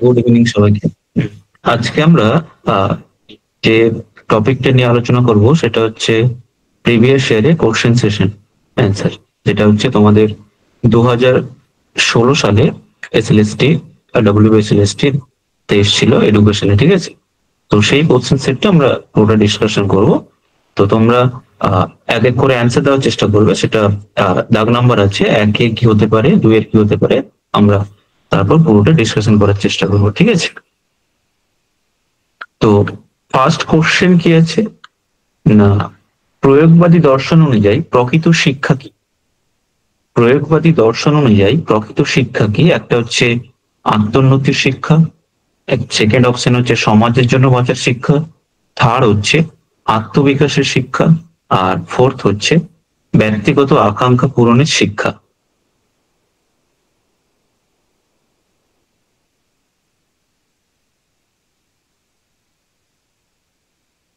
Good evening সবাইকে। আজকে আমরা যে টপিকটা নিয়ে আলোচনা করব সেটা হচ্ছে প্রিভিয়াস ইয়ারে কোশ্চেন সেশন অ্যান্সার, যেটা হচ্ছে তোমাদের 2016 সালে এসএলএসটি ডব্লিউবিএসএলএসটি তে এসেছিল এডুকেশনে, ঠিক আছে? তো সেই কোশ্চেন সেটটা আমরা পুরোটা ডিসকাশন করব। তো তোমরা এক এক করে অ্যান্সার দেওয়ার চেষ্টা করবে। সেটা দাগ নাম্বার আছে, একে কি হতে পারে, দুয়ের কি হতে পারে, আমরা তারপর পুরোটা ডিসকাশন করার চেষ্টা করবো, ঠিক আছে? তো ফার্স্ট কোশ্চেন কি আছে না, প্রয়োগবাদী দর্শন অনুযায়ী প্রকৃত শিক্ষা কি? প্রয়োগবাদী দর্শন অনুযায়ী প্রকৃত শিক্ষা কি? একটা হচ্ছে আত্মোন্নতির শিক্ষা, সেকেন্ড অপশন হচ্ছে সমাজের জন্য বাঁচার শিক্ষা, থার্ড হচ্ছে আত্মবিকাশের শিক্ষা, আর ফোর্থ হচ্ছে ব্যক্তিগত আকাঙ্ক্ষা পূরণের শিক্ষা।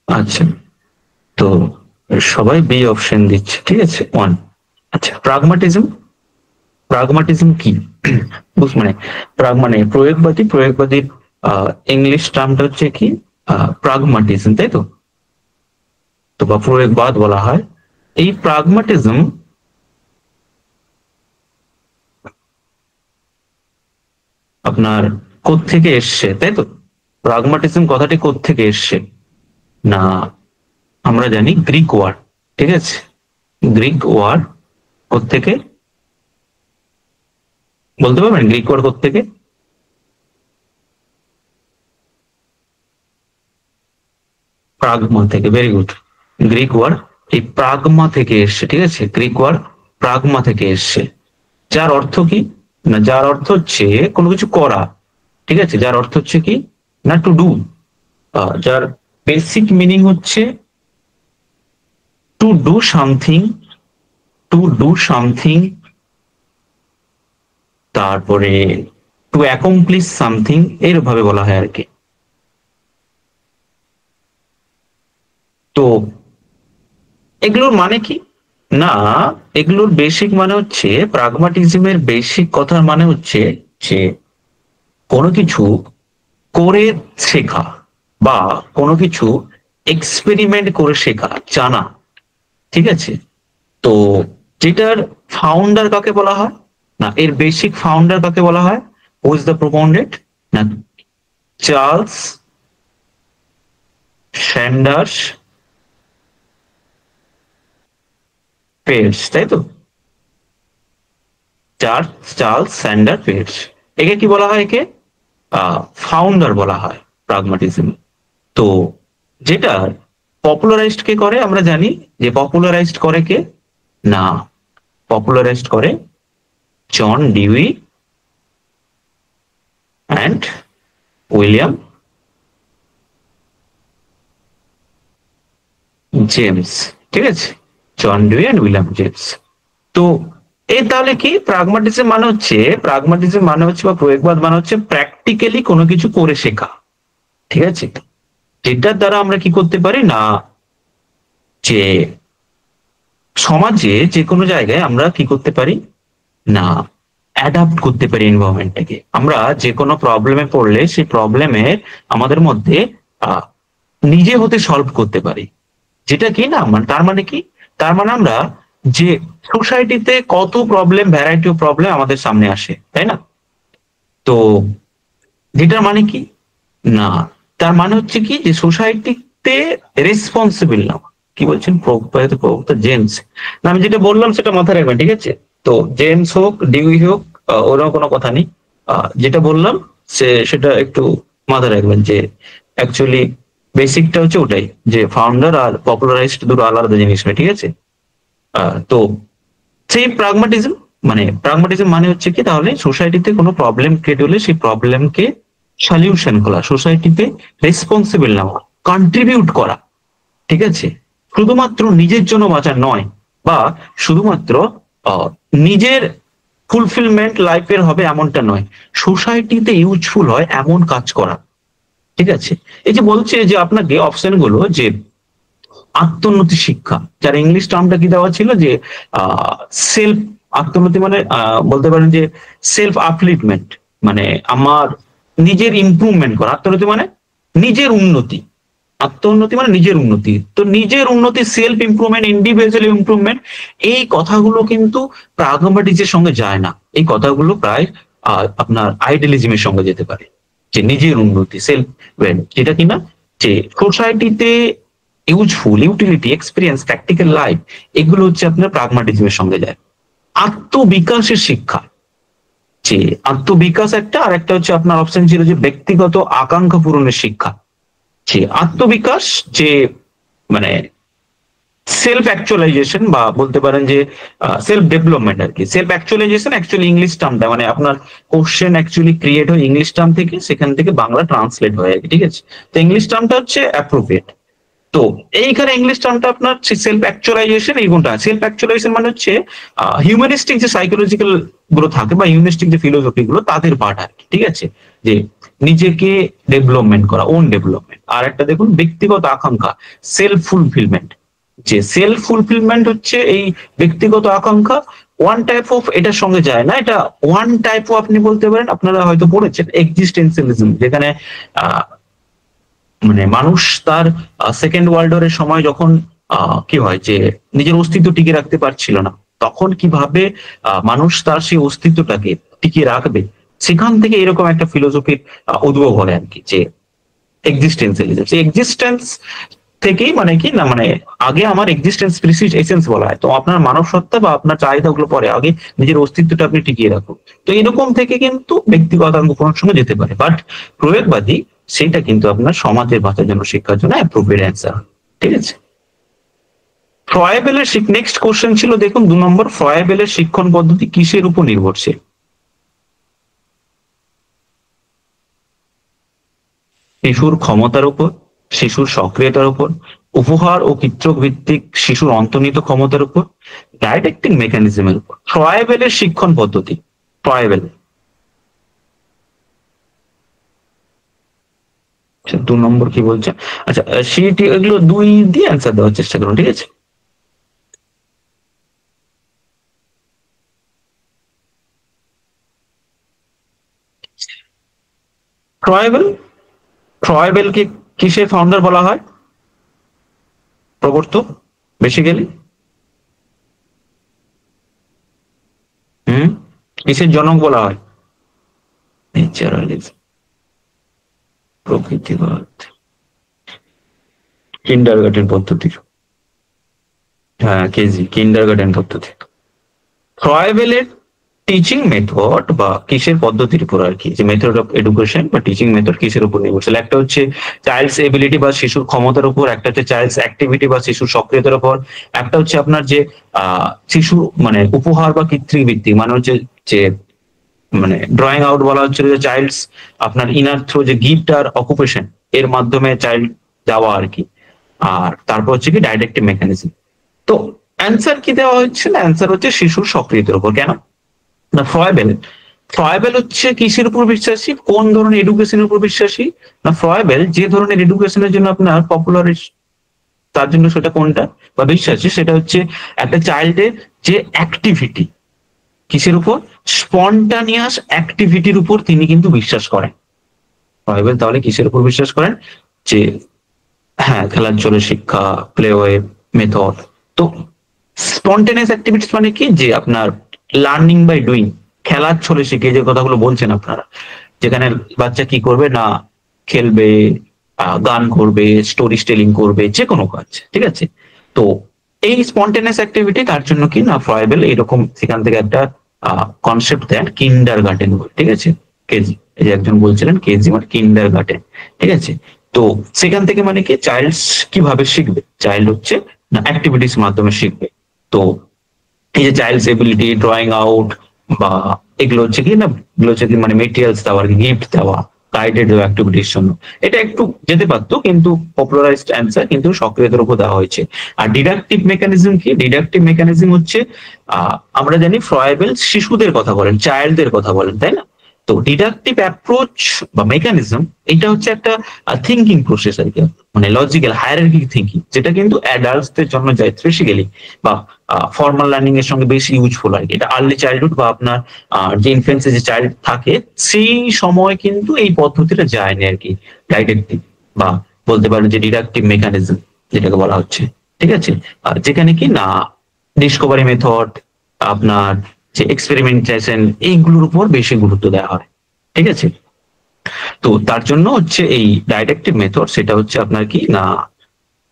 আচ্ছা, তো সবাই বি অপশন দিচ্ছে, ঠিক আছে। ওয়ান। আচ্ছা, প্রাগমাটিজম। প্রাগমাটিজম কি? মানে মানে প্রয়োগবাদীর ইংলিশ টার্মটা হচ্ছে কি? প্রাগমাটিজম, তাই তো? তো বা প্রয়োগবাদ বলা হয়। এই প্রাগমাটিজম আপনার কোত্থেকে এসছে, তাই তো? প্রাগমাটিজম কথাটি কোত্থেকে এসছে না, আমরা জানি গ্রিক ওয়ার্ড, ঠিক আছে? গ্রিক ওয়ার্ড কোত্থেকে বলতে পারবেন? গ্রিক ওয়ার্ড কোত্থেকে? প্রাগমা থেকে, ভেরি গুড। গ্রিক ওয়ার্ড এই প্রাগমা থেকে এসছে, ঠিক আছে? গ্রিক ওয়ার্ড প্রাগমা থেকে এসছে, যার অর্থ কি না, যার অর্থ হচ্ছে কোনো কিছু করা, ঠিক আছে? যার অর্থ হচ্ছে কি না, টু ডু। যার বেসিক মিনিং হচ্ছে to do something, to do something, তারপরে টু অ্যাকমপ্লিশ সামথিং, এইভাবে বলা হয় আর কি। তো এগুলোর মানে কি না, এগুলোর বেসিক মানে হচ্ছে, প্রাগমাটিজমের বেসিক কথার মানে হচ্ছে যে কোনো কিছু করে শেখা বা কোনো কিছু এক্সপেরিমেন্ট করে শেখা, জানা, ঠিক আছে? তো যেটার ফাউন্ডার কাকে বলা হয় না, এর বেসিক ফাউন্ডার কাকে বলা হয়? হু ইজ দ্য প্রপোনেন্ট না, চার্লস স্যান্ডার্স পেয়ার্স, তাই তো? চার্লস স্যান্ডার পেয়ার্স, একে কি বলা হয়? একে ফাউন্ডার বলা হয় প্রাগমাটিজম। তো যেটা পপুলারাইজড কে করে আমরা জানি, যে পপুলারাইজড করে কে না, পপুলারাইজড করে John Dewey and William James, ঠিক আছে? John Dewey and William James. তো এই তাহলে কি প্রাগমাটিজম মানে হচ্ছে, প্রাগমাটিজম মানে হচ্ছে বা প্রয়োগবাদ মানে হচ্ছে প্র্যাকটিক্যালি কোনো কিছু করে শেখা, ঠিক আছে? যেটার দ্বারা আমরা কি করতে পারি না, যে সমাজে যে কোনো জায়গায় আমরা কি করতে পারি না, অ্যাডাপ্ট করতে পারি এনভায়রনমেন্টটাকে। আমরা যে কোনো প্রবলেমে পড়লে সেই প্রবলেমে আমাদের মধ্যে নিজে হতে সলভ করতে পারি। যেটা কি না, তার মানে কি, তার মানে আমরা যে সোসাইটিতে কত প্রবলেম, ভ্যারাইটি অফ প্রবলেম আমাদের সামনে আসে, তাই না? তো যেটার মানে কি না, তার মানে হচ্ছে কি যে সোসাইটিতে রেসপন্সিবল না। কি বলছেন প্রবক্তা জেমস? না, আমি যেটা বললাম সেটা মাথায় রাখবেন, ঠিক আছে? তো জেমস হোক, ডিউই হোক, ওরকম কোনো কথা নেই। যেটা বললাম সেটা একটু মাথায় রাখবেন, যে অ্যাকচুয়ালি বেসিকটা হচ্ছে ওটাই, যে ফাউন্ডার আর পপুলারাইজড দুটো আলাদা জিনিস নয়, ঠিক আছে? তো সেই প্রাগমাটিজম মানে হচ্ছে কি, তাহলে সোসাইটিতে কোনো প্রবলেম ক্রিয়েট হলে সেই প্রবলেমকে সলিউশন করা, সোসাইটিতে রেসপন্সিবল নেওয়া, কন্ট্রিবিউট করা, ঠিক আছে? শুধুমাত্র নিজের জন্য বাঁচা নয়, বা শুধুমাত্র নিজের ফুলফিলমেন্ট লাইফের হবে এমনটা নয়, সোসাইটিতে ইউজফুল হয় এমন কাজ করা, ঠিক আছে? এই যে বলছে যে আপনাকে অপশন গুলো, যে আত্মোন্নতি শিক্ষা, যার ইংলিশ টার্মটা কি দেওয়া ছিল, যে সেলফ আত্মোন্নতি, মানে বলতে পারেন যে সেলফ আপলিফমেন্ট, মানে আমার নিজের ইমপ্রুভমেন্ট করা। আত্মোন্নতি মানে নিজের উন্নতি, আত্মোন্নতি মানে নিজের উন্নতি। তো নিজের উন্নতি, সেলফ ইমপ্রুভমেন্ট, ইন্ডিভিজুয়াল ইমপ্রুভমেন্ট, এই কথাগুলো কিন্তু প্রাগম্যাটিজের সঙ্গে যায় না। এই কথাগুলো প্রায় আপনার আইডিয়ালিজমের সঙ্গে যেতে পারে, যে নিজের উন্নতি, সেলফ, যেটা কিনা যে সোসাইটিতে useful, utility, experience, practical life, এগুলো হচ্ছে আপনার প্রাগম্যাটিজমের সঙ্গে যায়। আত্মবিকাশের শিক্ষা, যে আত্মবিকাশ একটা, আর একটা হচ্ছে আপনার অপশন ছিল যে ব্যক্তিগত আকাঙ্ক্ষা পূরণের শিক্ষা। যে আত্মবিকাশ, যে মানে সেলফ অ্যাকচুয়ালাইজেশন, বা বলতে পারেন যে সেলফ ডেভেলপমেন্ট আর কি। সেলফ অ্যাকচুয়ালাইজেশন অ্যাকচুয়ালি ইংলিশ টার্মটা, মানে আপনার কোশ্চেন অ্যাকচুয়ালি ক্রিয়েট হয় ইংলিশ টার্ম থেকে, সেখান থেকে বাংলা ট্রান্সলেট হয় আর কি, ঠিক আছে। তো ইংলিশ টার্মটা হচ্ছে অ্যাপ্রোপ্রিয়েট। তো এইখানে ইংলিশ টার্মটা আপনার সেলফ অ্যাকচুয়ালাইজেশন, এই গুণটা। সেলফ অ্যাকচুয়ালাইজেশন মানে হচ্ছে হিউম্যানিস্টিক যে সাইকোলজিক্যাল গুলো থাকে, বা হিউম্যানিস্টিক যে ফিলোসফি গুলো, তাদের পার্ট আর কি, ঠিক আছে। যে নিজেকে ডেভেলপমেন্ট করা, ওন ডেভেলপমেন্ট। আর একটা দেখুন ব্যক্তিগত আকাঙ্ক্ষা, সেলফ ফুলফিলমেন্ট। যে সেলফ ফুলফিলমেন্ট হচ্ছে এই ব্যক্তিগত আকাঙ্ক্ষা, ওয়ান টাইপ অফ, এটার সঙ্গে যায় না। এটা ওয়ান টাইপ অফ, আপনি বলতে পারেন, আপনারা হয়তো পড়েছেন এক্সিস্টেন্সিয়ালিজম, যেখানে মানে মানুষ তার সেকেন্ড ওয়ার্ল্ড ওয়ারের সময় যখন কি হয় যে নিজের অস্তিত্ব টিকে রাখতে পারছিল না, তখন কিভাবে মানুষ তার সেই অস্তিত্বটাকে টিকিয়ে রাখবে, সেখান থেকে এরকম একটা ফিলোসফির উদ্ভব হয় আর কি, যে এক্সিস্টেন্সিয়ালিজম। সেই এক্সিস্টেন্স থেকেই মানে কি না, মানে আগে আমার এক্সিস্টেন্স প্রিসিজ এসেন্স বলা হয়। তো আপনার মানব সত্তা বা আপনার চাহিদাগুলো পরে, আগে নিজের অস্তিত্বটা আপনি টিকিয়ে রাখুন। তো এরকম থেকে কিন্তু ব্যক্তিগত আকাঙ্ক্ষার সঙ্গে যেতে পারে, বাট প্রয়োগবাদী সেটা কিন্তু আপনার সমাজের বাঁচার জন্য, শিক্ষার জন্য অ্যাপ্রোপ্রিয়েট অ্যান্সার, ঠিক আছে। ফ্রয়েবেলের নেক্সট কোশ্চেন ছিল, দেখুন 2 নম্বর, ফ্রয়েবেলের শিক্ষণ পদ্ধতি কিসের উপর নির্ভরশীল? শিশুর ক্ষমতার উপর, শিশুর সক্রিয়তার উপর, উপহার ও চিত্রক ভিত্তিক শিশুর অন্তর্নিহিত ক্ষমতার উপর, ডাইরেক্টিং মেকানিজমের উপর। ফ্রয়েবেলের শিক্ষণ পদ্ধতি, ফ্রয়েবেল 2 নম্বর কি বলছে? আচ্ছা, সিটি এগুলো 2 দিয়ে অ্যান্সার দেওয়ার চেষ্টা করুন, ঠিক আছে। ফ্রয়েবেল, ফ্রয়েবেলকে কিসের ফাউন্ডার বলা হয়? প্রবর্তক, বেসিক্যালি। হুম, কিসের জনক বলা হয়? ন্যাচারালিজম, প্রকৃতিবাদ, কিন্ডারগার্টেন পদ্ধতি। হ্যাঁ, কেজি, কিন্ডারগার্টেন পদ্ধতি। ফ্রয়েবেলের টিচিং মেথড বা কিসের পদ্ধতির উপর আর কি, যে মেথড অফ এডুকেশন বা টিচিং মেথড কিসের উপর নির্ভরশীল? একটা হচ্ছে চাইল্ডস এবিলিটি বা শিশুর ক্ষমতার উপর, একটা হচ্ছে চাইল্ডস অ্যাক্টিভিটি বা শিশুর সক্রিয়তার উপর, একটা হচ্ছে আপনার যে শিশু মানে উপহার বা কৃত্রিবৃত্তি, মানে হচ্ছে যে মানে ড্রয়িং আউট বলা হচ্ছে যে চাইল্ডস আপনার ইনার থ্রু, যে গিফট আর অকুপেশন, এর মাধ্যমে চাইল্ড দেওয়া আর কি। আর তারপর হচ্ছে কি ডাইরেক্টিভ মেকানিজম। তো অ্যান্সার কি দেওয়া হচ্ছে না, অ্যান্সার হচ্ছে শিশুর সক্রিয়তার উপর। কেন না, ফ্রয়েবেল, ফ্রয়েবেল হচ্ছে কিসের উপর বিশ্বাসী, কোন ধরনের এডুকেশনের উপর বিশ্বাসী? না, ফ্রয়েবেল যে ধরনের এডুকেশনের জন্য আপনার পপুলার, তার জন্য সেটা কোনটা বা বিশ্বাসী, সেটা হচ্ছে একটা চাইল্ডের যে অ্যাক্টিভিটি, কিসের উপর? স্পন্টানিয়াস অ্যাক্টিভিটির উপর তিনি কিন্তু বিশ্বাস করেন। ফ্রয়েবেল তাহলে কিসের উপর বিশ্বাস করেন? যে হ্যাঁ, খেলার শিক্ষা, প্লে ওয়ে মেথড। তো স্পন্টেনিয়াস অ্যাক্টিভিটিস মানে কি, যে আপনার লার্নিং বাই ডুইং, খেলার ছলে শিখে, যে কথাগুলো বলছেন আপনারা, যেখানে বাচ্চা কি করবে না, খেলবে, গান করবে, স্টোরি টেলিং করবে, যে কোনো কাজ, ঠিক আছে। তো এই স্পন্টেনিয়াস অ্যাক্টিভিটি, তার জন্য কি না ফ্রয়েবেল এরকম সেখান থেকে একটা কনসেপ্ট দেন, কিন্ডার গার্ডেন, ঠিক আছে, কেজি। এই যে একজন বলছিলেন কেজি মানে কিন্ডার গার্ডেন, ঠিক আছে। তো সেখান থেকে মানে কি চাইল্ড কিভাবে শিখবে, চাইল্ড হচ্ছে না অ্যাক্টিভিটিস মাধ্যমে শিখবে। তো এই যে চাইল্ডস এবিলিটি, ড্রয়িং আউট বা এগুলো হচ্ছে কি না, এগুলো হচ্ছে কি মানে মেটেরিয়ালস দেওয়া, গিফট দেওয়া, গাইডেড অ্যাক্টিভিটির জন্য। এটা একটু যেতে পারতো, কিন্তু পপুলারাইজড অ্যান্সার কিন্তু সক্রিয়তার উপর দেওয়া হয়েছে। আর ডিডাকটিভ মেকানিজম কি? ডিডাকটিভ মেকানিজম হচ্ছে আমরা জানি ফ্রয়েবেল শিশুদের কথা বলেন, চাইল্ডদের কথা বলেন, তাই না? তো ডিডাকটিভ অ্যাপ্রোচ বা মেকানিজম, এটা হচ্ছে একটা থিঙ্কিং প্রসেস আর কি, মানে লজিক্যাল হায়ারার্কিক থিঙ্কিং, যেটা কিন্তু অ্যাডাল্টসদের জন্য যায় বেসিক্যালি, বা ফর্মাল লার্নিং এর সঙ্গে বেশি ইউজফুল হয়। এটা আর্লি চাইল্ডহুড বা আপনার যে ইনফেন্সে যে চাইল্ড থাকে সেই সময় কিন্তু এই পদ্ধতিটা যায়নি আর কি, ডাইরেক্টলি বা বলতে পারেন যে ডিডাকটিভ মেকানিজম যেটাকে বলা হচ্ছে। ঠিক আছে, যেখানে কি না ডিসকভারি মেথড, আপনার যে এক্সপেরিমেন্টেশন, এইগুলোর উপর বেশি গুরুত্ব দেওয়া হয়। ঠিক আছে, তো তার জন্য হচ্ছে এই ডাইরেক্টিভ মেথড, সেটা হচ্ছে আপনার কি না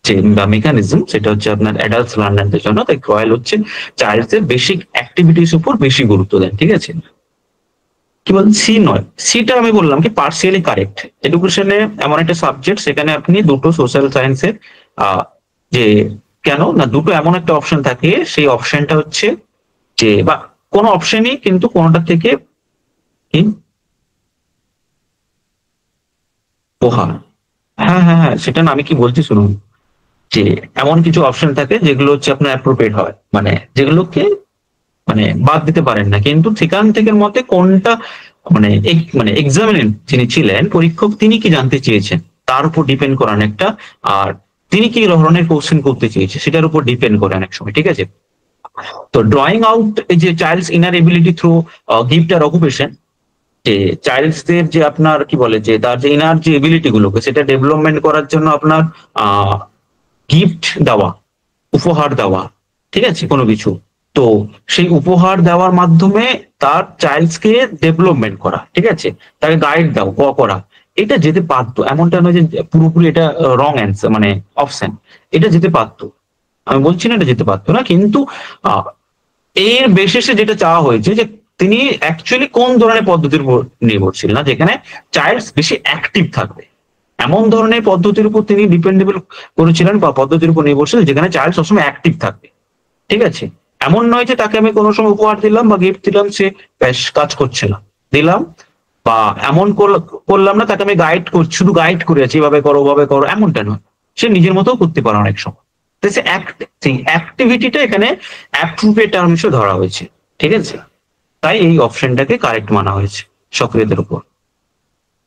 যে মেকানিজম, সেটা হচ্ছে আপনার অ্যাডাল্ট লার্নারদের জন্য। তাই রয়্যাল হচ্ছে চাইল্ডদের বেসিক অ্যাক্টিভিটিস উপর বেশি গুরুত্ব দেন। ঠিক আছে, কি বল সি নয়, সিটা আমি বললাম কি পার্সিয়ালি কারেক্ট। এডুকেশনে এমন একটা সাবজেক্ট সেখানে আপনি দুটো সোশ্যাল সায়েন্সের যে কেন না দুটো এমন একটা অপশন থাকে, সেই অপশনটা হচ্ছে যে বা কোনো অপশনই কিন্তু কোনোটা থেকে কি পোহা। হ্যাঁ হ্যাঁ হ্যাঁ, সেটা না আমি কি বলছি শুনুন, যে এমন কিছু অপশন থাকে যেগুলো হচ্ছে আপনার অ্যাপ্রোপ্রিয়েট হয়, মানে যেগুলোকে মানে বাদ দিতে পারেন না, কিন্তু সেখান থেকে মতে কোনটা মানে মানে এক্সামিনেন্ট যিনি ছিলেন পরীক্ষক, তিনি কি জানতে চেয়েছেন তার উপর ডিপেন্ড করেন একটা। আর তিনি কি ধরনের কোশ্চেন করতে চেয়েছে সেটার উপর ডিপেন্ড করে অনেক সময়। ঠিক আছে, তো ড্রয়িং আউট যে childs inner ability through gift আর অকুপেশন, যে চাইল্ডসদের যে আপনার কি বলে যে তার যে ইনার যে এবিলিটি গুলোকে সেটা ডেভেলপমেন্ট করার জন্য আপনার গিফট দেওয়া, উপহার দেওয়া, ঠিক আছে কোনো কিছু, তো সেই উপহার দেওয়ার মাধ্যমে তার চাইল্ডসকে ডেভেলপমেন্ট করা, ঠিক আছে, তাকে গাইড দাও করা, এটা যেতে পারতো, এমনটা নয় যে পুরোপুরি এটা রং অ্যান্সার মানে অপশন, এটা যেতে পারতো, আমি বলছি না এটা যেতে পারতো না, কিন্তু আহ, এর বেসিসে যেটা চাওয়া হয়েছে যে তিনি অ্যাকচুয়ালি কোন ধরনের পদ্ধতির উপর নির্ভরশীল না, যেখানে চাইল্ড বেশি অ্যাক্টিভ থাকবে এমন ধরনের পদ্ধতির উপর তিনি ডিপেন্ডেবল করেছিলেন, বা পদ্ধতির উপর নির্ভরশীল যেখানে চাইল্ড সবসময় অ্যাক্টিভ থাকবে। ঠিক আছে, এমন নয় যে তাকে আমি কোনো সময় উপহার দিলাম বা গিফট দিলাম সে বেশ কাজ করছে না, দিলাম বা এমন করলাম না তাকে আমি গাইড করছি, শুধু গাইড করে আছি এভাবে করো ওভাবে করো, এমনটা নয়, সে নিজের মতো করতে পারে অনেক সময়। তো সে অ্যাক্টিভিটিটা এখানে অ্যাপ্রোপ্রিয়েট টার্ম হিসেবে ধরা হয়েছে। ঠিক আছে, তাই এই অপশনটাকে কারেক্ট মানা হয়েছে সক্রিয়তার উপর।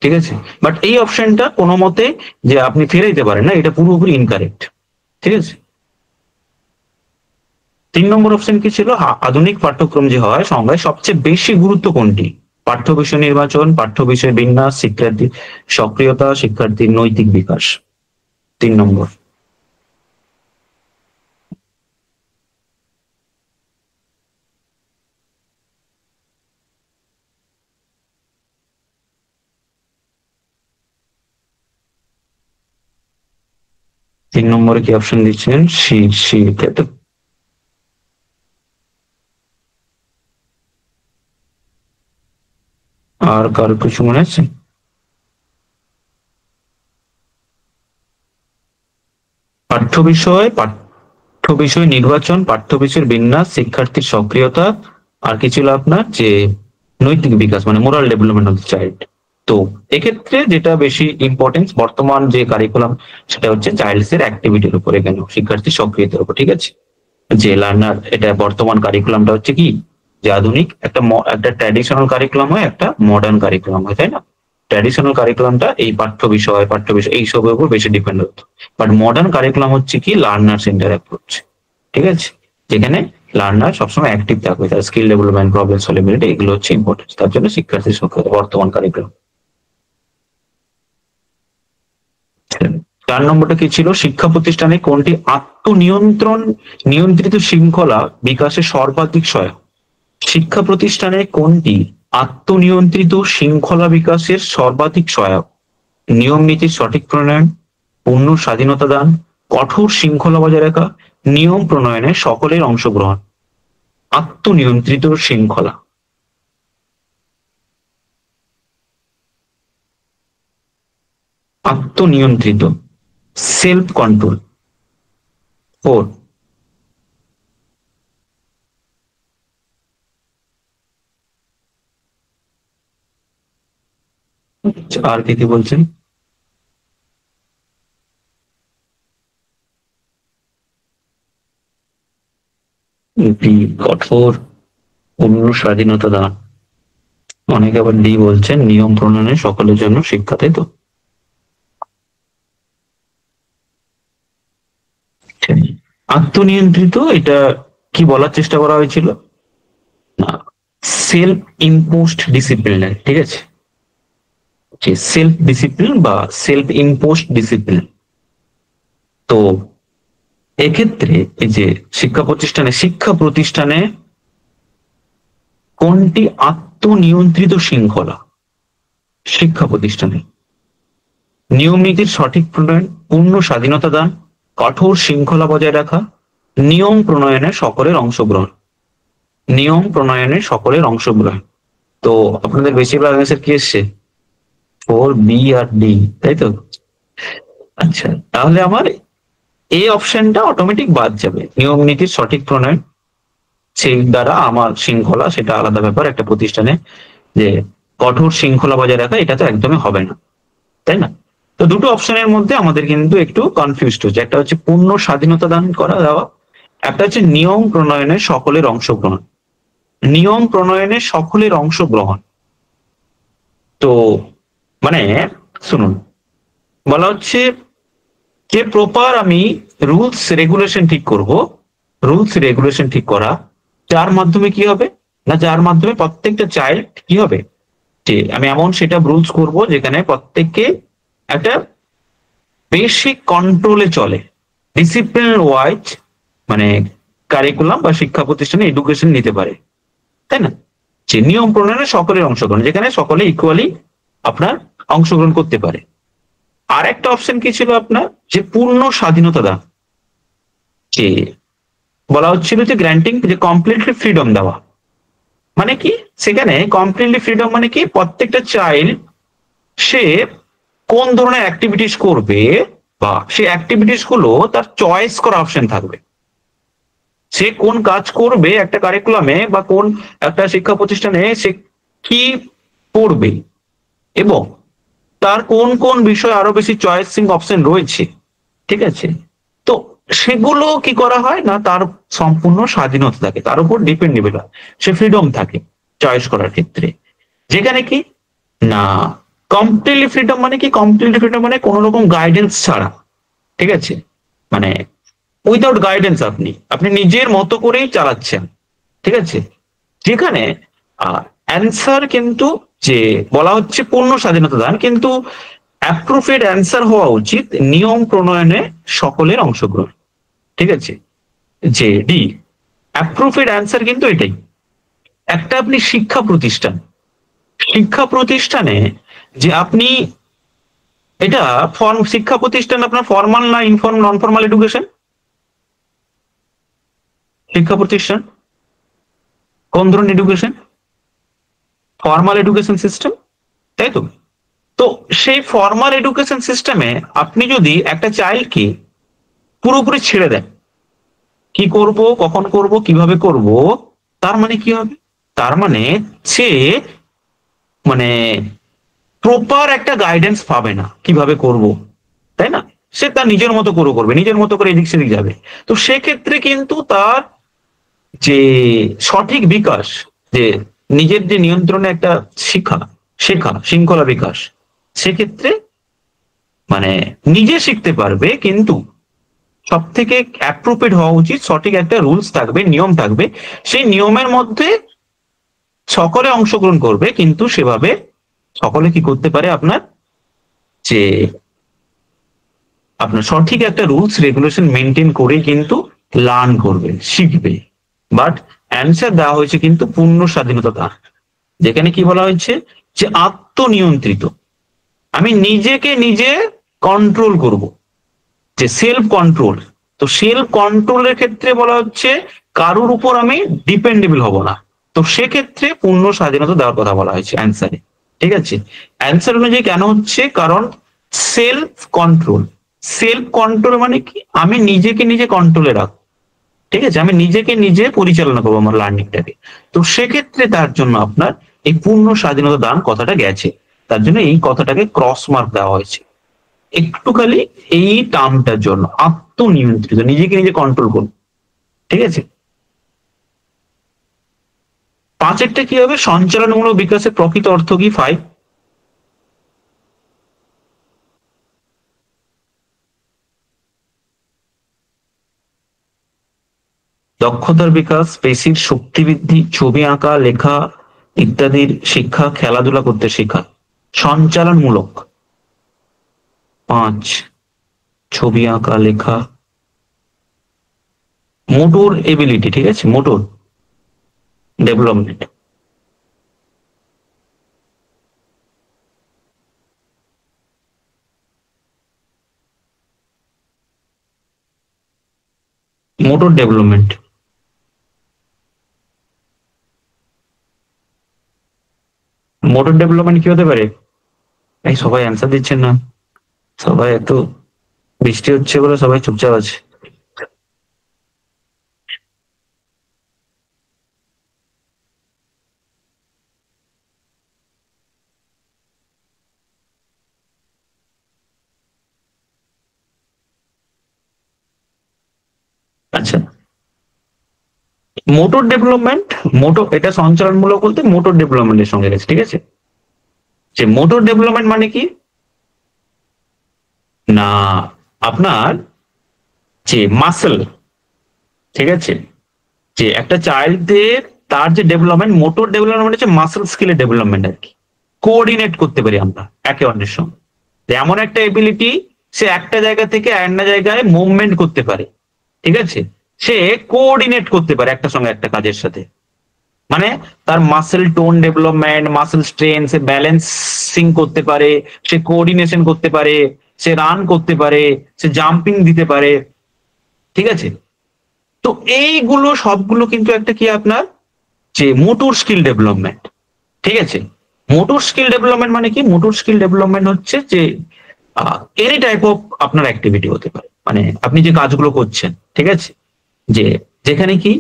ঠিক আছে, বাট এই অপশনটা কোনো মতে যে আপনি ফিরে দিতে পারেন না, এটা পুরোপুরি ইনকারেক্ট। ঠিক আছে, 3 নম্বর অপশন কি ছিল, আধুনিক পাঠ্যক্রম যে হয় সংজ্ঞায় সবচেয়ে বেশি গুরুত্ব কোনটি? পাঠ্য বিষয় নির্বাচন, পাঠ্য বিষয় বিন্যাস, শিক্ষার্থীর সক্রিয়তা, শিক্ষার্থীর নৈতিক বিকাশ। 3 নম্বর। 3 নম্বরে কি অপশন দিচ্ছেন? সি, সি, তাই তো? আর কারো কিছু মনে আছে? পাঠ্য বিষয় নির্বাচন, পাঠ্য বিষয়ের বিন্যাস, শিক্ষার্থীর সক্রিয়তা, আর কি ছিল আপনার যে নৈতিক বিকাশ মানে moral development of the child. তো এক্ষেত্রে যেটা বেশি ইম্পর্টেন্স বর্তমান যে কারিকুলাম, সেটা হচ্ছে চাইল্ডস এর অ্যাক্টিভিটির উপরে, কেন শিক্ষার্থী সক্রিয়তার উপর। ঠিক আছে, যে লার্নার, এটা বর্তমান কারিকুলামটা হচ্ছে কি যে আধুনিক একটা একটা ট্র্যাডিশনাল কারিকুলাম হয়, একটা মডার্ন কারিকুলাম হয়, তাই না? ট্র্যাডিশনাল কারিকুলামটা এই পাঠ্য বিষয় এইসবের উপর বেশি ডিপেন্ড হতো, বাট মডার্ন কারিকুলাম হচ্ছে কি লার্নার সেন্টার অ্যাপ্রোচ। ঠিক আছে, যেখানে লার্নার সবসময় অ্যাক্টিভ থাকবে, তার স্কিল ডেভেলপমেন্ট, প্রবলেম সলভিবিলিটি, এগুলো হচ্ছে ইম্পর্টেন্স, তার জন্য শিক্ষার্থী সক্রিয়তা বর্তমান কারিকুলাম। 4 নম্বরটা কি ছিল, শিক্ষা প্রতিষ্ঠানে কোনটি নিয়ন্ত্রিত শৃঙ্খলা বিকাশে সর্বাধিক সহায়ক? শিক্ষা প্রতিষ্ঠানে কোনটি আত্মনিয়ন্ত্রিত শৃঙ্খলা বিকাশের সর্বাধিক সহায়ক? নিয়ম নীতির সঠিক প্রণয়ন, পূর্ণ স্বাধীনতা দান, কঠোর শৃঙ্খলা বজায় রাখা, নিয়ম প্রণয়নে সকলের অংশগ্রহণ। আত্মনিয়ন্ত্রিত শৃঙ্খলা, আত্মনিয়ন্ত্রিত, সেলফ কন্ট্রোল। 4। আর কি কি বলছেন? ডি, কঠোর, পূর্ণ স্বাধীনতা দান। অনেকে আবার ডি বলছেন নিয়ম প্রণয়নে সকলের জন্য শিক্ষা, তাই তো? আত্মনিয়ন্ত্রিত এটা কি বলার চেষ্টা করা হয়েছিল? না, সেলফ ইম্পোজড ডিসিপ্লিন, ঠিক আছে, যে সেলফ ডিসিপ্লিন বা সেলফ ইম্পোজড ডিসিপ্লিন। তো এক্ষেত্রে এই যে শিক্ষা প্রতিষ্ঠানে কোনটি আত্মনিয়ন্ত্রিত শৃঙ্খলা? শিক্ষা প্রতিষ্ঠানে নিয়ম নীতির সঠিক প্রণয়ন, পূর্ণ স্বাধীনতা দান, কঠোর শৃঙ্খলা বজায় রাখা, নিয়ম প্রণয়নে সকলের অংশগ্রহণ। নিয়ম প্রণয়নে সকলের অংশগ্রহণ। তো আপনাদের বেশিরভাগ অ্যান্সার কি এসছে? 4B আর ডি, তাই তো? আচ্ছা, তাহলে আমার এই অপশনটা অটোমেটিক বাদ যাবে। নিয়ম নীতির সঠিক প্রণয়ন, সেই দ্বারা আমার শৃঙ্খলা, সেটা আলাদা ব্যাপার একটা প্রতিষ্ঠানে, যে কঠোর শৃঙ্খলা বজায় রাখা এটা তো একদমই হবে না, তাই না? তো দুটো অপশনের মধ্যে আমাদের কিন্তু একটু কনফিউজড হচ্ছে। একটা হচ্ছে পূর্ণ স্বাধীনতা দান করা দেওয়া, একটা হচ্ছে নিয়ম প্রণয়নে সকলের অংশগ্রহণ। নিয়ম প্রণয়নে সকলের অংশগ্রহণ, তো মানে শুনুন, বলা হচ্ছে যে প্রপার আমি রুলস রেগুলেশন ঠিক করব, রুলস রেগুলেশন ঠিক করা, যার মাধ্যমে কি হবে না, যার মাধ্যমে প্রত্যেকটা চাইল্ড কি হবে, যে আমি এমন সেটা রুলস করব যেখানে প্রত্যেককে একটা বেসিক কন্ট্রোলে চলে, ডিসিপ্লিন ওয়াইজ, মানে কারিকুলাম বা শিক্ষা প্রতিষ্ঠানে এডুকেশন নিতে পারে, তাই না? যে নিয়ম প্রণয়নে সকলের অংশগ্রহণ, যেখানে সকলে ইকুয়ালি আপনার অংশগ্রহণ করতে পারে। আর একটা অপশন কি ছিল আপনার, যে পূর্ণ স্বাধীনতা দান, যে বলা হচ্ছিল যে গ্র্যান্টিং, যে কমপ্লিটলি ফ্রিডম দেওয়া, মানে কি সেখানে কমপ্লিটলি ফ্রিডম মানে কি, প্রত্যেকটা চাইল্ড সে কোন ধরনের অ্যাক্টিভিটিস করবে, বা সেই অ্যাক্টিভিটিস গুলো তার চয়েস করা অপশন থাকবে। সে কোন কাজ করবে একটা কারিকুলামে বা কোন একটা শিক্ষা প্রতিষ্ঠানে, সে কি পড়বে, এবং তার কোন কোন বিষয় আরো বেশি চয়েসিং অপশন রয়েছে, ঠিক আছে? তো সেগুলো কি করা হয় না, তার সম্পূর্ণ স্বাধীনতা থাকে, তার উপর ডিপেন্ডেবল হয়, সে ফ্রিডম থাকে চয়েস করার ক্ষেত্রে। যেখানে কি না, কমপ্লিটলি ফ্রিডম মানে কি, কমপ্লিটলি ফ্রিডম মানে কোন রকম গাইডেন্স ছাড়া, ঠিক আছে, মানে উইদাউট গাইডেন্স, আপনি আপনি নিজের মতো করেই চালাচ্ছেন, ঠিক আছে? যেখানে অ্যান্সার কিন্তু, যে বলা হচ্ছে পূর্ণ স্বাধীনতা দান, কিন্তু অ্যাপ্রোপ্রিয়েট অ্যান্সার হওয়া উচিত নিয়ম প্রণয়নে সকলের অংশগ্রহণ, ঠিক আছে, যে ডি, অ্যাপ্রোপ্রিয়েট অ্যান্সার কিন্তু এটাই। একটা আপনি শিক্ষা প্রতিষ্ঠান, শিক্ষা প্রতিষ্ঠানে যে আপনি এটা শিক্ষা প্রতিষ্ঠান আপনার ফর্মাল না ইনফর্মাল, নন ফর্মাল এডুকেশন? শিক্ষা প্রতিষ্ঠান কোন ধরনের এডুকেশন? ফর্মাল এডুকেশন সিস্টেম, তাই তো? তো সেই ফর্মাল এডুকেশন সিস্টেমে আপনি যদি একটা চাইল্ডকে পুরোপুরি ছেড়ে দেন, কি করব, কখন করব, কিভাবে করব, তার মানে কি হবে, তার মানে সে মানে প্রপার একটা গাইডেন্স পাবে না কিভাবে করব, তাই না? সে তার নিজের মতো করে করবে, নিজের মতো করে এদিক সেদিক যাবে। তো সেক্ষেত্রে কিন্তু তার যে সঠিক বিকাশ, যে নিজের যে নিয়ন্ত্রণে একটা শেখা শৃঙ্খলা বিকাশ, সেক্ষেত্রে মানে নিজে শিখতে পারবে, কিন্তু সব থেকে অ্যাপ্রোপ্রিয়েট হওয়া উচিত, সঠিক একটা রুলস থাকবে, নিয়ম থাকবে, সেই নিয়মের মধ্যে সকলে অংশগ্রহণ করবে, কিন্তু সেভাবে সকলে কি করতে পারে আপনার, যে আপনার সঠিক একটা রুলস রেগুলেশন মেনটেন করে কিন্তু লার্ন করবে, শিখবে। বাট অ্যান্সার দেওয়া হয়েছে কিন্তু পূর্ণ স্বাধীনতা দান, যেখানে কি বলা হয়েছে, যে আত্মনিয়ন্ত্রিত, আমি নিজেকে নিজে কন্ট্রোল করব, যে সেলফ কন্ট্রোল। তো সেলফ কন্ট্রোলের ক্ষেত্রে বলা হচ্ছে কারোর উপর আমি ডিপেন্ডেবল হব না। তো সেক্ষেত্রে পূর্ণ স্বাধীনতা দেওয়ার কথা বলা হয়েছে অ্যান্সারে, ঠিক আছে? অ্যান্সার অনুযায়ী কেন হচ্ছে, কারণ সেলফ কন্ট্রোল, সেলফ কন্ট্রোল মানে কি, আমি নিজেকে নিজে কন্ট্রোলে রাখবো, ঠিক আছে, আমি নিজেকে নিজে পরিচালনা করবো আমার লার্নিংটাকে। তো সেক্ষেত্রে তার জন্য আপনার এই পূর্ণ স্বাধীনতা দান কথাটা গেছে, তার জন্য এই কথাটাকে ক্রস মার্ক দেওয়া হয়েছে একটু খালি, এই টার্মটার জন্য, আত্মনিয়ন্ত্রিত, নিজেকে নিজে কন্ট্রোল করুন, ঠিক আছে? পাঁচেরটা কি হবে, সঞ্চালনমূলক বিকাশের প্রকৃত অর্থ কি, 5। দক্ষতার বিকাশ, পেশির শক্তি বৃদ্ধি, ছবি আঁকা, লেখা ইত্যাদির শিক্ষা, খেলাধুলা করতে শেখা। সঞ্চালনমূলক 5, ছবি আঁকা, লেখা। মোটর এবিলিটি, ঠিক আছে, motor development. Motor development. Motor development কি হতে পারে? এই সবাই অ্যান্সার দিচ্ছেন না, সবাই এত বৃষ্টি হচ্ছে বলে সবাই চুপচাপ আছে। আচ্ছা, মোটর ডেভেলপমেন্ট, মোটর এটা সঞ্চালনমূলক বলতে মোটর ডেভেলপমেন্টের সঙ্গে গেছে, ঠিক আছে। যে মোটর ডেভেলপমেন্ট মানে কি না, আপনার যে মাসেল, ঠিক আছে, যে একটা চাইল্ডদের তার যে ডেভেলপমেন্ট, মোটর ডেভেলপমেন্ট হচ্ছে মাসেল স্কিলের ডেভেলপমেন্ট আর কি। কোঅর্ডিনেট করতে পারি আমরা একে অন্যের সঙ্গে, এমন একটা এবিলিটি, সে একটা জায়গা থেকে অন্য জায়গায় মুভমেন্ট করতে পারে, ঠিক আছে, সে কোঅর্ডিনেট করতে পারে একটা সঙ্গে একটা কাজের সাথে। মানে তার muscle tone development, muscle strain, সে ব্যালেন্সিং করতে পারে, সে কোঅর্ডিনেশন করতে পারে, সে রান করতে পারে, সে জাম্পিং দিতে পারে, ঠিক আছে। তো এইগুলো সবগুলো কিন্তু একটা কি আপনার যে মোটর স্কিল ডেভেলপমেন্ট, ঠিক আছে। মোটর স্কিল ডেভেলপমেন্ট মানে কি, মোটর স্কিল ডেভেলপমেন্ট হচ্ছে যে এনি টাইপ অফ আপনার অ্যাক্টিভিটি হতে পারে, মানে আপনি যে কাজগুলো করছেন, ঠিক আছে, যে যেখানে কি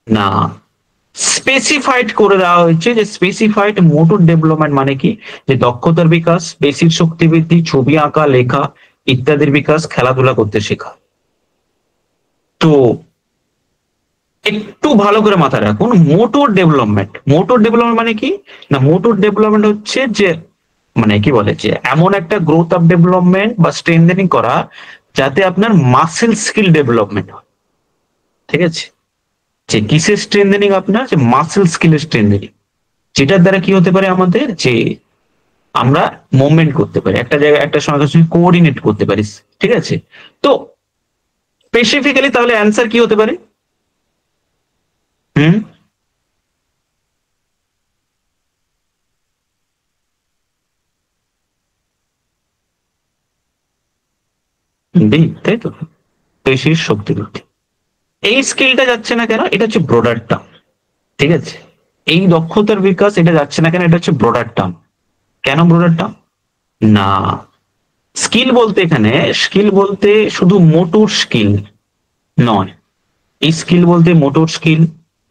না স্পেসিফাইড করে দেওয়া হয়েছে যে স্পেসিফাইড মোটর ডেভেলপমেন্ট মানে কি, যে দক্ষতার বিকাশ, পেশির শক্তি বৃদ্ধি, ছবি আঁকা, লেখা ইত্যাদির বিকাশ, খেলাধুলা করতে শেখা। তো একটু ভালো করে মাথায় রাখুন, মোটর ডেভেলপমেন্ট, মোটর ডেভেলপমেন্ট মানে কি না, মোটর ডেভেলপমেন্ট হচ্ছে যে মানে কি বলে যে এমন একটা গ্রোথ অফ ডেভেলপমেন্ট বা স্ট্রেংথেনিং করা যাতে আপনার মাসেল স্কিল ডেভেলপমেন্ট হয়, ঠিক আছে। যে কিসের স্ট্রেংথেনিং, আপনার যে মাসেল স্কিলের স্ট্রেংথেনিং, যেটার দ্বারা কি হতে পারে আমাদের যে আমরা মুভমেন্ট করতে পারি একটা জায়গায়, একটা সঙ্গে সঙ্গে কোঅর্ডিনেট করতে পারি, ঠিক আছে। তো স্পেসিফিক্যালি তাহলে অ্যান্সার কি হতে পারে? হুম, বি, তাই তো, পেশির শক্তি বৃদ্ধি। এই স্কিলটা যাচ্ছে না কেন, এটা হচ্ছে ব্রডার টার্ম, ঠিক আছে। এই দক্ষতার বিকাশ এটা যাচ্ছে না কেন, এটা হচ্ছে ব্রডার টার্ম। কেন ব্রডার টার্ম না, স্কিল বলতে এখানে, স্কিল বলতে শুধু মোটর স্কিল নয়, এই স্কিল বলতে মোটর স্কিল,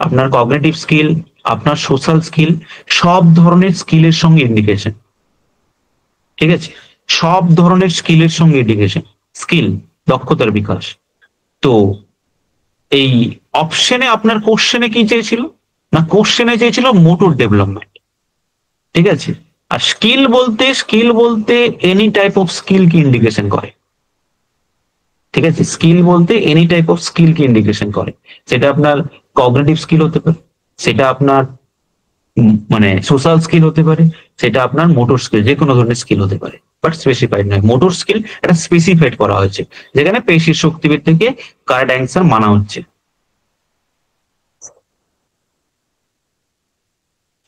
আপনার কগনিটিভ স্কিল, আপনার সোশ্যাল স্কিল, সব ধরনের স্কিলের সঙ্গে ইন্ডিকেশন, ঠিক আছে, সব ধরনের স্কিলের সঙ্গে ইন্ডিকেশন, স্কিল দক্ষতার বিকাশ। তো এই অপশনে আপনার কোশ্চেনে কি চেয়েছিল না, কোশ্চেনে চেয়েছিল মোটর ডেভেলপমেন্ট, ঠিক আছে। আর স্কিল বলতে, স্কিল বলতে এনি টাইপ অফ স্কিল কি ইন্ডিকেশন করে, ঠিক আছে। স্কিল বলতে এনি টাইপ অফ স্কিল কি ইন্ডিকেশন করে, সেটা আপনার কগনিটিভ স্কিল হতে পারে, সেটা আপনার মানে সোশ্যাল স্কিল হতে পারে, সেটা আপনার মোটর স্কিল, যে কোনো ধরনের স্কিল হতে পারে, বাট স্পেসিফাইড নয়। মোটর স্কিল এটা স্পেসিফাইড করা হয়েছে, যেখানে পেশির শক্তিবিদ থেকে কারেক্ট অ্যান্সার মানা হচ্ছে।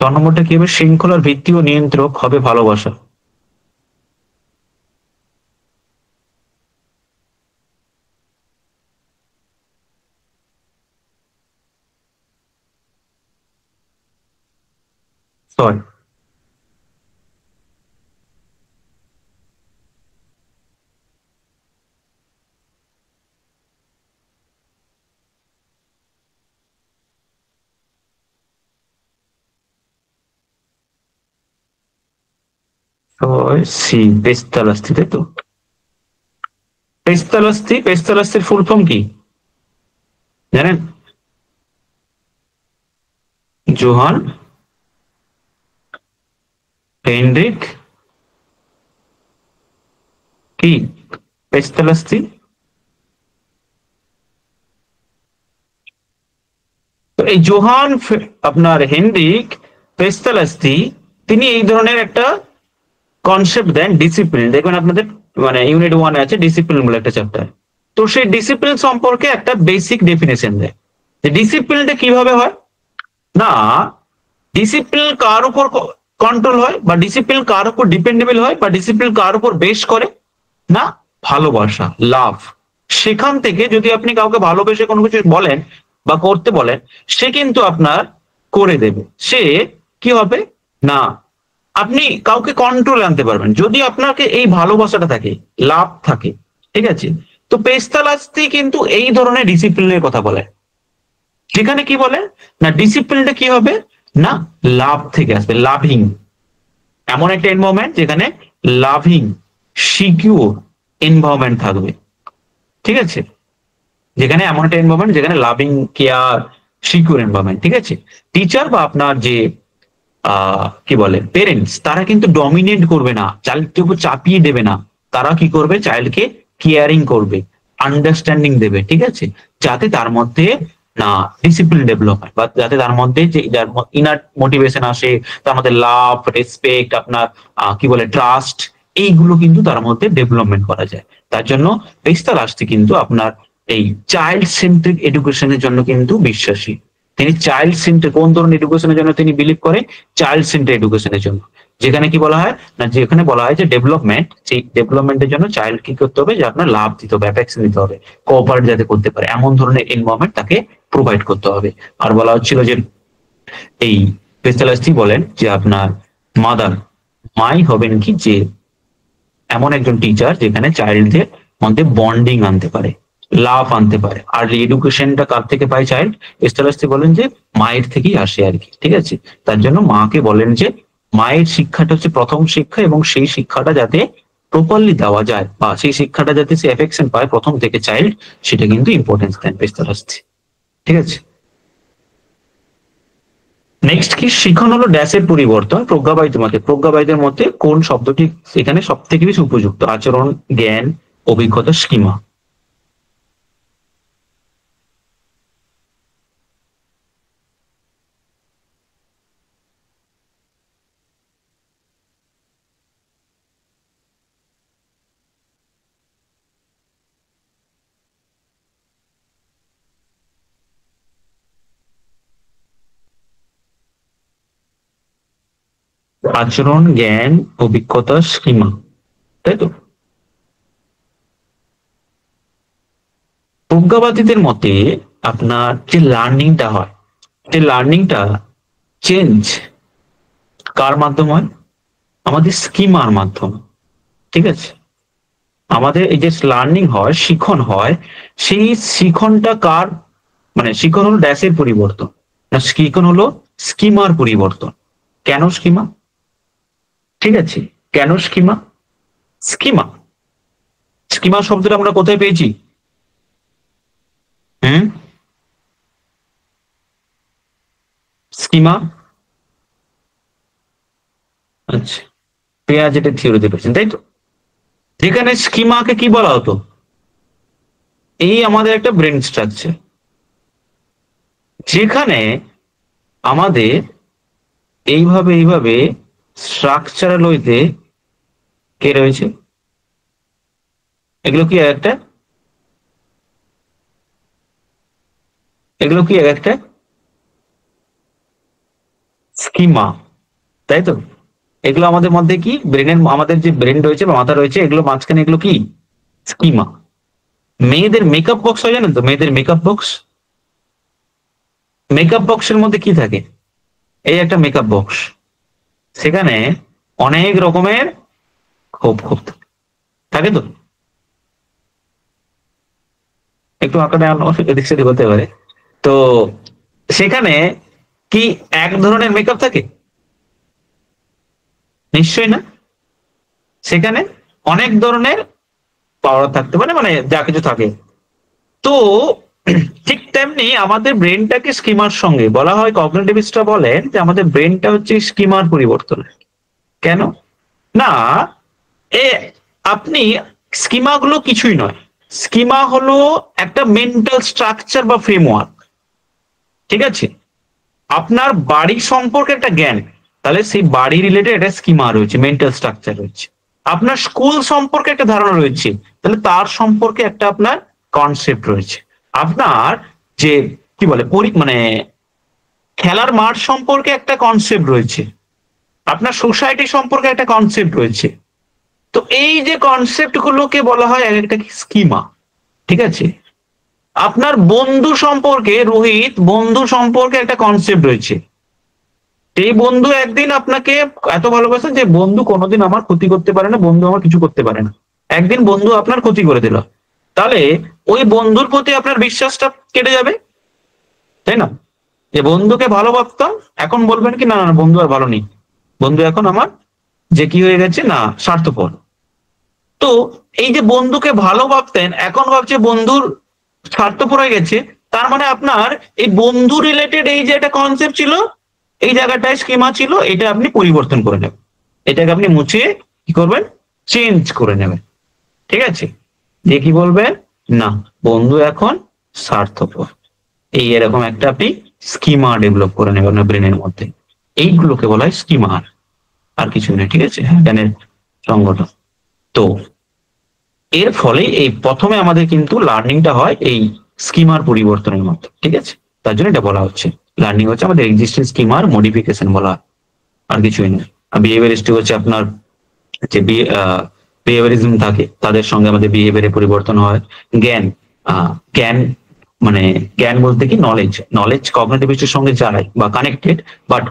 4 নম্বরটা কি হবে, শৃঙ্খলার ভিত্তি ও নিয়ন্ত্রক হবে ভালোবাসা। সরি, সি, পেস্তালাস্তি, তাই তো। পেস্তালাস্তি, পেস্তালাস্তির ফুল ফর্ম কি জানেন? জোহান হেনরিক কি পেস্তালাস্তি। তো এই আপনার হেনরিক পেস্তালাস্তি তিনি এই ধরনের একটা কনসেপ্ট দেন ডিসিপ্লিন। দেখবেন আপনাদের মানে ইউনিট 1 আছে ডিসিপ্লিন বলে একটা চ্যাপ্টার। তো সেই ডিসিপ্লিন সম্পর্কে একটা বেসিক ডেফিনেশন দেয় যে ডিসিপ্লিনটা কিভাবে হয়। না, ডিসিপ্লিন কার উপর কন্ট্রোল হয় বা ডিসিপ্লিন কার উপর ডিপেন্ডেবল হয় বা ডিসিপ্লিন কার উপর বেস করে, না ভালোবাসা, লাভ। সেখান থেকে যদি আপনি কাউকে ভালোবেসে কোনো কিছু বলেন বা করতে বলেন, সে কিন্তু আপনার করে দেবে। সে কি হবে না, আপনি কাউকে কন্ট্রোলে আনতে পারবেন যদি আপনাকে এই ভালোবাসাটা থাকে, লাভ থাকে। ঠিক আছে, তো পেস্তালাস্তি কিন্তু এই ধরনের ডিসিপ্লিনের কথা বলে। যেখানে কি বলে না ডিসিপ্লিনটা কি হবে না লাভ থেকে আসবে, লাভিং, এমন একটা এনভায়রনমেন্ট যেখানে লাভিং সিকিউর এনভায়রনমেন্ট থাকবে। ঠিক আছে, যেখানে এমন একটা এনভায়রনমেন্ট যেখানে লাভিং, কেয়ার, সিকিউর এনভায়রনমেন্ট। ঠিক আছে, টিচার বা আপনার যে কি বলে পেরেন্টস, তারা কিন্তু ডমিনেট করবে না, চাইল্ডকে উপর চাপিয়ে দেবে না। তারা কি করবে, চাইল্ডকে কেয়ারিং করবে, আন্ডারস্ট্যান্ডিং দেবে। ঠিক আছে, যাতে তার মধ্যে না ডিসিপ্লিন ডেভেলপ হয় বা যাতে তার মধ্যে যে ইনার মোটিভেশন আসে, তার মধ্যে লাভ, রেসপেক্ট, আপনার কি বলে ট্রাস্ট, এইগুলো কিন্তু তার মধ্যে ডেভেলপমেন্ট করা যায়। তার জন্য পেস্তালাস্তি কিন্তু আপনার এই চাইল্ড সেন্ট্রিক এডুকেশনের জন্য কিন্তু বিশ্বাসী। তিনি চাইল্ড সেন্টার, কোন ধরনের এডুকেশনের জন্য তিনি বিলিভ করে, চাইল্ড সেন্টার এডুকেশনের জন্য। যেখানে কি বলা হয় না, যেখানে বলা হয় যে ডেভেলপমেন্ট, সেই ডেভেলপমেন্টের জন্য চাইল্ড কি করতে হবে, যে আপনার লাভ দিতে হবে, অ্যাফেকশন দিতে হবে, কোঅপারেট যাতে করতে পারে, এমন ধরনের এনভায়রনমেন্ট তাকে প্রোভাইড করতে হবে। আর বলা হচ্ছিল যে এই পেস্তালাস্তি বলেন যে আপনার মাদার, মাই হবেন কি যে এমন একজন টিচার যেখানে চাইল্ডদের মধ্যে বন্ডিং আনতে পারে, লাভ আনতে পারে। আর এডুকেশনটা কার থেকে পায় চাইল্ড, পেস্তালাস্তি বলেন যে মায়ের থেকেই আসে আর কি। ঠিক আছে, তার জন্য মাকে বলেন যে মায়ের শিক্ষাটা হচ্ছে প্রথম শিক্ষা, এবং সেই শিক্ষাটা যাতে প্রপারলি দেওয়া যায় বা সেই শিক্ষাটা যাতে সে এফেকশন পায় প্রথম থেকে চাইল্ড, সেটা কিন্তু ইম্পর্টেন্স দেন পেস্তালাস্তি। ঠিক আছে, নেক্সট কি, শিখন হলো ড্যাশের পরিবর্তন প্রজ্ঞাবাহিত মতে। প্রজ্ঞাবাহিতের মতে কোন শব্দটি এখানে সব থেকে বেশি উপযুক্ত, আচরণ, জ্ঞান, অভিজ্ঞতা, স্কিমা। আচরণ, জ্ঞান, অভিজ্ঞতা, স্কিমা, তাই তো। প্রজ্ঞাবাদীদের মতে আপনার যে লার্নিংটা হয়, যে লার্নিংটা চেঞ্জ কার মাধ্যমে হয়, আমাদের স্কিমার মাধ্যমে। ঠিক আছে, আমাদের এই যে লার্নিং হয়, শিখন হয়, সেই শিখনটা কার, মানে শিখন হলো ড্যাশের পরিবর্তন, না শিখন হলো স্কিমার পরিবর্তন। কেন স্কিমা, ঠিক আছে, কেন স্কিমা, স্কিমা, স্কিমা শব্দটা আমরা কোথায় পেয়েছি? হুম, স্কিমা, আচ্ছা, পেয়াজেটের থিওরিতে পেয়েছেন তাই তো। যেখানে স্কিমাকে কি বলা হতো, এই আমাদের একটা ব্রেন স্ট্রাকচার, যেখানে আমাদের এইভাবে এইভাবে স্ট্রাকচারাল ওয়েতে কে রয়েছে, এগুলো কি একটা, এগুলো কি একটা স্কিমা, তাই তো। এগুলো আমাদের মধ্যে কি ব্রেনের, আমাদের যে ব্রেন রয়েছে বা মাথা রয়েছে, এগুলো মাঝখানে এগুলো কি স্কিমা। মেয়েদের মেকআপ বক্স হয় জানেন তো, মেয়েদের মেকআপ বক্স, মেকআপ বক্সের মধ্যে কি থাকে, এই একটা মেকআপ বক্স, সেখানে অনেক রকমের খোপ খোপ থাকে তো, একটু আঁকাটা এদিক সেদিক হতে পারে। তো সেখানে কি এক ধরনের মেকআপ থাকে, নিশ্চয়ই না। সেখানে অনেক ধরনের পাওয়ার থাকতে পারে, মানে যা কিছু থাকে। তো ঠিক তেমনি আমাদের ব্রেনটাকে স্কিমার সঙ্গে বলা হয়, কগনিটিভিস্টরা বলেন যে আমাদের ব্রেনটা হচ্ছে স্কিমার পরিবর্তন। কেন না, এ আপনি, স্কিমা গুলো কিছুই নয়, স্কিমা হলো একটা মেন্টাল স্ট্রাকচার বা ফ্রেমওয়ার্ক। ঠিক আছে? আপনার বাড়ি সম্পর্কে একটা জ্ঞান, তাহলে সেই বাড়ি রিলেটেড একটা স্কিমা রয়েছে, মেন্টাল স্ট্রাকচার রয়েছে। আপনার স্কুল সম্পর্কে একটা ধারণা রয়েছে, তাহলে তার সম্পর্কে একটা আপনার কনসেপ্ট রয়েছে। আপনার যে কি বলে মানে খেলার মাঠ সম্পর্কে একটা কনসেপ্ট রয়েছে, আপনার সোসাইটি সম্পর্কে একটা কনসেপ্ট রয়েছে। তো এই যে কনসেপ্ট গুলোকে বলা হয় এক একটা স্কিমা। ঠিক আছে? আপনার বন্ধু সম্পর্কে, রোহিত বন্ধু সম্পর্কে একটা কনসেপ্ট রয়েছে। এই বন্ধু একদিন আপনাকে এত ভালোবাসেন যে বন্ধু কোনোদিন আমার ক্ষতি করতে পারে না, বন্ধু আমার কিছু করতে পারে না। একদিন বন্ধু আপনার ক্ষতি করে দিল, তাহলে ওই বন্ধুর প্রতি আপনার বিশ্বাসটা কেটে যাবে, তাই না? যে বন্ধুকে ভালো ভাবতাম, এখন বলবেন কি না না বন্ধু আর ভালো নেই, বন্ধু এখন আমার যে কি হয়ে গেছে না স্বার্থপর। তো এই যে বন্ধুকে ভালো ভাবতেন, এখন ভাবছে বন্ধুর স্বার্থপর হয়ে গেছে, তার মানে আপনার এই বন্ধু রিলেটেড এই যে একটা কনসেপ্ট ছিল, এই জায়গাটায় স্কিমা ছিল, এটা আপনি পরিবর্তন করে নেবেন, এটাকে আপনি মুছিয়ে কি করবেন, চেঞ্জ করে নেবেন। ঠিক আছে? যে কি বলবেন, না বন্ধু এখন স্বার্থপর, এই এরকম একটা আপনি স্কিমা ডেভেলপ করে নেবেন আপনার ব্রেনের মধ্যে। এইগুলোকে বলা হয় স্কিমার, আর কিছু নেই। ঠিক আছে? জ্ঞানের সংগঠন। তো এর ফলে এই প্রথমে আমাদের কিন্তু লার্নিংটা হয় এই স্কিমার পরিবর্তনের মতো। ঠিক আছে? তার জন্য এটা বলা হচ্ছে লার্নিং হচ্ছে আমাদের এক্সিস্টিং স্কিমার মডিফিকেশন বলা হয়, আর কিছুই না। বিহেভিয়ারিস্টিক হচ্ছে আপনার যে বিহেভিয়ারিজম থাকে তাদের সঙ্গে আমাদের বিহেভিয়ারে পরিবর্তন হয়। জ্ঞান, জ্ঞান মানে জ্ঞান বলতে কি নলেজ, নলেজ কগনিটিভিস্টের সঙ্গে যায় বা কানেক্টেড, বাট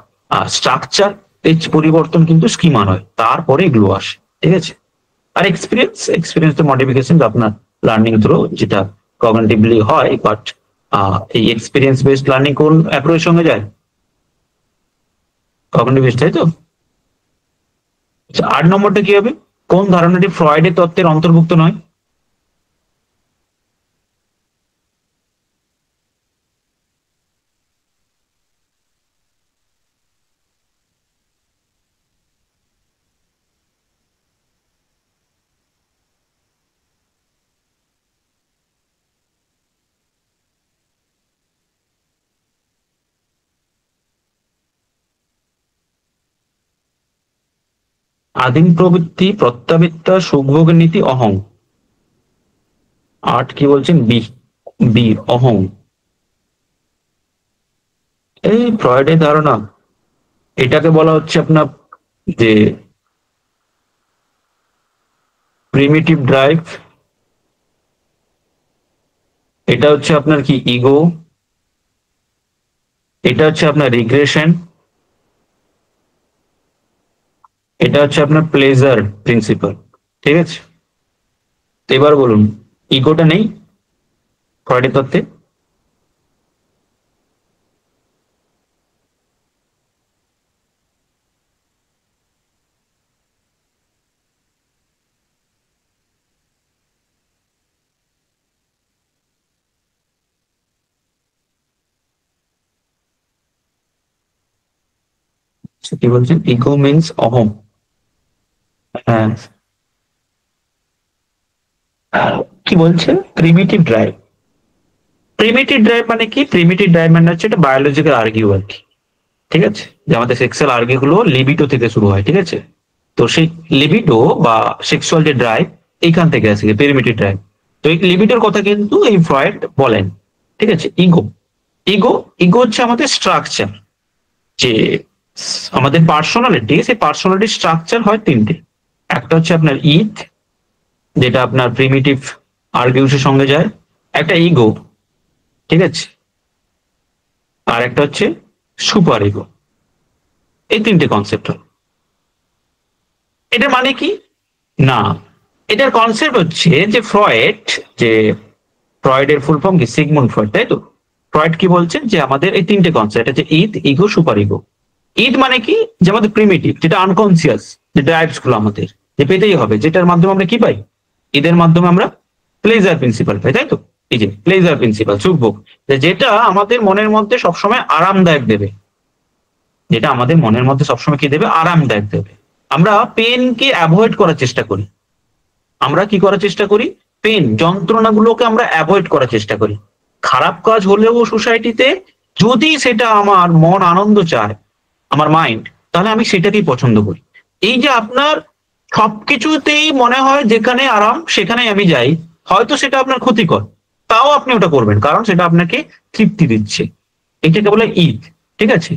স্ট্রাকচার এই পরিবর্তন কিন্তু স্কিমার হয়, তারপরে এগুলো আসে। ঠিক আছে? আর এক্সপিরিয়েন্স, এক্সপিরিয়েন্স তো মডিফিকেশন আপনার লার্নিং থ্রু যেটা কগনিটিভলি হয়, বাট এই এক্সপিরিয়েন্স বেসড লার্নিং কোন অ্যাপ্রোচের সঙ্গে যায়, কগনিটিভ বেসড, তাই তো? আচ্ছা, 8 নম্বরটা কি হবে, কোন ধারণাটি ফ্রয়েডের তত্ত্বের অন্তর্ভুক্ত নয়? আদিম প্রবৃত্তি, প্রত্যাবিত্তা, সুখভোগ নীতি, অহং। 8 কি বলছেন, বি, বি অহং। এই ফ্রয়েডের ধারণা, এটাকে বলা হচ্ছে আপনার যে প্রিমিটিভ ড্রাইভ, এটা হচ্ছে আপনার কি ইগো, এটা হচ্ছে আপনার রিগ্রেশন, এটা হচ্ছে আপনার প্লেজার প্রিন্সিপাল। ঠিক আছে? এবার বলুন, ইগোটা নেই ফ্রয়েডের তত্ত্বে? কি বলছেন, ইগো মিনস অহম। হ্যাঁ, কি বলছেন, প্রিমিটিভ ড্রাইভ। প্রিমিটিভ ড্রাইভ মানে কি, প্রিমিটিভ ড্রাইভ মানে হচ্ছে এটা বায়োলজিক্যাল আর্গিউ আর কি। ঠিক আছে? যে আমাদের সেক্সুয়াল আর্গিউ গুলো লিবিডো থেকে শুরু হয়। ঠিক আছে? তো সেই লিবিডো বা সেক্সুয়াল যে ড্রাইভ, এইখান থেকে আসে প্রিমিটিভ ড্রাইভ। তো এই লিবিডোর কথা কিন্তু এই ফ্রয়েড বলেন। ঠিক আছে? ইগো, ইগো, ইগো হচ্ছে আমাদের স্ট্রাকচার, যে আমাদের পার্সোনালিটি, সেই পার্সোনালিটি স্ট্রাকচার হয় তিনটে। একটা হচ্ছে আপনার ইথ, যেটা আপনার প্রিমিটিভ আর্গিউসের সঙ্গে যায়, একটা ইগো, ঠিক আছে, আর একটা হচ্ছে সুপার ইগো। এই তিনটে কনসেপ্ট হয়। এটার মানে কি, না এটার কনসেপ্ট হচ্ছে যে ফ্রয়েড, যে ফ্রয়েডের ফুল ফর্ম কি, সিগমুন্ড ফ্রয়েড, তাই তো? ফ্রয়েড কি বলছেন, যে আমাদের এই তিনটে কনসেপ্ট আছে, ইথ, ইগো, সুপার ইগো। ইথ মানে কি, যে আমাদের প্রিমিটিভ, যেটা আনকনসিয়াস, যে ড্রাইভস গুলো আমাদের যে পেতেই হবে, যেটার মাধ্যমে আমরা কি পাই, ঈদের মাধ্যমে আমরা প্লেজার প্রিন্সিপাল পাই, তাই তো? এই যে প্লেজার প্রিন্সিপাল, সুখভোগ, যেটা আমাদের মনের মধ্যে সবসময় আরামদায়ক দেবে, যেটা আমাদের মনের মধ্যে সবসময় কি দেবে, আরামদায়ক দেবে। আমরা পেনকে অ্যাভয়েড করার চেষ্টা করি, আমরা কি করার চেষ্টা করি, পেন যন্ত্রণাগুলোকে আমরা অ্যাভয়েড করার চেষ্টা করি। খারাপ কাজ হলেও সোসাইটিতে যদি সেটা আমার মন আনন্দ চায়, আমার মাইন্ড, তাহলে আমি সেটাকেই পছন্দ করি। এই যে আপনার সবকিছুতেই মনে হয় যেখানে আরাম সেখানেই আমি যাই, হয়তো সেটা আপনার ক্ষতিকর, তাও আপনি ওটা করবেন, কারণ সেটা আপনাকে তৃপ্তি দিচ্ছে। এটাকে বলে ঈদ। ঠিক আছে?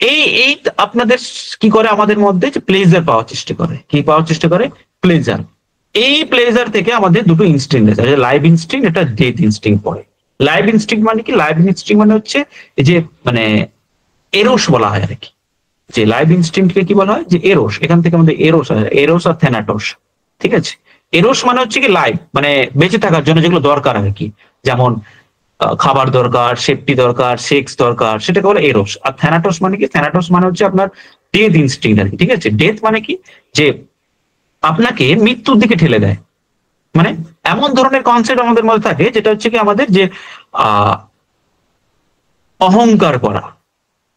এই ঈদ আপনাদের কি করে আমাদের মধ্যে, যে প্লেজার পাওয়ার চেষ্টা করে। কি পাওয়ার চেষ্টা করে? প্লেজার। এই প্লেজার থেকে আমাদের দুটো ইনস্টিংক্ট আছে, লাইভ ইনস্টিংক্ট, এটা ডেথ ইনস্টিংক্ট পড়ে। লাইভ ইনস্টিংক্ট মানে কি? লাইভ ইনস্টিংক্ট মানে হচ্ছে এই যে মানে এরোস বলা হয় আর কি। যে লাইভ ইনস্টিংক্টকে কি বলা হয়? যে এরোস। এখান থেকে আমাদের এরোস আছে, এরোস আর থ্যানাটোস। ঠিক আছে? এরোস মানে হচ্ছে কি লাইভ, মানে বেঁচে থাকার জন্য যেগুলো দরকার আর কি, যেমন খাবার দরকার, সেফটি দরকার, সেক্স দরকার, সেটাকে বলে এরোস। আর থ্যানাটোস মানে কি? থ্যানাটোস মানে হচ্ছে আপনার ডেথ ইনস্টিংক্ট আর কি। ঠিক আছে? ডেথ মানে কি? যে আপনাকে মৃত্যুর দিকে ঠেলে দেয়। মানে এমন ধরনের কনসেপ্ট আমাদের মধ্যে থাকে, যেটা হচ্ছে কি আমাদের যে আহ অহংকার করা,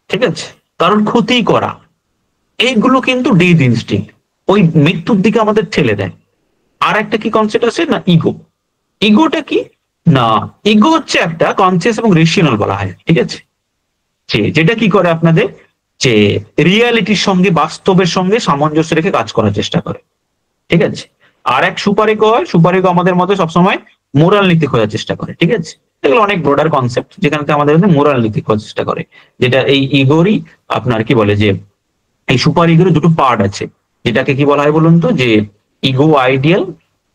ঠিক আছে, কারণ ক্ষতি করা, এইগুলো কিন্তু ডেথ ইনস্টিংক্ট, ওই মৃত্যুর দিকে আমাদের ঠেলে দেয়। আর একটা কি কনসেপ্ট আছে না? ইগো। ইগোটা কি? না, ইগো হচ্ছে একটা কনসিয়াস এবং রেশনাল বলা হয়। ঠিক আছে? যেটা কি করে আপনাদের, যে রিয়ালিটির সঙ্গে, বাস্তবের সঙ্গে সামঞ্জস্য রেখে কাজ করার চেষ্টা করে। ঠিক আছে? আর এক সুপারিগো হয়, সুপারিগো আমাদের মধ্যে সবসময় মোরাল নীতি খোঁজার চেষ্টা করে। ঠিক আছে? এগুলো অনেক ব্রডার কনসেপ্ট, যেখানে আমাদের মধ্যে মোরাল নীতি খোঁজার চেষ্টা করে, যেটা এই ইগোরই আপনার কি বলে, যে এই সুপার ইগোর দুটো পার্ট আছে। যেটাকে কি বলা হয় বলুন তো? যে ইগো আইডিয়াল,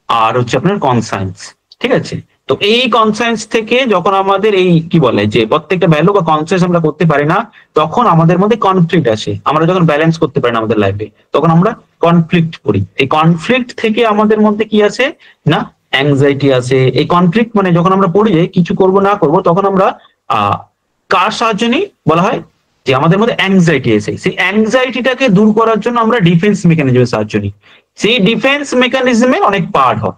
আর হচ্ছে আপনার কনসায়েন্স। ঠিক আছে? তো এই কনসায়েন্স থেকে যখন আমাদের এই কি বলে, যে প্রত্যেকটা ভ্যালু বা কনসিয়াস আমরা করতে পারি না, তখন আমাদের মধ্যে কনফ্লিক্ট আসে। আমরা যখন ব্যালেন্স করতে পারি না আমাদের লাইফে, তখন আমরা কনফ্লিক্ট করি। এই কনফ্লিক্ট থেকে আমাদের মধ্যে কি আছে না? অ্যাংজাইটি আছে। এই কনফ্লিক্ট মানে যখন আমরা পড়ে যাই, কিছু করব না করব, তখন আমরা কার সাহায্য নিই? বলা হয় যে আমাদের মধ্যে অ্যাংজাইটি এসে, সেই অ্যাংজাইটিটাকে দূর করার জন্য আমরা ডিফেন্স মেকানিজমের সাহায্য নিই। সেই ডিফেন্স মেকানিজমের অনেক পার্ট হয়।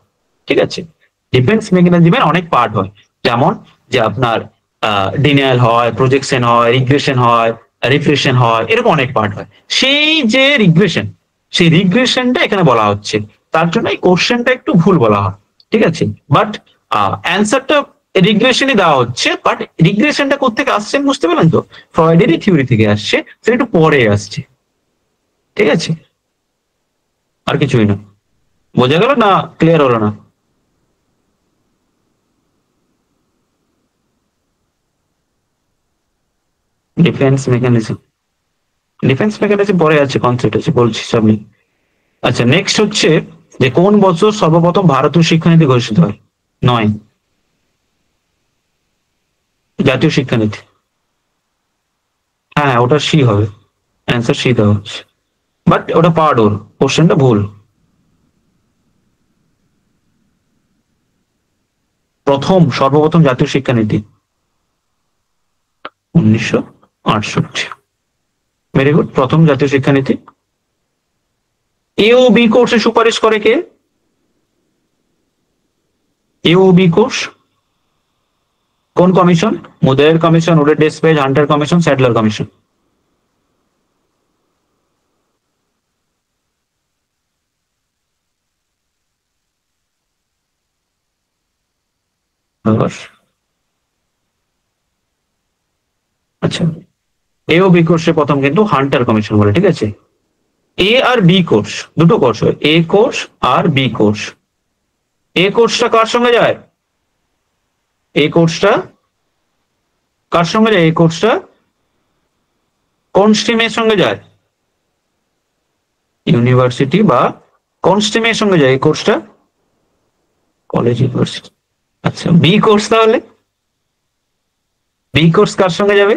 ঠিক আছে? ডিফেন্স মেকানিজমের অনেক পার্ট হয়, যেমন যে আপনার ডিনিয়াল হয়, প্রজেকশন হয়, রিগ্রেশন হয়, রিফ্রেশন হয়, এরকম অনেক পার্ট হয়। সেই যে রিগ্রেশন, সেই রিগ্রেশনটা এখানে বলা হচ্ছে। তার জন্য এই কোশ্চেনটা একটু ভুল বলা হয়। ঠিক আছে? বাট অ্যান্সারটা রিগ্রেশনই দেওয়া হচ্ছে, বাট রিগ্রেশনটা কোথেকে আসছে বুঝতে পারলেন তো? ফ্রয়েডেরই থিওরি থেকে আসছে, সেটা একটু পরে আসছে। ঠিক আছে? আর কিছুই না। বোঝা গেল না? ক্লিয়ার হলো না? ডিফেন্স মেকানিজম, ডিফেন্স মেকানিজম পরে আছে, কনসেপ্ট আছে, বলছি সবই। আচ্ছা, নেক্সট হচ্ছে যে কোন বছর সর্বপ্রথম ভারতীয় শিক্ষানীতি ঘোষিত হয়? 9, জাতীয় শিক্ষানীতি। হ্যাঁ, ওটা সি হবে, অ্যান্সার সি দেওয়া হচ্ছে, বাট ওটা পার্ট ওর, কোশ্চেনটা ভুল। সর্বপ্রথম জাতীয় শিক্ষানীতি 1968। ভেরি গুড, প্রথম জাতীয় শিক্ষানীতি। এ ও বি কোর্সে সুপারিশ করে কে? এ ও বি কোর্স কোন কমিশন? মুদায়ের কমিশন, উডের despatch, Hunter commission, Sadler commission? আচ্ছা, এ ও বি কোর্সে প্রথম কিন্তু হান্টার কমিশন বলে। ঠিক আছে? এ আর বি কোর্স, দুটো কোর্স হয়, এ কোর্স আর বি কোর্স। এ কোর্সটা কার সঙ্গে যায়? এ কোর্সটা কার সঙ্গে যায়? এ কোর্সটা কোন স্ট্রিমের সঙ্গে যায়? ইউনিভার্সিটি বা কোন স্ট্রিমের সঙ্গে যায় এই কোর্সটা? College, university. আচ্ছা, বি কোর্স তাহলে, বি কোর্স কার সঙ্গে যাবে?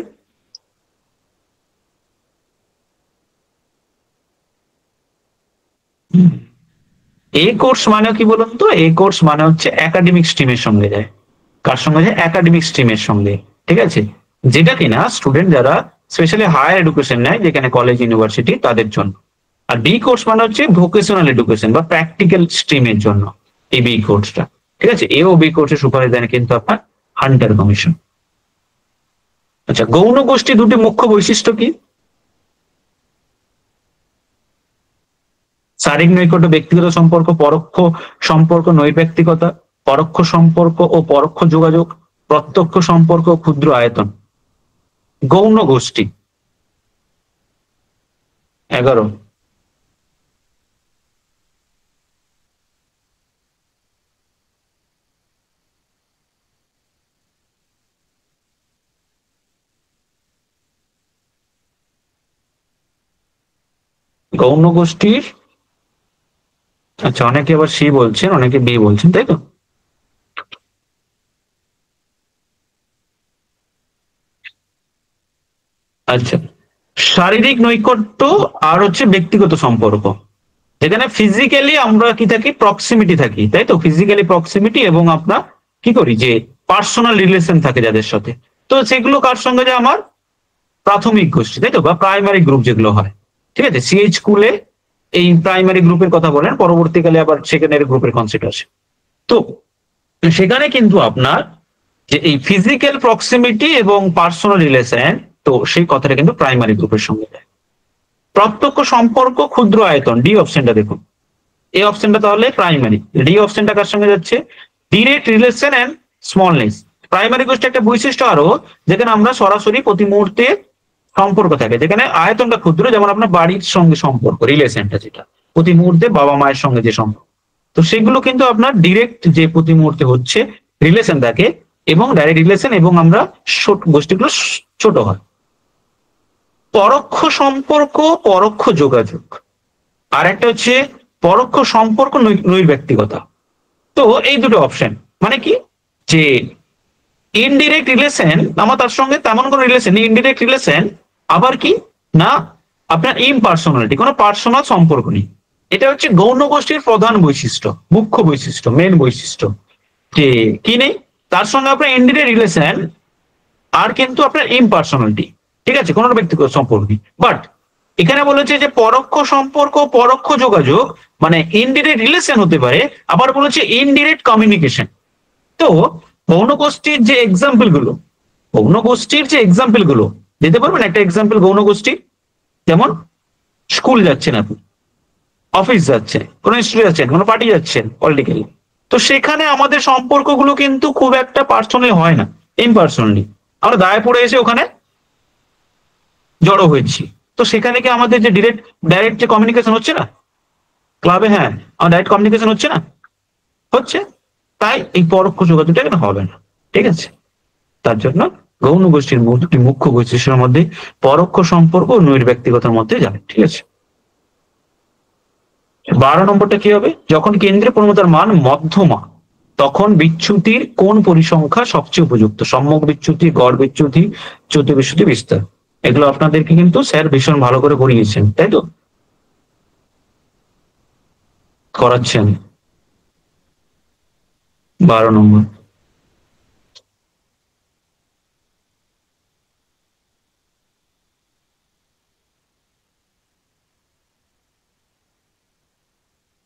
এ কোর্স মানে কি বলুন তো? এ কোর্স মানে হচ্ছে একাডেমিক স্ট্রিমের সঙ্গে যায়। কার সঙ্গে যায়? একাডেমিক স্ট্রিমের সঙ্গে। ঠিক আছে? যেটা কিনা স্টুডেন্ট যারা স্পেশালি হায়ার এডুকেশন নেয়, যেখানে কলেজ, ইউনিভার্সিটি, তাদের জন্য। আর বি কোর্স মানে হচ্ছে ভোকেশনাল এডুকেশন বা প্র্যাকটিক্যাল স্ট্রিমের জন্য এই বি কোর্সটা। ঠিক আছে? এ ও বি কোর্সের সুপারিশ দেন কিন্তু আপনার হান্টার কমিশন। আচ্ছা, গৌণ গোষ্ঠী দুটি মুখ্য বৈশিষ্ট্য কি? শারীরিক নৈকট্য, ব্যক্তিগত সম্পর্ক, পরোক্ষ সম্পর্ক, নৈর্ব্যক্তিকতা, পরোক্ষ সম্পর্ক ও পরোক্ষ যোগাযোগ, প্রত্যক্ষ সম্পর্ক, ক্ষুদ্র আয়তন। গৌণ গোষ্ঠী 11, গৌণ গোষ্ঠীর, আচ্ছা অনেকে আবার সি বলছেন, অনেকে বি বলছেন, তাই তো? আচ্ছা, শারীরিক নৈকট্য আর হচ্ছে ব্যক্তিগত সম্পর্ক, যেখানে ফিজিক্যালি আমরা কি থাকি, প্রক্সিমিটি থাকি, তাই তো? ফিজিক্যালি প্রক্সিমিটি এবং আপনার কি করি যে পার্সোনাল রিলেশন থাকে যাদের সাথে, তো সেগুলো কার সঙ্গে, যে আমার প্রাথমিক গোষ্ঠী, তাই তো, বা প্রাইমারি গ্রুপ যেগুলো হয়, ঠিক আছে? সিএইচ স্কুলে এই প্রাইমারি গ্রুপের কথা বলেন, পরবর্তীকালে আবার সেকেন্ডারি গ্রুপের কনসেপ্ট আসে। তো সেখানে কিন্তু আপনার যে এই ফিজিক্যাল প্রক্সিমিটি এবং পার্সোনাল রিলেশন, তো সেই কথাটা কিন্তু প্রাইমারি গ্রুপের সঙ্গে যায়। প্রত্যক্ষ সম্পর্ক, ক্ষুদ্র আয়তন, ডি অপশনটা দেখুন, এই অপশনটা তাহলে প্রাইমারি, ডি অপশনটা কার সঙ্গে যাচ্ছে, ডিরেক্ট রিলেশন এন্ড স্মলনেস। প্রাইমারি গোষ্ঠী একটা বৈশিষ্ট্য আরো, যেখানে আমরা সরাসরি প্রতি মুহূর্তে সম্পর্ক থাকে, যেখানে আয়তনটা ক্ষুদ্র, যেমন আপনার বাড়ির সঙ্গে সম্পর্ক, রিলেশনটা যেটা প্রতি মুহূর্তে বাবা মায়ের সঙ্গে যে সম্পর্ক, তো সেগুলো কিন্তু আপনার ডিরেক্ট যে প্রতি মুহূর্তে হচ্ছে রিলেশন থাকে, এবং ডাইরেক্ট রিলেশন, এবং আমরা গোষ্ঠীগুলো ছোট হয়। পরোক্ষ সম্পর্ক, পরোক্ষ যোগাযোগ, আর একটা হচ্ছে পরোক্ষ সম্পর্ক, নৈর্ব্যক্তিকতা। তো এই দুটো অপশন মানে কি, যে ইনডিরেক্ট রিলেশন আমার তার সঙ্গে তেমন কোনো রিলেশন, ইনডিরেক্ট রিলেশন, আবার কি না আপনার ইমপার্সোনালিটি, কোনো পার্সোনাল সম্পর্ক নেই। এটা হচ্ছে গৌণ গোষ্ঠীর প্রধান বৈশিষ্ট্য, মুখ্য বৈশিষ্ট্য, মেন বৈশিষ্ট্য, যে কি নেই তার সঙ্গে আপনার ইনডিরেক্ট রিলেশন, আর কিন্তু আপনার ইমপার্সোনালিটি, ঠিক আছে, কোনো ব্যক্তিগত সম্পর্ক নেই। বাট এখানে বলেছে যে পরোক্ষ সম্পর্ক, পরোক্ষ যোগাযোগ, মানে ইনডিরেক্ট রিলেশন হতে পারে, আবার বলেছে ইনডিরেক্ট কমিউনিকেশন। তো গৌণ গোষ্ঠীর যে এক্সাম্পল গুলো, গৌণ গোষ্ঠীর যে এক্সাম্পল গুলো দিতে পারবেন? একটা এক্সাম্পল গৌণ গোষ্ঠী, যেমন স্কুল যাচ্ছেন আপনি, অফিস যাচ্ছেন, কোনো স্টুডেন্ট যাচ্ছেন, কোনো পার্টি যাচ্ছেন পলিটিক্যালি, তো সেখানে আমাদের সম্পর্কগুলো কিন্তু খুব একটা পার্সোনালি হয় না, ইমপার্সোনালি। আমরা দায়ে পড়ে এসে ওখানে জড়ো হয়েছি, তো সেখানে কি আমাদের যে ডাইরেক্ট যে কমিউনিকেশন হচ্ছে না ক্লাবে, হ্যাঁ আমার ডাইরেক্ট কমিউনিকেশন হচ্ছে না, হচ্ছে, তাই এই পরোক্ষ যোগাযোগটা এখানে হবে না, ঠিক আছে? তার জন্য গৌণ গোষ্ঠীর দুটি মুখ্য বৈশিষ্ট্যের মধ্যে পরোক্ষ সম্পর্ক ও নৈর্ব্যক্তিকতার মধ্যে যাবে, ঠিক আছে? 12 নম্বরটা কি হবে, যখন কেন্দ্রীয় প্রবণতার মান মধ্যমা, তখন বিচ্যুতির কোন পরিসংখ্যা সবচেয়ে উপযুক্ত? সম্মুখ বিচ্যুতি, গড় বিচ্যুতি, চ্যুতি বিচ্যুতি, বিস্তার। এগুলো আপনাদেরকে কিন্তু স্যার ভীষণ ভালো করে পড়িয়েছেন, তাই তো? করাচ্ছেন। 12 নম্বর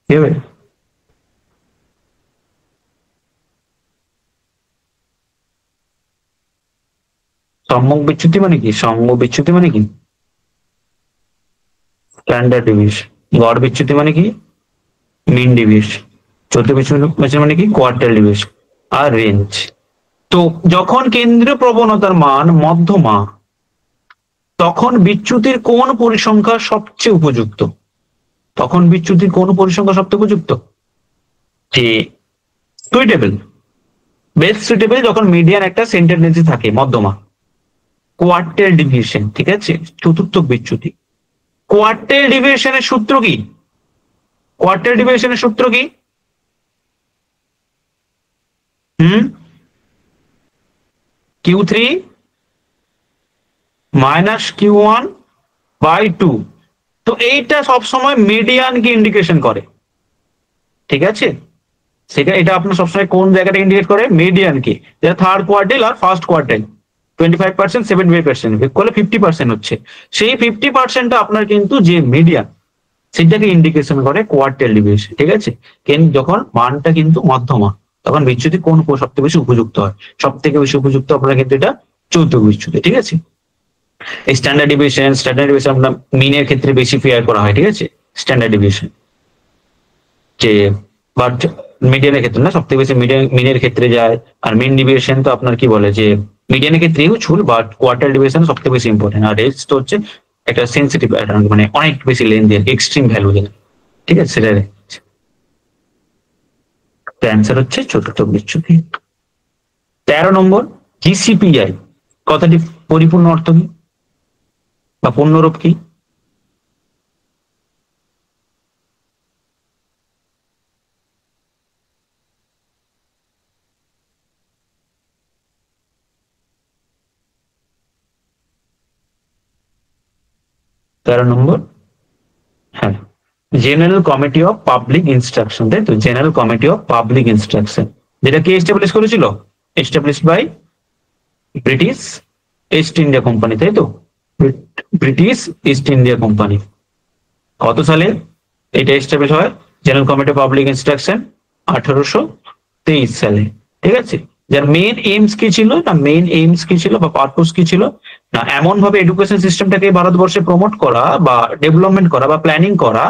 কি হবে? সম্মুখ বিচ্যুতি মানে কি? সম্মুখ বিচ্যুতি মানে কি? Standard deviation. গড় বিচ্যুতি মানে কি? Mean deviation. চতুর্থ বিচ্যুতি মানে কি? Quartile deviation. আর রেঞ্জ। তো যখন কেন্দ্রীয় প্রবণতার মান মধ্যমা, তখন বিচ্যুতির কোন পরিসংখ্যা সবচেয়ে উপযুক্ত? তখন বিচ্যুতির কোন পরিসংখ্যা সবচেয়ে উপযুক্ত? যে সুইটেবল, বেস্ট সুইটেবল, যখন মিডিয়ান একটা সেন্টার টেন্ডেন্সি থাকে, মধ্যমা। কোয়ার্টাইল ডিভিয়েশন, ঠিক আছে, চতুর্থ বিচ্যুতি। কোয়ার্টাইল ডিভিয়েশনের সূত্র কি? কোয়ার্টাইল ডিভিয়েশনের সূত্র কি? Q3 minus Q1 by 2। তো এইটা সবসময় মিডিয়ানকে ইন্ডিকেশন করে, ঠিক আছে? সেটা এটা আপনার সবসময় কোন জায়গাটা ইন্ডিকেট করে? মিডিয়ানকে, যেটা থার্ড কোয়ার্টাইল আর ফার্স্ট কোয়ার্টাইল। 25%, 75%, করলে 50% হচ্ছে, সেই 50%টা আপনার কিন্তু যে মিডিয়ান, সেটাকে ইন্ডিকেশন করে কোয়ার্টাইল ডিভিয়েশন, ঠিক আছে? যখন মানটা কিন্তু মধ্যমা, তখন বিচ্যুতি কোন সবথেকে বেশি উপযুক্ত হয়? সব থেকে বেশি উপযুক্ত আপনার কিন্তু এটা চৌদ্দ বিচ্যুতি, ঠিক আছে? এই স্ট্যান্ডার্ড ডিভিয়েশন আপনার মিনের ক্ষেত্রে বেশি ফেয়ার করা হয়, ঠিক আছে? স্ট্যান্ডার্ড ডিভিয়েশন যে, বাট মিডিয়ানের ক্ষেত্রে না, সব থেকে বেশি মিনের ক্ষেত্রে যায়। আর মিন ডিভিয়েশন তো আপনার কি বলে যে মিডিয়ানের ক্ষেত্রে ইউজফুল, বাট কোয়ার্টাইল ডিভিশন সবথেকে বেশি ইম্পর্টেন্ট। আর রেঞ্জ তো হচ্ছে একটা সেন্সিটিভ মানে অনেক বেশি লেন্থি, এক্সট্রিম ভ্যালু যেটা, ঠিক আছে, সেটা অ্যান্সার হচ্ছে চতুর্থ বিচ্যুতি। 13 নম্বর, জিসিপিআই কথাটি পরিপূর্ণ অর্থ কি বা পূর্ণরূপ কি? তেরো নম্বর, হ্যাঁ, general committee of public instruction, তাই তো, general committee of public instruction, যেটা কে এস্টাবলিশ করেছিল? Establish by British East India Company, তাই তো, ব্রিটিশ ইস্ট ইন্ডিয়া কোম্পানি। কত সালে এটা এস্টাবলিশ হয়? General committee of public instruction 1823 সালে, ঠিক আছে। যার মেইন এইমস কি ছিল, না মেইন এইমস কি ছিল বা পারপোজ কি ছিল, না এমন ভাবে এডুকেশন সিস্টেমটাকে ভারতবর্ষে প্রমোট করা বা ডেভেলপমেন্ট করা বা প্ল্যানিং করা,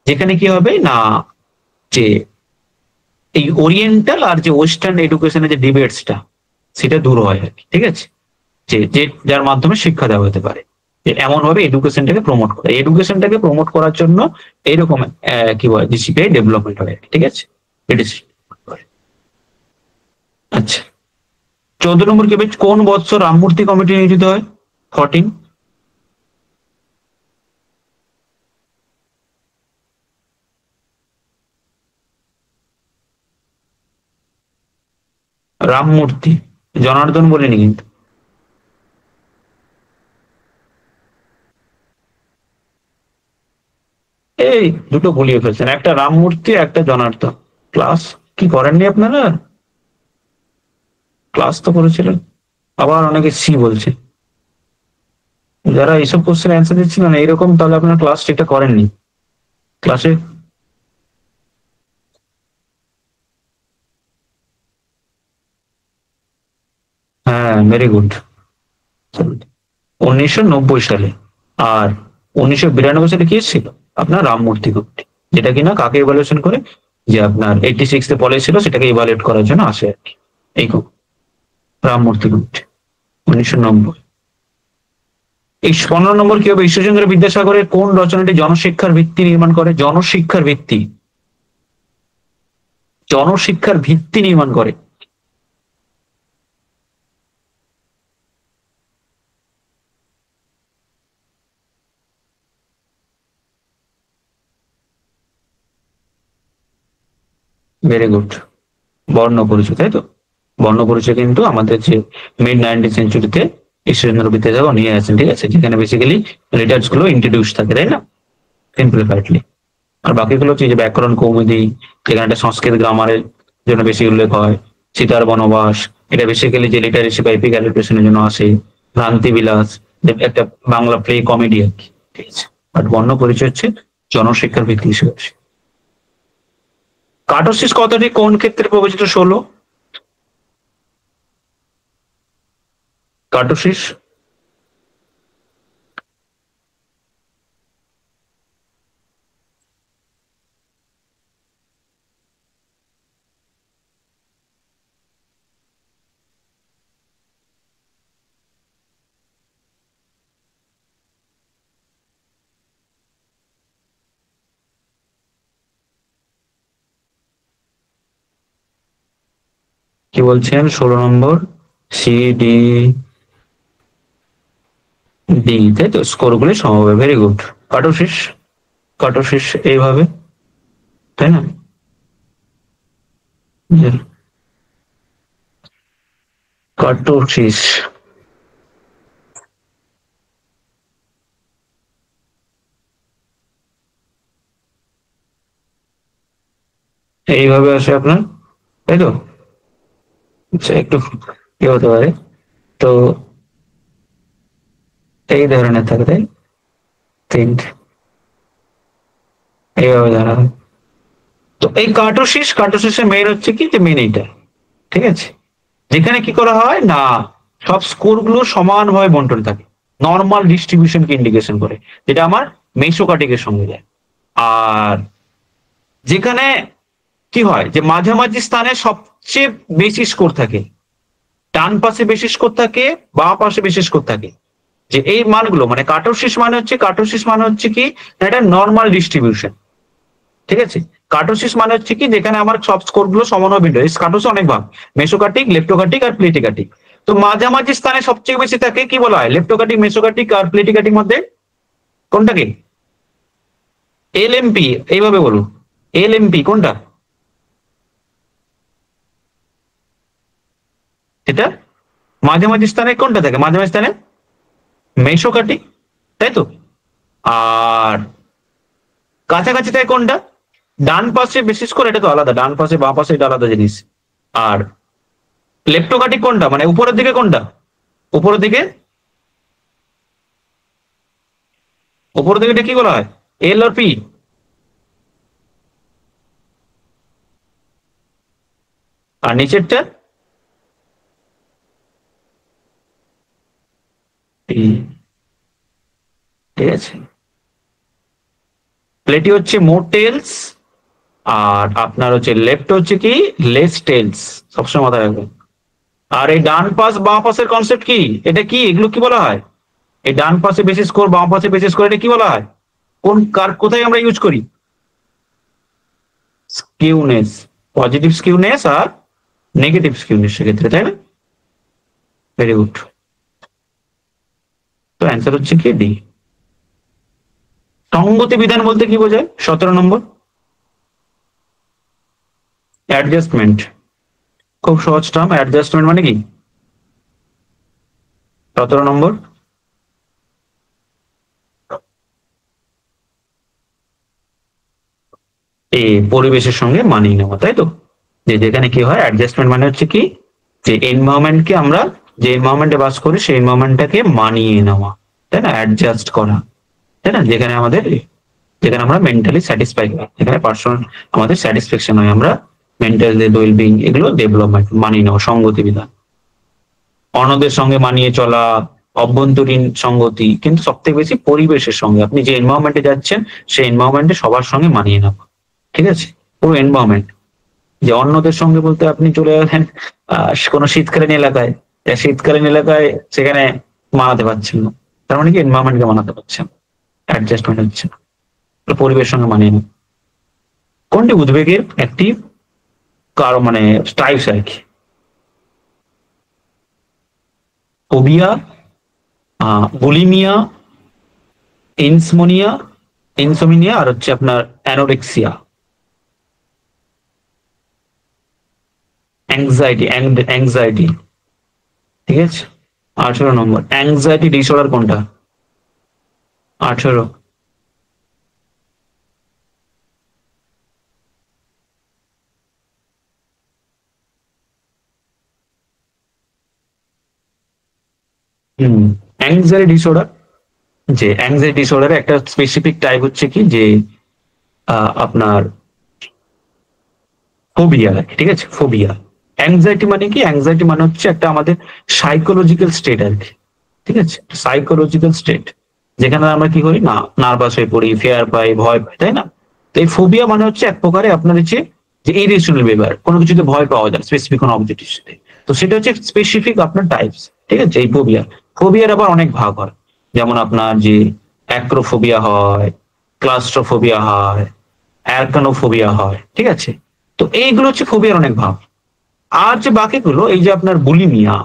যেখানে কি হবে না, যে এই ওরিয়েন্টাল আর যে ওয়েস্টার্ন এডুকেশনের যে ডিবেটসটা, সেটা দূর হয় আর কি, ঠিক আছে, যে যে যার মাধ্যমে শিক্ষা দেওয়া হতে পারে, যে এমন ভাবে এডুকেশনটাকে প্রমোট করা, এডুকেশনটাকে প্রমোট করার জন্য এইরকম কি বলে জিসিপিআই ডেভেলপমেন্ট হয়, ঠিক আছে, ব্রিটিশ। আচ্ছা, 14 নম্বর কি, কোন বৎসর রামমূর্তি কমিটি নিয়োজিত হয়? 14। রামমূর্তি, জনার্দন বলিনি কিন্তু। এই দুটো ভুলিয়ে ফেলছেন, একটা রামমূর্তি একটা জনার্দন। ক্লাস কি করেননি আপনারা? ক্লাস তো করেছিলেন। আবার অনেকে সি বলছে, যারা এইসব কোশ্চেন অ্যান্সার দিচ্ছিলেন এইরকম, তাহলে আপনারা ক্লাস ঠিকঠাক করেননি ক্লাসে। হ্যাঁ, ভেরি গুড। 1990 সালে। আর 1992 সালে কি ছিল? আপনার রামমূর্তি কমিটি, যেটা কিনা কাকে ইভালুয়েশন করে, যে আপনার 86 পলিসি ছিল সেটাকে ইভালুয়েট করার জন্য আসে আর কি, এই রামমূর্তি কমিটি 1990। এই 15 নম্বর কি হবে, ঈশ্বরচন্দ্র বিদ্যাসাগরের কোন রচনাটি জনশিক্ষার ভিত্তি নির্মাণ করে? জনশিক্ষার ভিত্তি, জনশিক্ষার ভিত্তি নির্মাণ করে। Very good. বর্ণ পরিচয়, তাই তো, বর্ণ পরিচয় কিন্তু আমাদের যে মিড 19th সেঞ্চুরিতে ঈশ্বরচন্দ্র বিদ্যাসাগর নিয়ে আসেন, ঠিক আছে, যেখানে বেসিক্যালি লিটার্স গুলো ইন্ট্রোডিউস থাকে, তাই না, সিম্পলিফাইডলি। আর বাকিগুলো হচ্ছে যে ব্যাকরণ কৌমুদি, যেখানে একটা সংস্কৃত গ্রামারের জন্য বেশি উল্লেখ হয়, সীতার বনবাস, এটা বেসিক্যালি যে লিটারেসি বা এপিক অ্যাডাপ্টেশনের জন্য আসে, ভ্রান্তি বিলাস, যে একটা বাংলা প্লে কমেডি আর কি, ঠিক আছে। বাট বর্ণ পরিচয় হচ্ছে জনশিক্ষার ভিত্তি হিসেবে আসে। কার্টোসিস কথাটি কোন ক্ষেত্রে প্রবচিত? 16। কার্টোসিস, কি বলছেন? 16 নম্বর, সি ডি ডি, তাই তো, স্কোর গুলি সম হবে। Very good. কার্টোসিস, কার্টোসিস এইভাবে, তাই না, কার্টোসিস এইভাবে আসে আপনার, তাই তো। আচ্ছা, একটু কি হতে পারে, তো এই ধরনের থাকে, তাই তিন, এইভাবে দাঁড়াবে। তো এই কার্টোসিস, কার্টোসিসের মেইন হচ্ছে কি, যে মেইন এইটা, ঠিক আছে, যেখানে কি করা হয় না, সব স্কোর গুলো সমানভাবে বন্টন থাকে, নর্মাল ডিস্ট্রিবিউশনকে ইন্ডিকেশন করে, যেটা আমার মেসোকার্টিকের সঙ্গে যায়। আর যেখানে কি হয়, যে মাঝামাঝি স্থানে সবচেয়ে বেশি স্কোর থাকে, ডান পাশে বেশি স্কোর থাকে, বাঁ পাশে বেশি স্কোর থাকে। যে এই মানগুলো মানে কার্টোসিস মানে হচ্ছে কি এটা নর্মাল ডিস্ট্রিবিউশন, ঠিক আছে। কার্টোসিস মানে হচ্ছে কি যেখানে আমার সব স্কোর গুলো সমানভাবে বিন্ড, কার্টোসিস অনেক ভাগ, মেসোকার্টিক, লেপ্টোকার্টিক আর প্লেটিকার্টিক। তো মাঝামাঝি স্থানে সবচেয়ে বেশি থাকে কি বলা হয়, লেপ্টোকার্টিক, মেসোকার্টিক আর প্লেটিকার্টিক মধ্যে কোনটা কি? এলএমপি, এইভাবে বলুন, এলএমপি কোনটা? এটা মাঝামাঝি স্থানে কোনটা থাকে, মাঝামাঝি স্থানে মেসোকার্টিক, তাই তো। আর কাছাকাছি থাকে কোনটা? ডান পাশে বিশেষ করে, এটা তো আলাদা, ডান পাশে বাঁ পাশে এটা আলাদা জিনিস। আর লেপ্টোকার্টিক কোনটা, মানে উপরের দিকে কোনটা? উপরের দিকে, উপরের দিকে এটা কি বলা হয়, এল আর পি? আর নিচেরটা টি, ঠিক আছে। প্লেটি হচ্ছে মোর টেলস, আর আপনার হচ্ছে লেফট হচ্ছে কি লেস টেলস, সবসময় মাথায় রাখবেন। আর এই ডান পাশ বাঁ পাশের কনসেপ্ট কি, এটা কি, এগুলো কি বলা হয়? এই ডান পাশে বেশি স্কোর, বাম পাশে বেশি স্কোর, এটা কি বলা হয়? কোন কার কোথায় আমরা ইউজ করি? স্কিউনেস, পজিটিভ স্কিউনেস আর নেগেটিভ স্কিউনেস সেক্ষেত্রে, তাই না? Very good. তো অ্যান্সার হচ্ছে কি ডি। সঙ্গতি বিধান বলতে কি বোঝায়? 17 নম্বর, অ্যাডজাস্টমেন্ট। খুব সহজ টার্ম, অ্যাডজাস্টমেন্ট মানে কি? 17 নম্বর, এই পরিবেশের সঙ্গে মানিয়ে নেওয়া, তাই তো। যে যেখানে কি হয়, অ্যাডজাস্টমেন্ট মানে হচ্ছে কি যে এনভায়রনমেন্টকে আমরা যে এনভায়রনমেন্টে বাস করি সেই এনভায়রনমেন্টটাকে মানিয়ে নেওয়া, তাই না, অ্যাডজাস্ট করা, তাই না। যেখানে আমাদের, যেখানে আমরা মেন্টালি স্যাটিসফাই হয়, যেখানে পার্সোনাল আমাদের স্যাটিসফ্যাকশন হয়, আমরা মেন্টাল ওয়েলবিং এগুলো ডেভেলপমেন্ট, মানিয়ে নেওয়া, সঙ্গতি বিধান। অন্যদের সঙ্গে মানিয়ে চলা, অভ্যন্তরীণ সঙ্গতি, কিন্তু সব থেকে বেশি পরিবেশের সঙ্গে, আপনি যে এনভায়রনমেন্টে যাচ্ছেন সেই এনভায়রনমেন্টে সবার সঙ্গে মানিয়ে নেওয়া, ঠিক আছে, পুরো এনভায়রনমেন্ট। যে অন্যদের সঙ্গে বলতে আপনি চলে গেলেন কোনো শীতকালীন এলাকায়, শীতকালীন এলাকায় সেখানে মানাতে পারছেন না, তার মানে কি এনভায়রনমেন্টকে মানাতে পারছেন, অ্যাডজাস্টমেন্ট হচ্ছে না, তো পরিবেশের সঙ্গে মানিয়ে নেওয়া। কোনটি উদ্বেগের একটি কারো মানে টাইপস আর কি? ফোবিয়া, বুলিমিয়া, ইনসমোনিয়া, ইনসোমিনিয়া, আর হচ্ছে আপনার অ্যানোরেক্সিয়া। অ্যাংজাইটি, অ্যাংজাইটি, ঠিক আছে। 18 নম্বর, অ্যাংজাইটি ডিসঅর্ডার কোনটা? 18। হুম, অ্যাংজাইটি ডিসঅর্ডার, যে অ্যাংজাইটি ডিসঅর্ডারের একটা স্পেসিফিক টাইপ হচ্ছে কি যে আপনার ফোবিয়া, ঠিক আছে, ফোবিয়া। অ্যাংজাইটি মানে কি, অ্যাংজাইটি মানে হচ্ছে একটা আমাদের সাইকোলজিক্যাল স্টেট আর কি, ঠিক আছে, সাইকোলজিক্যাল স্টেট, যেখানে আমরা কি করি না, নার্ভাস হয়ে পড়ি, ফেয়ার পাই, ভয় পাই, তাই না। তো এই ফোবিয়া মানে হচ্ছে এক প্রকারে আপনার হচ্ছে যে ইরেশনাল বিহেভিয়ার, কোনো কিছুতে ভয় পাওয়া যায় স্পেসিফিক কোনো অবজেক্টের সাথে, তো সেটা হচ্ছে স্পেসিফিক আপনার টাইপস, ঠিক আছে, এই ফোবিয়া। ফোবিয়ার আবার অনেক ভাগ হয়, যেমন আপনার যে অ্যাক্রোফোবিয়া হয়, ক্লাস্ট্রোফোবিয়া হয়, অ্যারকানোফোবিয়া হয়, ঠিক আছে। তো এইগুলো হচ্ছে ফোবিয়ার অনেক ভাগ। আর যে বাকিগুলো, এই যে আপনার বুলিমিয়া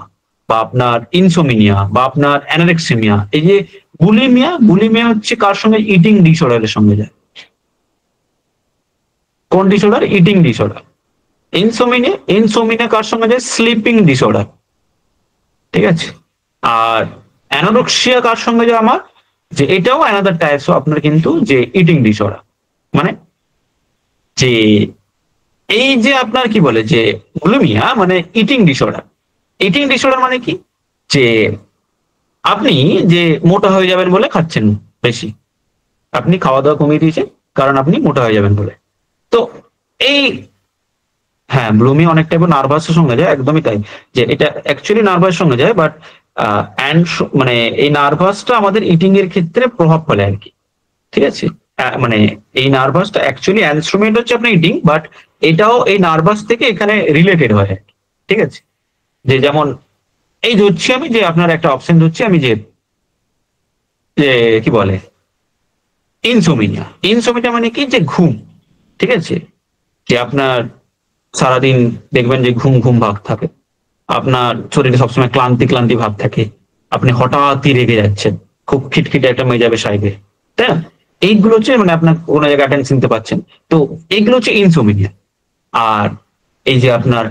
বা আপনার ইনসোমিনিয়া বা আপনার অ্যানোরেক্সিমিয়া, এই যে বুলিমিয়া, বুলিমিয়া হচ্ছে কার সঙ্গে, ইটিং ডিসঅর্ডারের সঙ্গে যায়। কোন disorder? Eating disorder. Insomnia, insomnia কার সঙ্গে যায়, স্লিপিং ডিসঅর্ডার, ঠিক আছে। আর অ্যানোরেক্সিয়া কার সঙ্গে যায় আমার, যে এটাও অ্যানাদার টাইপস আপনার কিন্তু যে ইটিং ডিসঅর্ডার, মানে যে এই যে আপনার কি বলে যে বুলিমিয়া মানে ইটিং ডিসঅর্ডার। ইটিং ডিসঅর্ডার মানে কি, যে আপনি যে মোটা হয়ে যাবেন বলে খাচ্ছেন বেশি, আপনি খাওয়া দাওয়া কমিয়ে দিয়েছেন কারণ আপনি মোটা হয়ে যাবেন বলে। তো এই, হ্যাঁ, ব্লুমি অনেক টাইপের নার্ভাসের সঙ্গে যায়, একদমই তাই, যে এটা অ্যাকচুয়ালি নার্ভাসের সঙ্গে যায়, বাট মানে এই নার্ভাসটা আমাদের ইটিং এর ক্ষেত্রে প্রভাব ফেলে আর কি, ঠিক আছে। মানে এই নার্ভাসটা অ্যাকচুয়ালি ইনস্ট্রুমেন্ট হচ্ছে আপনার ইটিং, বাট এটাও এই নার্ভাস থেকে এখানে রিলেটেড হয় আর কি, ঠিক আছে। যে যেমন এই ধরছি আমি যে আপনার একটা অপশন ধরছি আমি যে যে কি বলে ইনসোমিনিয়া। ইনসোমিনিয়া মানে কি, যে ঘুম, ঠিক আছে, যে আপনার সারাদিন দেখবেন যে ঘুম ঘুম ভাব থাকে, আপনার শরীরে সবসময় ক্লান্তি ক্লান্তি ভাব থাকে, আপনি হঠাৎই রেগে যাচ্ছেন, খুব খিটখিটে একটা মেজাবে সাইবে, তাই না? এইগুলো হচ্ছে মানে আপনার কোনো জায়গায় অ্যাটেন্ড চিনতে পাচ্ছেন, তো এইগুলো হচ্ছে ইনসোমিনিয়া। আর এই যে আপনার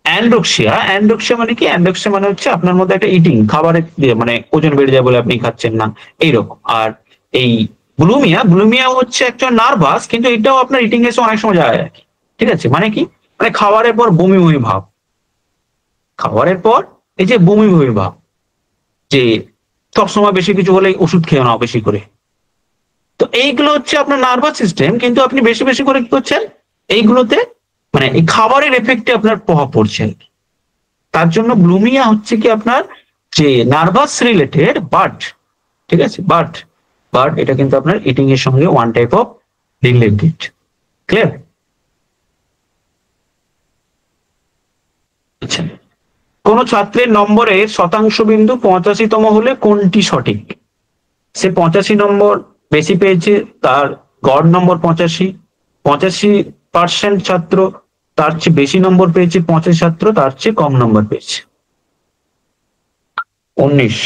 অ্যান্ডোক্সিয়া, অ্যান্ডোক্সিয়া মানে কি, অ্যান্ডোক্সিয়া মানে হচ্ছে আপনার মধ্যে একটা ইটিং খাবারের মানে ওজন বেড়ে যায় বলে আপনি খাচ্ছেন না, এইরকম। আর এই বুলুমিয়া, বুলুমিয়া হচ্ছে একটা নার্ভাস, কিন্তু এটাও আপনার ইটিং এসে অনেক সময় যায় আর কি। ঠিক আছে, মানে কি, মানে খাবারের পর বমি বমি ভাব, খাবারের পর এই যে বমি বমি ভাব, যে সবসময় বেশি কিছু হলে ওষুধ খেয়ে নাও বেশি করে। তো এইগুলো হচ্ছে আপনার নার্ভাস সিস্টেম, কিন্তু আপনি বেশি বেশি করে কি করছেন এইগুলোতে, মানে এই খাবারের এফেক্টে আপনার প্রভাব পড়ছে। তার জন্য ব্লুমিয়া হচ্ছে কি আপনার যে নার্ভাস রিলেটেড, বাট ঠিক আছে, বাট বাট এটা কিন্তু আপনার ইটিং এর সঙ্গে one type of related. Clear? আচ্ছা, কোন ছাত্রের নম্বরে শতাংশ বিন্দু 85তম হলে কোনটি সঠিক? সে 85 নম্বর বেশি পেয়েছে, তার গড় নম্বর 85, 85% ছাত্র তার চেয়ে বেশি নম্বর পেয়েছে, 50 ছাত্র তার চেয়ে কম নম্বর পেয়েছে। 19।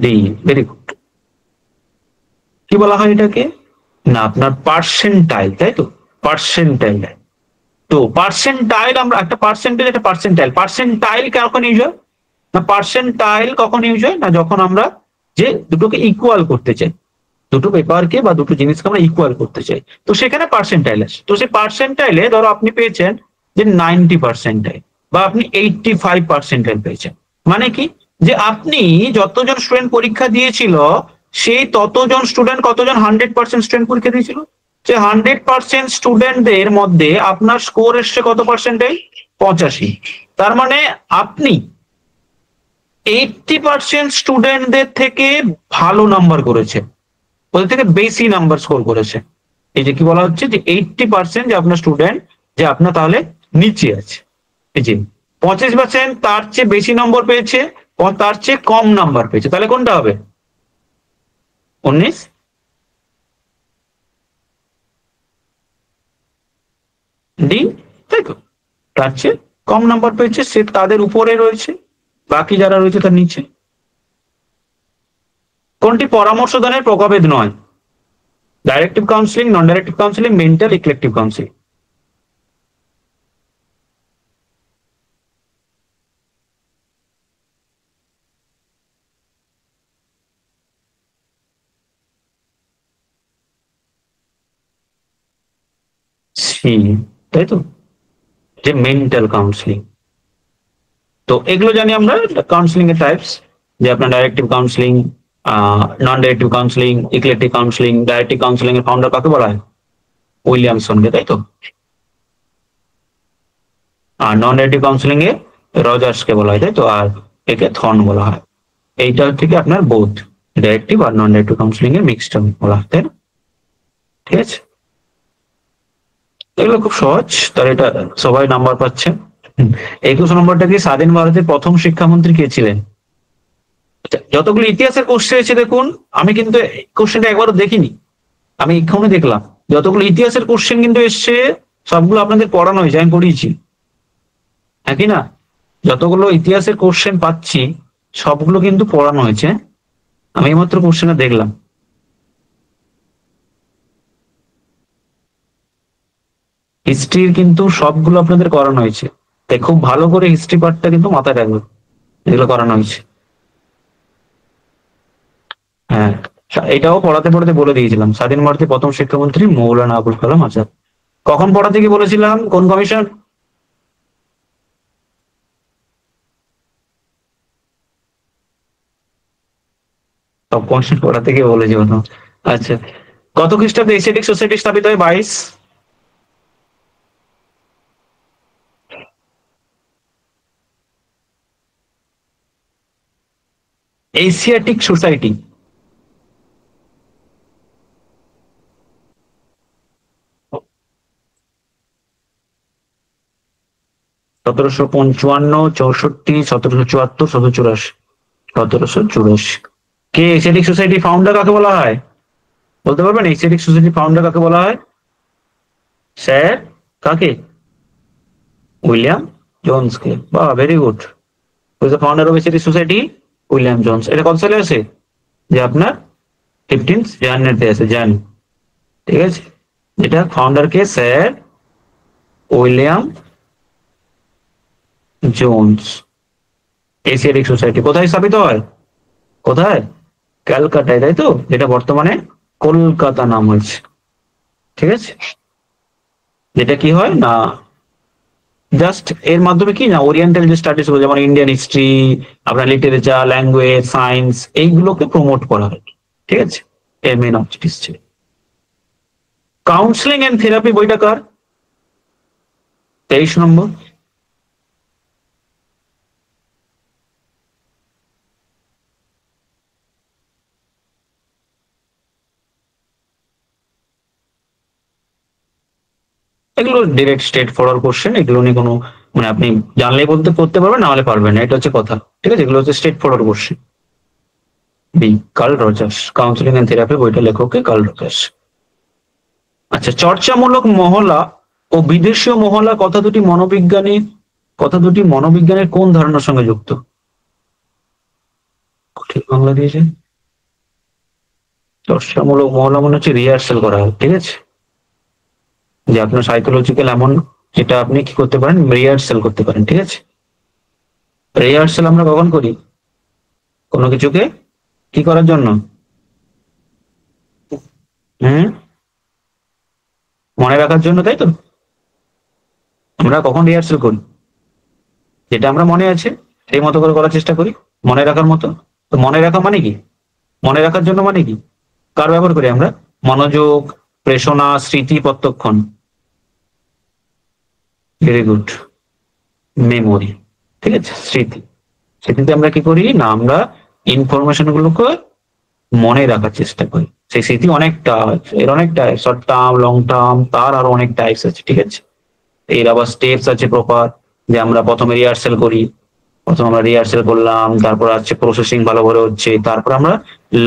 D, very good. কি বলা হয় এটাকে? না, আপনার পার্সেন্টাইল, তাই তো, পার্সেন্টাইল। তো পার্সেন্টাইল, আমরা একটা পার্সেন্টেজ একটা পার্সেন্টাইল, পার্সেন্টাইল কখন ইউজ হয় না, পার্সেন্টাইল কখন ইউজ হয় না, যখন আমরা যে দুটোকে ইকুয়াল করতে চাই, দুটো পেপারকে বা দুটো জিনিসকে আমরা ইকুয়াল করতে চাই, তো সেখানে পার্সেন্টাইল আসে। তো সেই পার্সেন্টাইলে ধরো আপনি পেয়েছেন যে 90 পার্সেন্টাইল, বা আপনি 85 পার্সেন্টাইল পেয়েছেন, মানে কি, যে আপনি যতজন স্টুডেন্ট পরীক্ষা দিয়েছিল, সেই ততজন স্টুডেন্ট, কতজন 100% স্টুডেন্ট পরীক্ষা দিয়েছিল, যে 100% স্টুডেন্টদের মধ্যে আপনার স্কোর এসছে কত পার্সেন্টাইল? 85। তার মানে আপনি 80% স্টুডেন্টদের থেকে ভালো নাম্বার করেছে, ওদের থেকে বেশি নাম্বার স্কোর করেছে। এই যে কি বলা হচ্ছে যে 80% যে আপনার স্টুডেন্ট, যে আপনার তাহলে নিচে আছে। এই যে 25% তার চেয়ে বেশি নম্বর পেয়েছে, তার চেয়ে কম নাম্বার পেয়েছে, তাহলে কোনটা হবে? 19। ডি, তাই তো, তার চেয়ে কম নাম্বার পেয়েছে সে তাদের উপরে রয়েছে, বাকি যারা রয়েছে তার নিচে। কোনটি পরামর্শদানের প্রকারভেদ নয়? Directive counselling, non directive counselling, mental, eclectic counselling. C, তাই তো, যে মেন্টাল কাউন্সিলিং। তো এগুলো জানি আমরা কাউন্সিলিং এর টাইপস, যে আপনার directive counselling, non directive counselling, eclectic counselling. Directive counselling এর ফাউন্ডার কাকে বলা হয়? উইলিয়ামসনকে, তাই তো। আর নন ডাইরেক্টিভ কাউন্সিলিং এ রজার্স কে বলা হয়, তাই তো, আর একে থর্ন বলা হয়। এইটা থেকে আপনার বোথ ডাইরেক্টিভ আর নন ডাইরেক্টিভ কাউন্সিলিং এর মিক্সড বলা হয়, তাই না? ঠিক আছে, এগুলো খুব সহজ, তার এটা সবাই নাম্বার পাচ্ছে। 21 নম্বরটা কি, স্বাধীন ভারতের প্রথম শিক্ষামন্ত্রী কে ছিলেন? আচ্ছা, যতগুলো ইতিহাসের কোশ্চেন এসেছে দেখুন, আমি কিন্তু কোশ্চেনটা একবারও দেখিনি, আমি এক্ষুনি দেখলাম যতগুলো ইতিহাসের কোশ্চেন কিন্তু এসছে, সবগুলো আপনাদের পড়ানো হয়েছে, আমি পড়িয়েছি, একই না? যতগুলো ইতিহাসের কোশ্চেন পাচ্ছি সবগুলো কিন্তু পড়ানো হয়েছে, আমি এইমাত্র কোশ্চেনটা দেখলাম। হিস্ট্রির কিন্তু সবগুলো আপনাদের করানো হয়েছে, তাই খুব ভালো করে হিস্ট্রি পার্টটা কিন্তু মাথায় রাখবেন, এগুলো করানো হয়েছে। হ্যাঁ, এটাও পড়াতে পড়াতে বলে দিয়েছিলাম, স্বাধীন ভারতের প্রথম শিক্ষামন্ত্রী মৌলানা আবুল কালাম আজাদ। কখন পড়াতে কি বলেছিলাম, কোন কমিশন? সব কোশ্চেন পড়াতে গিয়ে বলেছি প্রথম। আচ্ছা, কত খ্রিস্টাব্দে এশিয়াটিক সোসাইটি স্থাপিত হয়? 22। Asiatic society, 1755, 64, 1774, 1784, 1784। কে এশিয়াটিক সোসাইটি ফাউন্ডার কাকে বলা হয়? বলতে পারবেন এশিয়াটিক সোসাইটি ফাউন্ডার কাকে বলা হয়? স্যার কাকে? উইলিয়াম জোনসকে। বাহ, very good. Who is the founder of Asiatic society? William Jones. এটা কত সালে আছে? যে আপনার 15 জানুয়ারিতে আছে, জান, ঠিক আছে। যেটা ফাউন্ডার কে? Sir William Jones. Asiatic Society কোথায় স্থাপিত হয়? কোথায়? ক্যালকাটায়, তাই তো, যেটা বর্তমানে কলকাতা নাম হয়েছে, ঠিক আছে। যেটা কি হয় না, জাস্ট এর মাধ্যমে কি না, ওরিয়েন্টাল যে স্টাডিজ গুলো যেমন ইন্ডিয়ান হিস্ট্রি, আপনার লিটারেচার, ল্যাঙ্গুয়েজ, সায়েন্স, এইগুলোকে প্রমোট করা হয়, ঠিক আছে। এর মেন অবজেক্টিভ ছিল। কাউন্সিলিং এন্ড থেরাপি বইটা কার? 23 নম্বর। এগুলো ডিরেক্ট স্ট্রেট ফরওয়ার্ড কোশ্চেন, এগুলো নিয়ে কোনো মানে আপনি জানলে বলতে করতে পারবেন, না হলে পারবেন না, এটা হচ্ছে কথা, ঠিক আছে। এগুলো হচ্ছে straightforward question. B, Carl Rogers. Counselling and therapy বইটা লেখক কে? Curl Rogers. আচ্ছা, চর্চামূলক মহলা ও বিদেশীয় মহলা কথা দুটি মনোবিজ্ঞানের কোন ধারণার সঙ্গে যুক্ত? ঠিক বাংলা দিয়েছে। চর্চামূলক মহলা মানে হচ্ছে রিহার্সাল করা হয়, ঠিক আছে। যে আপনার সাইকোলজিক্যাল এমন, যেটা আপনি কি করতে পারেন, রিহার্সাল করতে পারেন, ঠিক আছে। রিহার্সাল আমরা কখন করি? কোনো কিছুকে কি করার জন্য? হম, মনে রাখার জন্য, তাই তো। আমরা কখন রিহার্সাল করি? যেটা আমরা মনে আছে সেই মতো করে করার চেষ্টা করি, মনে রাখার মতো। তো মনে রাখা মানে কি? মনে রাখার জন্য মানে কি? কার ব্যবহার করি আমরা? মনোযোগ, প্রেষণা, স্মৃতি, প্রত্যক্ষণ। Very good. মেমোরি, ঠিক আছে, স্মৃতি। স্মৃতিতে আমরা কি করি না, আমরা ইনফরমেশন গুলোকে মনে রাখার চেষ্টা করি। সেই স্মৃতি অনেকটা আছে, এর অনেকটা শর্ট টার্ম, লং টার্ম, তার আরো অনেক টাইপস আছে, ঠিক আছে। এর আবার স্টেপস আছে প্রপার, যে আমরা প্রথমে রিহার্সাল করি, প্রথমে আমরা রিহার্সাল করলাম, তারপর আছে প্রসেসিং ভালো করে হচ্ছে, তারপর আমরা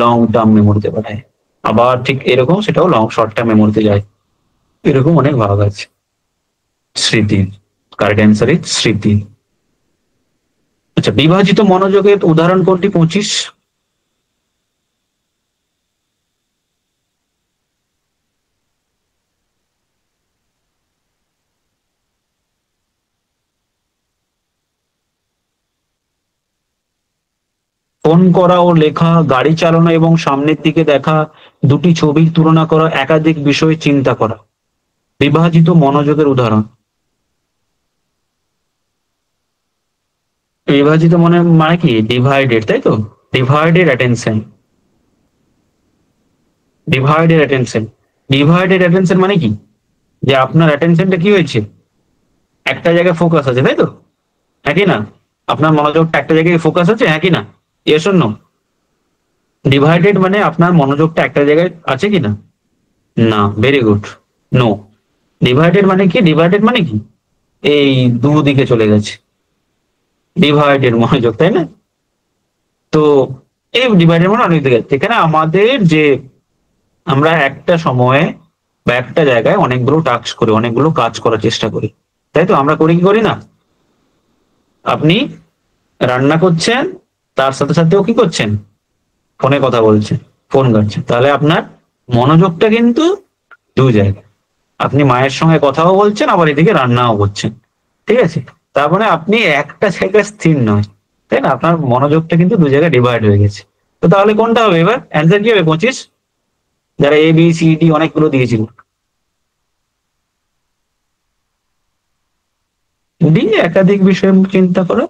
লং টার্ম মেমোরিতে পাঠাই। আবার ঠিক এরকম সেটাও শর্ট টার্ম মেমোরিতে যায়। এরকম অনেক ভাগ আছে। স্মৃতি, কারেক্ট অ্যান্সার ইজ স্মৃতি। আচ্ছা, বিভাজিত মনোযোগের উদাহরণ কোনটি? 25। ফোন করা ও লেখা, গাড়ি চালানো এবং সামনের দিকে দেখা, দুটি ছবির তুলনা করা, একাধিক বিষয়ে চিন্তা করা। বিভাজিত মনোযোগের উদাহরণ। বিভাজিত মনে মানে কি? ডিভাইডেড, তাই তো। Divided attention. Divided attention. Divided attention মানে কি? যে আপনার অ্যাটেনশনটা কি হয়েছে, একটা জায়গায় ফোকাস আছে, তাই তো, হ্যাঁ কি না? আপনার মনোযোগটা একটা জায়গায় ফোকাস আছে, হ্যাঁ কি না? Yes or no? ডিভাইডেড মানে আপনার মনোযোগটা একটা জায়গায় আছে কি না? না, ভেরি গুড, নো। ডিভাইডেড মানে কি? ডিভাইডেড মানে কি? এই দুদিকে চলে গেছে, ডিভাইডেড মনোযোগ, তাই না? তো এই ডিভাইডেড মানে অনেক দিকে, এখানে আমাদের যে আমরা একটা সময়ে বা একটা জায়গায় অনেকগুলো টাস্ক করি, অনেকগুলো কাজ করার চেষ্টা করি, তাই তো। আমরা করি কি করি না? আপনি রান্না করছেন, তার সাথে সাথেও কি করছেন? ফোনে কথা বলছেন, ফোন ঘাটছেন, তাহলে আপনার মনোযোগটা কিন্তু দু জায়গায়। আপনি মায়ের সঙ্গে কথাও বলছেন, আবার এদিকে রান্নাও করছেন, ঠিক আছে। তার মানে আপনি একটা জায়গায় স্থির নয়, তাই না? আপনার মনোযোগটা কিন্তু দু জায়গায় ডিভাইড হয়ে গেছে। তো তাহলে কোনটা হবে এবার? অ্যান্সার কি হবে? 25। যারা এ বি সি ডি অনেকগুলো দিয়েছিল, ডি একাধিক বিষয়ে চিন্তা করো।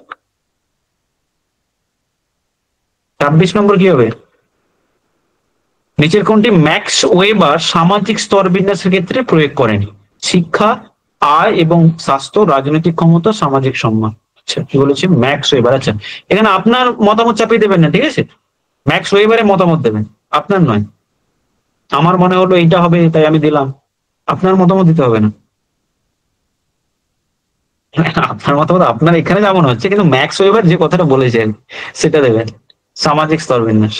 26 নম্বর কি হবে? নিচের কোনটি ম্যাক্স ওয়েবার সামাজিক স্তর বিন্যাসের ক্ষেত্রে প্রয়োগ করেনি? শিক্ষা, আয় এবং স্বাস্থ্য, রাজনৈতিক ক্ষমতা, সামাজিক সম্মান। আচ্ছা, কি বলেছে? Max weber. আচ্ছা, এখানে আপনার মতামত চাপিয়ে দেবেন না, ঠিক আছে। ম্যাক্স ওয়েবারে মতামত দেবেন, আপনার নয়। আমার মনে হলো এইটা হবে তাই আমি দিলাম, আপনার মতামত দিতে হবে না। আপনার মতামত আপনার এখানে যেমন হচ্ছে, কিন্তু ম্যাক্স ওয়েবার যে কথাটা বলেছেন সেটা দেবেন, সামাজিক স্তরবিন্যাস।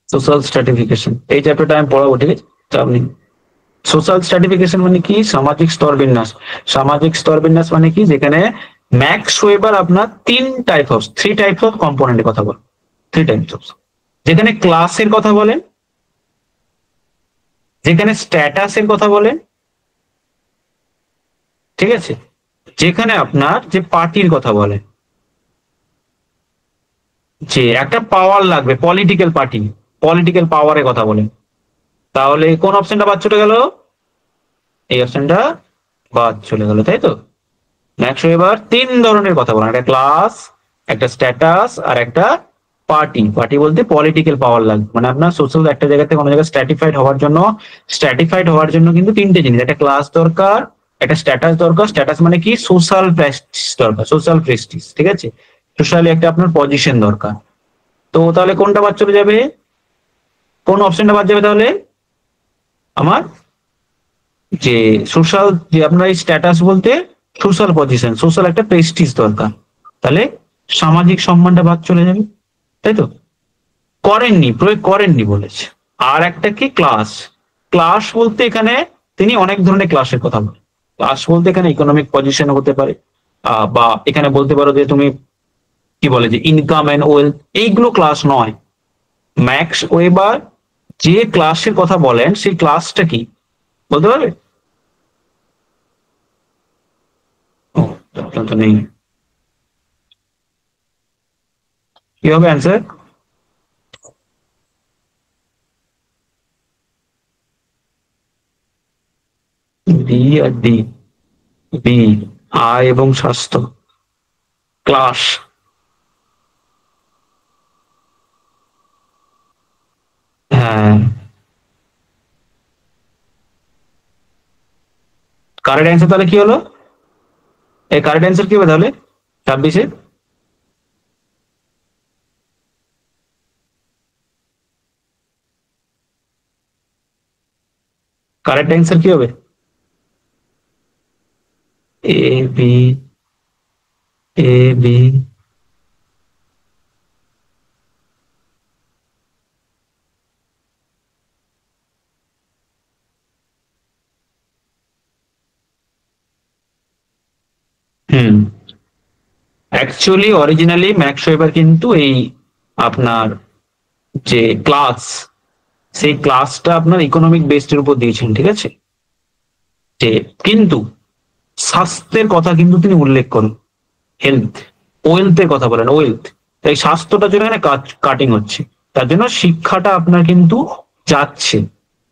সোশ্যাল স্ট্র্যাটিফিকেশন এই চ্যাপ্টারটা আমি পড়াবো, ঠিক আছে, চাপ নেই। সোশ্যাল স্ট্র্যাটিফিকেশন মানে কি? সামাজিক স্তরবিন্যাস। সামাজিক স্তরবিন্যাস মানে কি? যেখানে ম্যাক্স ওয়েবার আপনার থ্রি টাইপস অফ কম্পোনেন্টের কথা বলে, থ্রি টাইপস অফ। যেখানে ক্লাসের কথা বলেন, যেখানে স্ট্যাটাসের কথা বলেন, ঠিক আছে, যেখানে আপনার যে পার্টির কথা বলেন, যে একটা পাওয়ার লাগবে, পলিটিক্যাল পার্টি, পলিটিক্যাল পাওয়ারের কথা বলেন, তাহলে কোন অপশনটা বাদ চলে গেল? এই অপশনটা বাদ চলে গেল, তাই তো। নেক্সট এবার তিন ধরনের কথা বলেন, একটা ক্লাস, একটা স্ট্যাটাস, আর একটা পার্টি। পার্টি বলতে পলিটিক্যাল পাওয়ার লাগবে, মানে আপনার সোশ্যাল একটা জায়গা থেকে কোনো জায়গায় স্ট্র্যাটিফাইড হওয়ার জন্য কিন্তু তিনটে জিনিস, একটা ক্লাস দরকার, একটা স্ট্যাটাস দরকার, স্ট্যাটাস মানে কি? সোশ্যাল প্রেস্টিজ দরকার, সোশ্যাল প্রেস্টিজ, ঠিক আছে, সোশ্যালি একটা আপনার পজিশন দরকার। তো তাহলে কোনটা বাদ চলে যাবে? কোন অপশনটা বাদ যাবে তাহলে আমার? যে সোশ্যাল, যে আপনার এই স্ট্যাটাস বলতে সোশ্যাল পজিশন, সোশ্যাল একটা প্রেস্টিজ দরকার, তাহলে সামাজিক সম্মানটা বাদ চলে যাবে, তাই তো। করেননি, প্রয়োগ করেননি বলেছে। আর একটা কি? ক্লাস। ক্লাস বলতে এখানে তিনি অনেক ধরনের ক্লাসের কথা বলেন। ক্লাস বলতে এখানে ইকোনমিক পজিশন হতে পারে, বা এখানে বলতে পারো যে তুমি কি বলে যে ইনকাম এন্ড ওয়েলথ, এইগুলো ক্লাস নয়। ম্যাক্স ওয়েবার যে ক্লাসের কথা বলেন সেই ক্লাসটা কি বলতে পারবে? ও, আপনার তো নেই। কি হবে অ্যান্সার? বি আর ডি। বি, আয় এবং স্বাস্থ্য, ক্লাস। হ্যাঁ, কারেক্ট অ্যান্সার তাহলে কি হলো? এই কারেক্ট অ্যান্সার কি হবে তাহলে 26-এ? কারেক্ট অ্যান্সার কি হবে? A B, A B. Hmm, actually originally max weber কিন্তু এই আপনার যে ক্লাস, সেই ক্লাসটা আপনার ইকোনমিক বেসড উপর দিয়েছেন, ঠিক আছে, যে কিন্তু স্বাস্থ্যের কথা কিন্তু তিনি উল্লেখ করেন, হেলথ, ওয়েলথের কথা বলেন, ওয়েলথ। তাই স্বাস্থ্যটার জন্য এখানে কাটিং হচ্ছে, তার জন্য শিক্ষাটা আপনার কিন্তু যাচ্ছে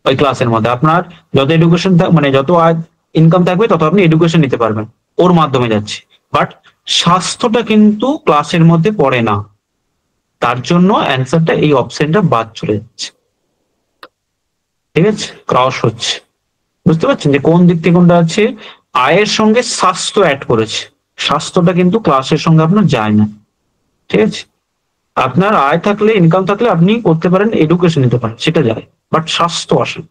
ওই ক্লাসের মধ্যে। আপনার যত এডুকেশন মানে যত ইনকাম থাকবে তত আপনি এডুকেশন নিতে পারবেন, ওর মাধ্যমে যাচ্ছে। বাট স্বাস্থ্যটা কিন্তু ক্লাসের মধ্যে পড়ে না, তার জন্য অ্যান্সারটা এই অপশনটা বাদ চলে যাচ্ছে, ঠিক আছে, ক্রস হচ্ছে। বুঝতে পারছেন যে কোন দিক থেকে কোনটা আছে? আয়ের সঙ্গে স্বাস্থ্য অ্যাড করেছে, স্বাস্থ্যটা কিন্তু ক্লাসের সঙ্গে আপনার যায় না, ঠিক আছে। আপনার আয় থাকলে, ইনকাম থাকলে আপনি করতে পারেন, এডুকেশন নিতে পারেন, সেটা যায়, বাট স্বাস্থ্য আসে,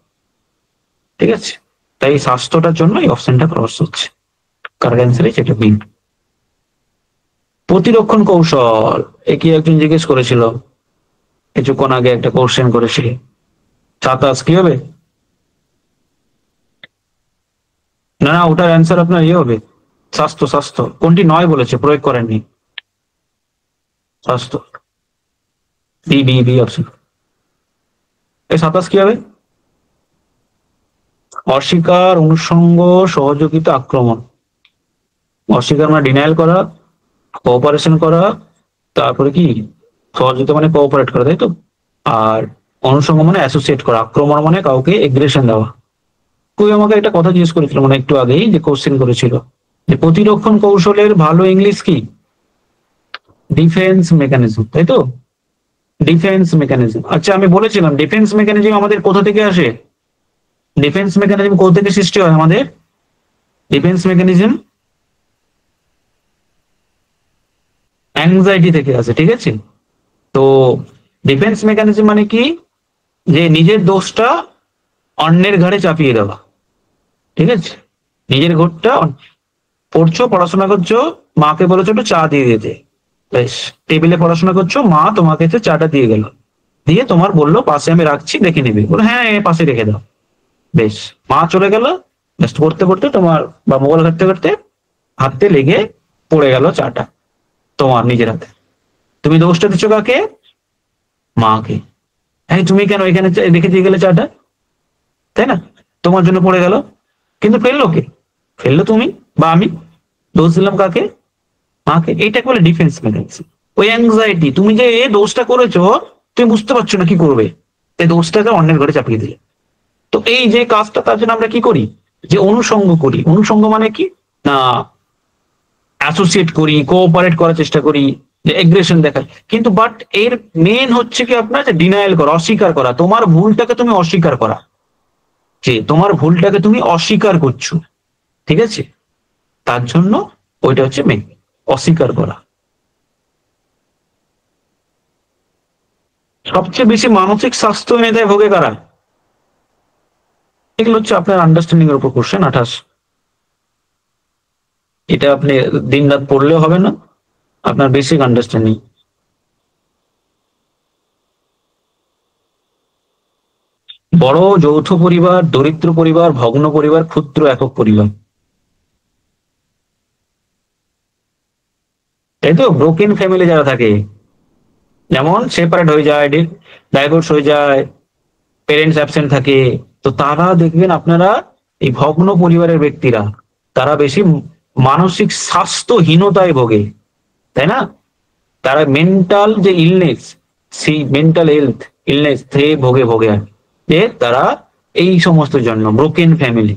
ঠিক আছে। তাই এই স্বাস্থ্যটার জন্য এই অপশনটা ক্রস হচ্ছে, কারেক্ট অ্যান্সার সেটা বি। প্রতিরক্ষণ কৌশল, একই একজন জিজ্ঞেস করেছিল কিছুক্ষণ আগে, একটা কোশ্চেন করেছিল। 27 কি হবে? না না, ওটার অ্যান্সার আপনার ইয়ে হবে, স্বাস্থ্য। স্বাস্থ্য কোনটি নয় বলেছে, প্রয়োগ করেননি। স্বাস্থ্য, বি বি বি অপশন। এই 27 কি হবে? অস্বীকার, অনুষঙ্গ, সহযোগিতা, আক্রমণ। অস্বীকার মানে ডিনায়াল করা, কোঅপারেশন করা, তারপরে কি সহযোগিতা মানে কোঅপারেট করা, তাই তো। আর অনুষঙ্গ মানে অ্যাসোসিয়েট করা, আক্রমণ মানে কাউকে এগ্রেশন দেওয়া। তুই আমাকে একটা কথা জিজ্ঞেস করেছিল মানে একটু আগেই, যে কোশ্চেন করেছিল যে প্রতিরক্ষণ কৌশলের ভালো ইংলিশ কি? ডিফেন্স মেকানিজম, তাই তো। ডিফেন্স মেকানিজম, আচ্ছা আমি বলেছিলাম ডিফেন্স মেকানিজম আমাদের কোথা থেকে আসে? ডিফেন্স মেকানিজম কোথা থেকে সৃষ্টি হয় আমাদের? ডিফেন্স মেকানিজম অ্যাংজাইটি থেকে আসে, ঠিক আছে। তো ডিফেন্স মেকানিজম মানে কি, যে নিজের দোষটা অন্যের ঘাড়ে চাপিয়ে দেওয়া। ঠিক আছে, নিজের ঘরটা পড়ছো, পড়াশোনা করছো, মাকে বলেছো একটু চা দিয়ে দিতে, বেশ, টেবিলে পড়াশোনা করছো, মা তোমাকে এসে চাটা দিয়ে গেল, দিয়ে তোমার বললো পাশে আমি রাখছি দেখে নিবি, বলো হ্যাঁ পাশে রেখে দাও, বেশ, মা চলে গেল, বেশ, পড়তে পড়তে তোমার বা মোবাইল ঘাটতে ঘাটতে হাতে লেগে পড়ে গেল চাটা তোমার নিজের হাতে, তুমি দোষটা দিচ্ছ কাকে? মাকে। হ্যাঁ তুমি কেন এখানে রেখে দিয়ে গেলে চাটা, তাই না? তোমার জন্য পড়ে গেল, কিন্তু ফেললো কে? ফেললো তুমি বা আমি, দোষ দিলাম কাকে? মাকে। এইটাকে বলে ডিফেন্স মেকানিজম। ওই অ্যাংজাইটি, তুমি যে দোষটা করেছো, তুমি বুঝতে পারছো না কি করবে, এই দোষটাকে অন্যের ঘরে চাপিয়ে দিলে। তো এই যে কাজটা, তার জন্য আমরা কি করি, যে অনুষঙ্গ করি। অনুষঙ্গ মানে কি না, অ্যাসোসিয়েট করি, কোঅপারেট করার চেষ্টা করি, যে এগ্রেশন দেখায়, কিন্তু বাট এর মেন হচ্ছে কি আপনার, যে ডিনায়াল করা, অস্বীকার করা, তোমার ভুলটাকে তুমি অস্বীকার করা, যে তোমার ভুলটাকে তুমি অস্বীকার করছো। ঠিক আছে, তার জন্য ওইটা হচ্ছে মেন, অস্বীকার করা। সবচেয়ে বেশি মানসিক স্বাস্থ্য মেধায় ভোগে কারা? এগুলো হচ্ছে আপনার আন্ডারস্ট্যান্ডিং এর উপর কোশ্চেন 28। এটা আপনি দিন রাত পড়লেও হবে না, আপনার বেসিক আন্ডারস্ট্যান্ডিং। বড় যৌথ পরিবার, দরিদ্র পরিবার, ভগ্ন পরিবার, ক্ষুদ্র একক পরিবার, তাই তো? ব্রোকেন ফ্যামিলি যারা থাকে, যেমন সেপারেট হয়ে যায়, ডাইভোর্স হয়ে যায়, পেরেন্টস অ্যাবসেন্ট থাকে, তো তারা দেখবেন আপনারা, এই ভগ্ন পরিবারের ব্যক্তিরা, তারা বেশি মানসিক স্বাস্থ্যহীনতায় ভোগে, তাই না? তারা মেন্টাল যে ইলনেস, সেই মেন্টাল হেলথ ইলনেস থেকে ভোগে ভোগে আর যে তারা এই সমস্ত জন্য ব্রোকেন ফ্যামিলি।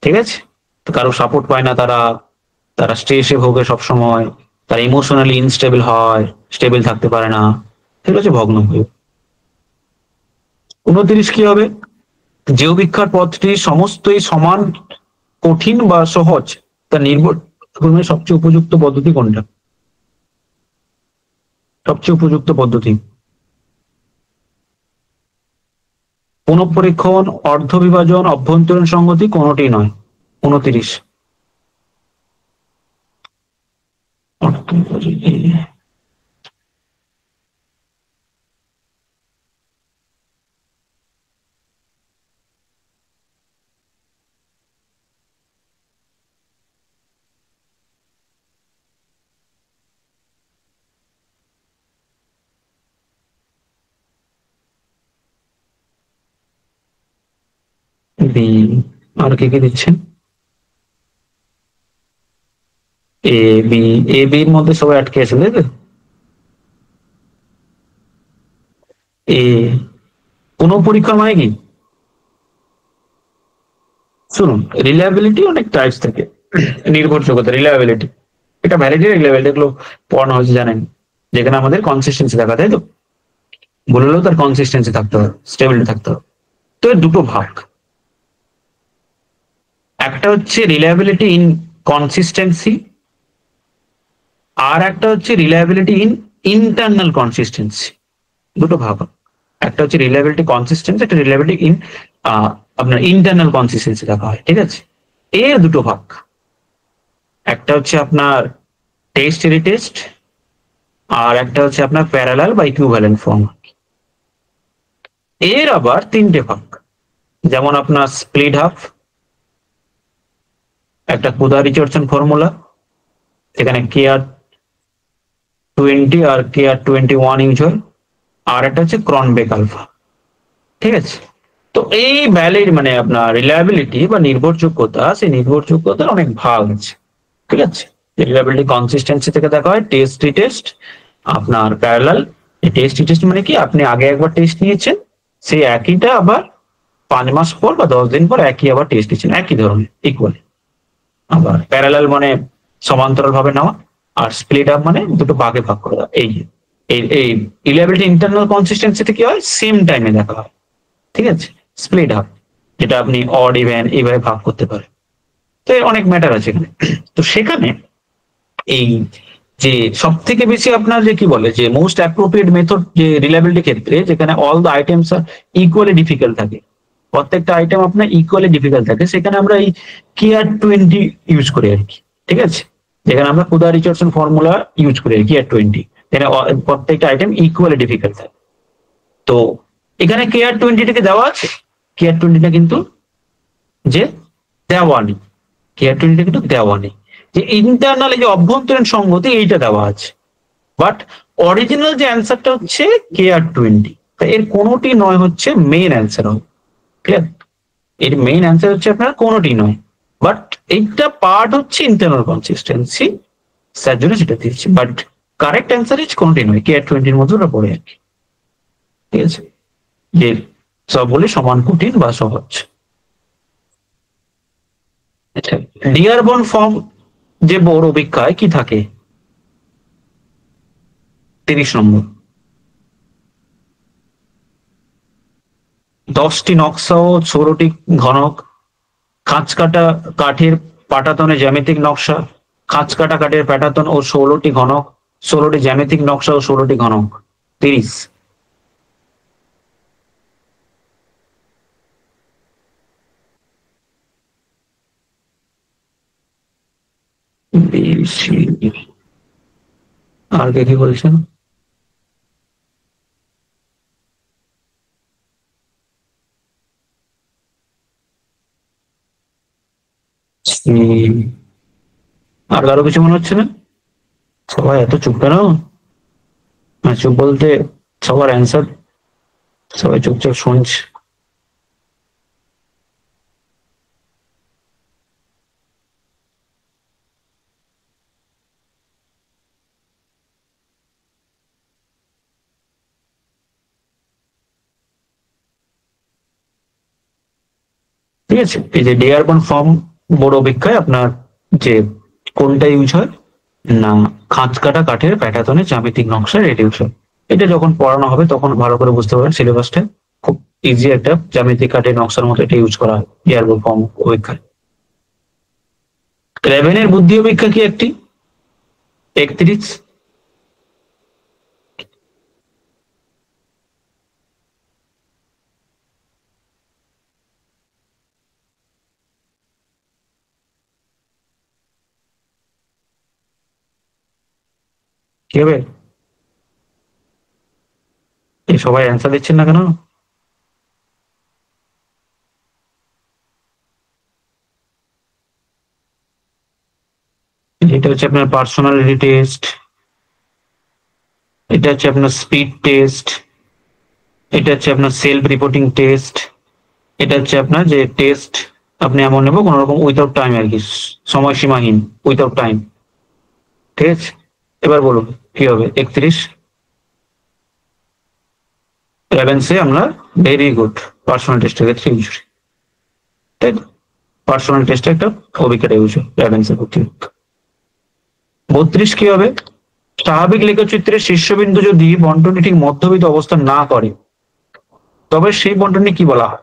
ঠিক আছে, তো কারো সাপোর্ট পায় না তারা, তারা স্ট্রেসে ভোগে সবসময়, তারা ইমোশনালি ইনস্টেবল হয়, স্টেবল থাকতে পারে না, ঠিক আছে, ভগ্ন হয়ে। 29 কি হবে? জীববিজ্ঞান পথটি সমস্তই সমান, কঠিন বা সহজ, তা নির্ভর করবে সবচেয়ে উপযুক্ত পদ্ধতি কোনটা। সবচেয়ে উপযুক্ত পদ্ধতি, পুনঃপরীক্ষণ, অর্ধ বিভাজন, অভ্যন্তরীণ সংগতি, কোনোটি নয়। 29। বি, আর কি কি দিচ্ছেন? এ বি, এ বির মধ্যে সবাই আটকে আছে তাই তো? এ, পুনঃপরীক্ষা মানে কি? শুনুন, রিলায়েবিলিটি অনেক টাইপস থাকে, নির্ভরযোগ্যতা, রিলায়েবিলিটি, এটা ভ্যালিডিটি, রিলায়েবিলিটি, এগুলো পড়ানো হয়েছে জানেন, যেখানে আমাদের কনসিস্টেন্সি দেখা, তাই তো? বললেও তার কনসিস্টেন্সি থাকতে হবে, স্টেবিলিটি থাকতে হবে। তো এর দুটো ভাগ, একটা হচ্ছে রিলায়েবিলিটি ইন কনসিস্টেন্সি, আর একটা হচ্ছে রিলায়েবিলিটি ইন ইন্টারনাল কনসিস্টেন্সি। দুটো ভাগ, একটা হচ্ছে রিলায়েবিলিটি কনসিস্টেন্সি, একটা রিলায়েবিলিটি ইন আপনার ইন্টারনাল কনসিস্টেন্সি দেখা হয়। ঠিক আছে, এর দুটো ভাগ, একটা হচ্ছে আপনার টেস্ট রিটেস্ট, আর একটা হচ্ছে আপনার প্যারালাল বা ইকুইভ্যালেন্ট ফর্ম। এর আবার তিনটে ভাগ, যেমন আপনার স্প্লিট হাফ, একটা কুদা রিচার্ডসন ফর্মুলা, এখানে কে আর 20 আর কে আর 21 ইউজ হয়, আর একটা হচ্ছে ক্রনবেক আলফা। ঠিক আছে, তো এই ভ্যালিড মানে আপনার রিলায়েবিলিটি বা নির্ভরযোগ্যতা, সেই নির্ভরযোগ্যতার অনেক ভাগ আছে। ঠিক আছে, রিলায়েবিলিটি কনসিস্টেন্সি থেকে দেখা হয় টেস্ট রিটেস্ট, আপনার প্যারালাল। টেস্ট রিটেস্ট মানে কি, আপনি আগে একবার টেস্ট নিয়েছেন, সেই একইটা আবার 5 মাস পর বা 10 দিন পর একই আবার টেস্ট নিচ্ছেন, একই ধরনের ইকুয়ালি। আবার প্যারালাল মানে সমান্তরাল ভাবে নেওয়া, আর স্প্লিট আপ মানে দুটো ভাগে ভাগ করে দেওয়া। এই এই এই রিলায়েবিলিটি ইন্টারনাল কনসিস্টেন্সিতে কি হয়, সেম টাইমে দেখা হয়। ঠিক আছে, স্প্লিট আপ যেটা আপনি অড ইভেন এইভাবে ভাগ করতে পারেন। তো এর অনেক ম্যাটার আছে এখানে। তো সেখানে এই যে সব থেকে বেশি আপনার যে কি বলে যে মোস্ট অ্যাপ্রোপ্রিয়েট মেথড যে রিলায়েবিলিটি ক্ষেত্রে যেখানে all the items are equally difficult থাকে, প্রত্যেকটা আইটেম আপনার ইকুয়ালি ডিফিকাল্ট থাকে, সেখানে আমরা এই KR20 ইউজ করি আর কি। ঠিক আছে, যেখানে আমরা কুদা রিচার্ডসন ফর্মুলা ইউজ করি KR20, যেখানে প্রত্যেকটা আইটেম ইকুয়ালি ডিফিকাল্ট থাকে। তো এখানে KR20টাকে দেওয়া আছে, KR20টা কিন্তু যে দেওয়া নেই, KR20টা কিন্তু দেওয়া নেই। যে ইন্টারনাল যে অভ্যন্তরীণ সংগতি এইটা দেওয়া আছে, বাট অরিজিনাল যে অ্যান্সারটা হচ্ছে KR20, এর কোনোটি নয় হচ্ছে মেইন অ্যান্সার হবে। ক্লিয়ার? এর মেইন অ্যান্সার হচ্ছে আপনার কোনোটি নয়, বাট এইটা পার্ট হচ্ছে ইন্টারনাল কনসিস্টেন্সি, তার জন্য সেটা দিচ্ছি, বাট কারেক্ট অ্যান্সার ইজ কোনোটি নয়, KR20 মধ্যে ওটা পড়ে আর কি। ঠিক আছে, যে সব বলে সমান কঠিন বা সহজ। আচ্ছা, ডিয়ারবন ফর্ম যে বোর অপেক্ষায় কি থাকে? 30 নম্বর। 10টি নকশা ও 16টি ঘনক, খাঁজ কাটা কাঠের পাটাতনে জ্যামিতিক নকশা, খাঁজ কাটা কাঠের পাটাতন ও 16টি ঘনক, 16টি জ্যামিতিক নকশা ও 16টি ঘনক। 30। বেশি। আর কে কি বলছেন? আর কারো কিছু মনে হচ্ছে না? সবাই এত চুপ কেন? চুপ বলতে সবার অ্যান্সার সবাই চুপচাপ শুনছে। ঠিক আছে, এই যে ডিয়ারবন ফর্ম বোর্ড অপেক্ষায় আপনার যে কোনটা ইউজ হয় না, খাঁজ কাটা কাঠের প্যাটার্নে জ্যামিতিক নকশা রেডিউসার। এটা যখন পড়ানো হবে তখন ভালো করে বুঝতে পারবেন সিলেবাসটা, খুব ইজি একটা জ্যামিতিক কাঠের নকশার মতো এটা ইউজ করা হয় ডিয়ারবন ফর্ম অপেক্ষায়। ক্রেভেনের বুদ্ধি অপেক্ষা কি একটি? 31। কি হবে? এই সবাই অ্যান্সার দিচ্ছেন না কেন? এটা হচ্ছে আপনার পার্সোনালিটি টেস্ট, এটা হচ্ছে আপনার স্পিড টেস্ট, এটা হচ্ছে আপনার সেলফ রিপোর্টিং টেস্ট, এটা হচ্ছে আপনার যে টেস্ট আপনি এমন নেবো কোন রকম উইথাউট টাইম আর কি, সময়সীমাহীন, উইথাউট টাইম। ঠিক আছে, এবার বলুন কি হবে? 31। রেভেন্সে আমরা ভেরি গুড, পার্সোনাল টেস্টের ক্ষেত্রে ইউজ করি, তাই তো? পার্সোনাল টেস্টে একটা অভিজ্ঞতা ইউজ হয় রেভেন্সে ভর্তি। 32 কি হবে? স্বাভাবিক লেখচিত্রের শীর্ষবিন্দু যদি বন্টনটি ঠিক মধ্যবিত্ত অবস্থান না করে তবে সেই বন্টনটি কি বলা হয়?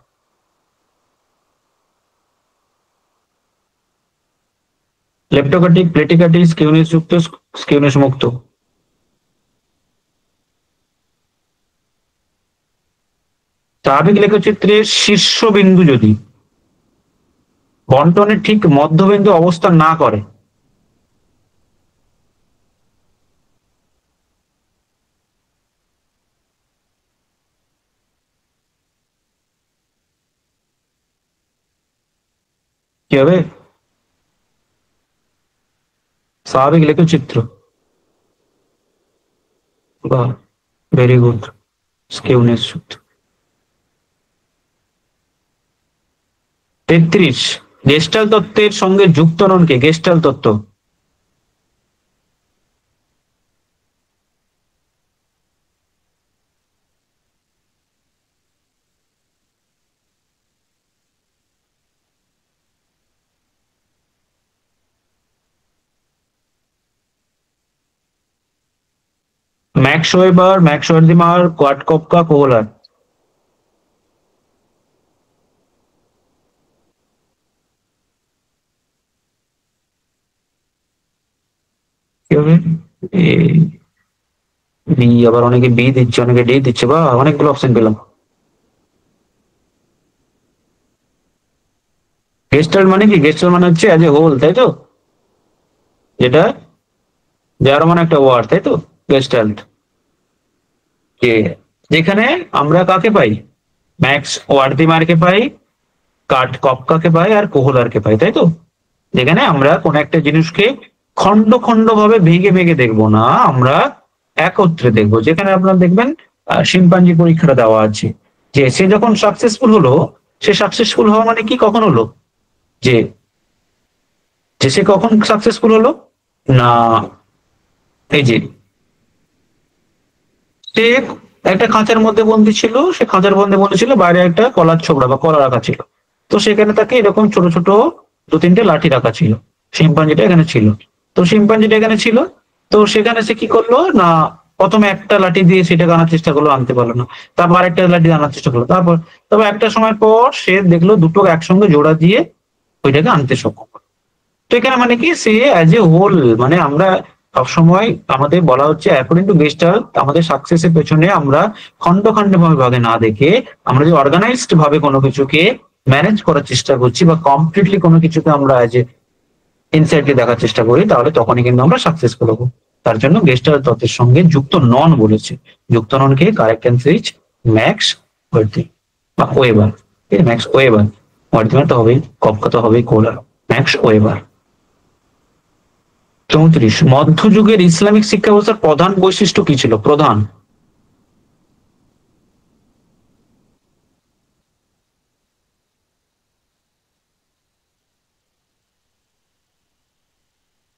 লেপ্টোকাটিক, প্লেটিকাটিক, স্কিউনেস যুক্ত, স্কিউনেস মুক্ত। স্বাভাবিক লেখচিত্রের শীর্ষবিন্দু যদি বন্টনের ঠিক মধ্যবিন্দু অবস্থান না করে কি হবে? স্বাভাবিক লেখচিত্র। বাহ, ভেরি গুড, স্কিউনেস যুক্ত। 33, গেস্টাল তত্ত্বের সঙ্গে যুক্ত নন কে? গেস্টাল তত্ত্ব। Max Weber, Max Wertheimer, Kurt Koffka, Kohler. কি হবে? এ বি, আবার অনেকে বি দিচ্ছে, অনেকে ডি দিচ্ছে, বা অনেকগুলো অপশন পেলাম। গেস্টাল মানে কি? গেস্টাল মানে হচ্ছে অ্যাজ এ হোল, তাই তো? যেটা যার মানে একটা ওয়ার্ড, তাই তো? গেস্টাল্ট, যে যেখানে আমরা কাকে পাই? ম্যাক্স ওয়ার্থিমারকে পাই, কার্ট কপকাকে পাই, আর কোহলারকে পাই, তাই তো? যেখানে আমরা কোন একটা জিনিসকে খন্ড খন্ড ভাবে ভেঙে ভেঙে দেখবো না, আমরা একত্রে দেখবো। যেখানে আপনার দেখবেন শিম্পাঞ্জি পরীক্ষাটা দেওয়া আছে, যে সে যখন সাকসেসফুল হলো, সে সাকসেসফুল হওয়া মানে কি, কখন হলো, যে যে সে কখন সাকসেসফুল হলো না, এই যে সে একটা খাঁচার মধ্যে বন্দি ছিল, সে খাঁচার মধ্যে বন্দি ছিল, বাইরে একটা কলার ছোবড়া বা কলা রাখা ছিল। তো সেখানে তাকে এরকম ছোট ছোট দু তিনটে লাঠি রাখা ছিল। শিম্পাঞ্জিটা এখানে ছিল, তো শিম্পাঞ্জিটা এখানে ছিল। তো সেখানে সে কি করলো না, প্রথমে একটা লাঠি দিয়ে সেটাকে আনার চেষ্টা করলো, আনতে পারলো না। তারপর আরেকটা লাঠি দিয়ে আনার চেষ্টা করলো, তারপর তবে একটা সময় পর সে দেখলো দুটো একসঙ্গে জোড়া দিয়ে ওইটাকে আনতে সক্ষম হলো। তো এখানে মানে কি, সে অ্যাজ এ হোল, মানে আমরা সবসময় আমাদের বলা হচ্ছে অ্যাকর্ডিং টু গেস্টাল, আমাদের সাকসেসের পেছনে আমরা খন্ড খন্ড ভাবে ভাগে না দেখে, আমরা যে অর্গানাইজড ভাবে কোনো কিছুকে ম্যানেজ করার চেষ্টা করছি, বা কমপ্লিটলি কোনো কিছুকে আমরা অ্যাজ এ ইনসাইটলি দেখার চেষ্টা করি, তাহলে তখনই কিন্তু আমরা সাকসেসফুল হবো। তার জন্য গেস্টাল তত্ত্বের সঙ্গে যুক্ত নন বলেছে। যুক্ত নন কে? Correct answer is Max Wertheimer বা ওয়েবার। Max Weber. ওয়ার্থি মানে তো হবেই, কপকা তো হবেই, কোলার। Max weber. 34, মধ্যযুগের ইসলামিক শিক্ষা ব্যবস্থার প্রধান বৈশিষ্ট্য কি ছিল? প্রধান।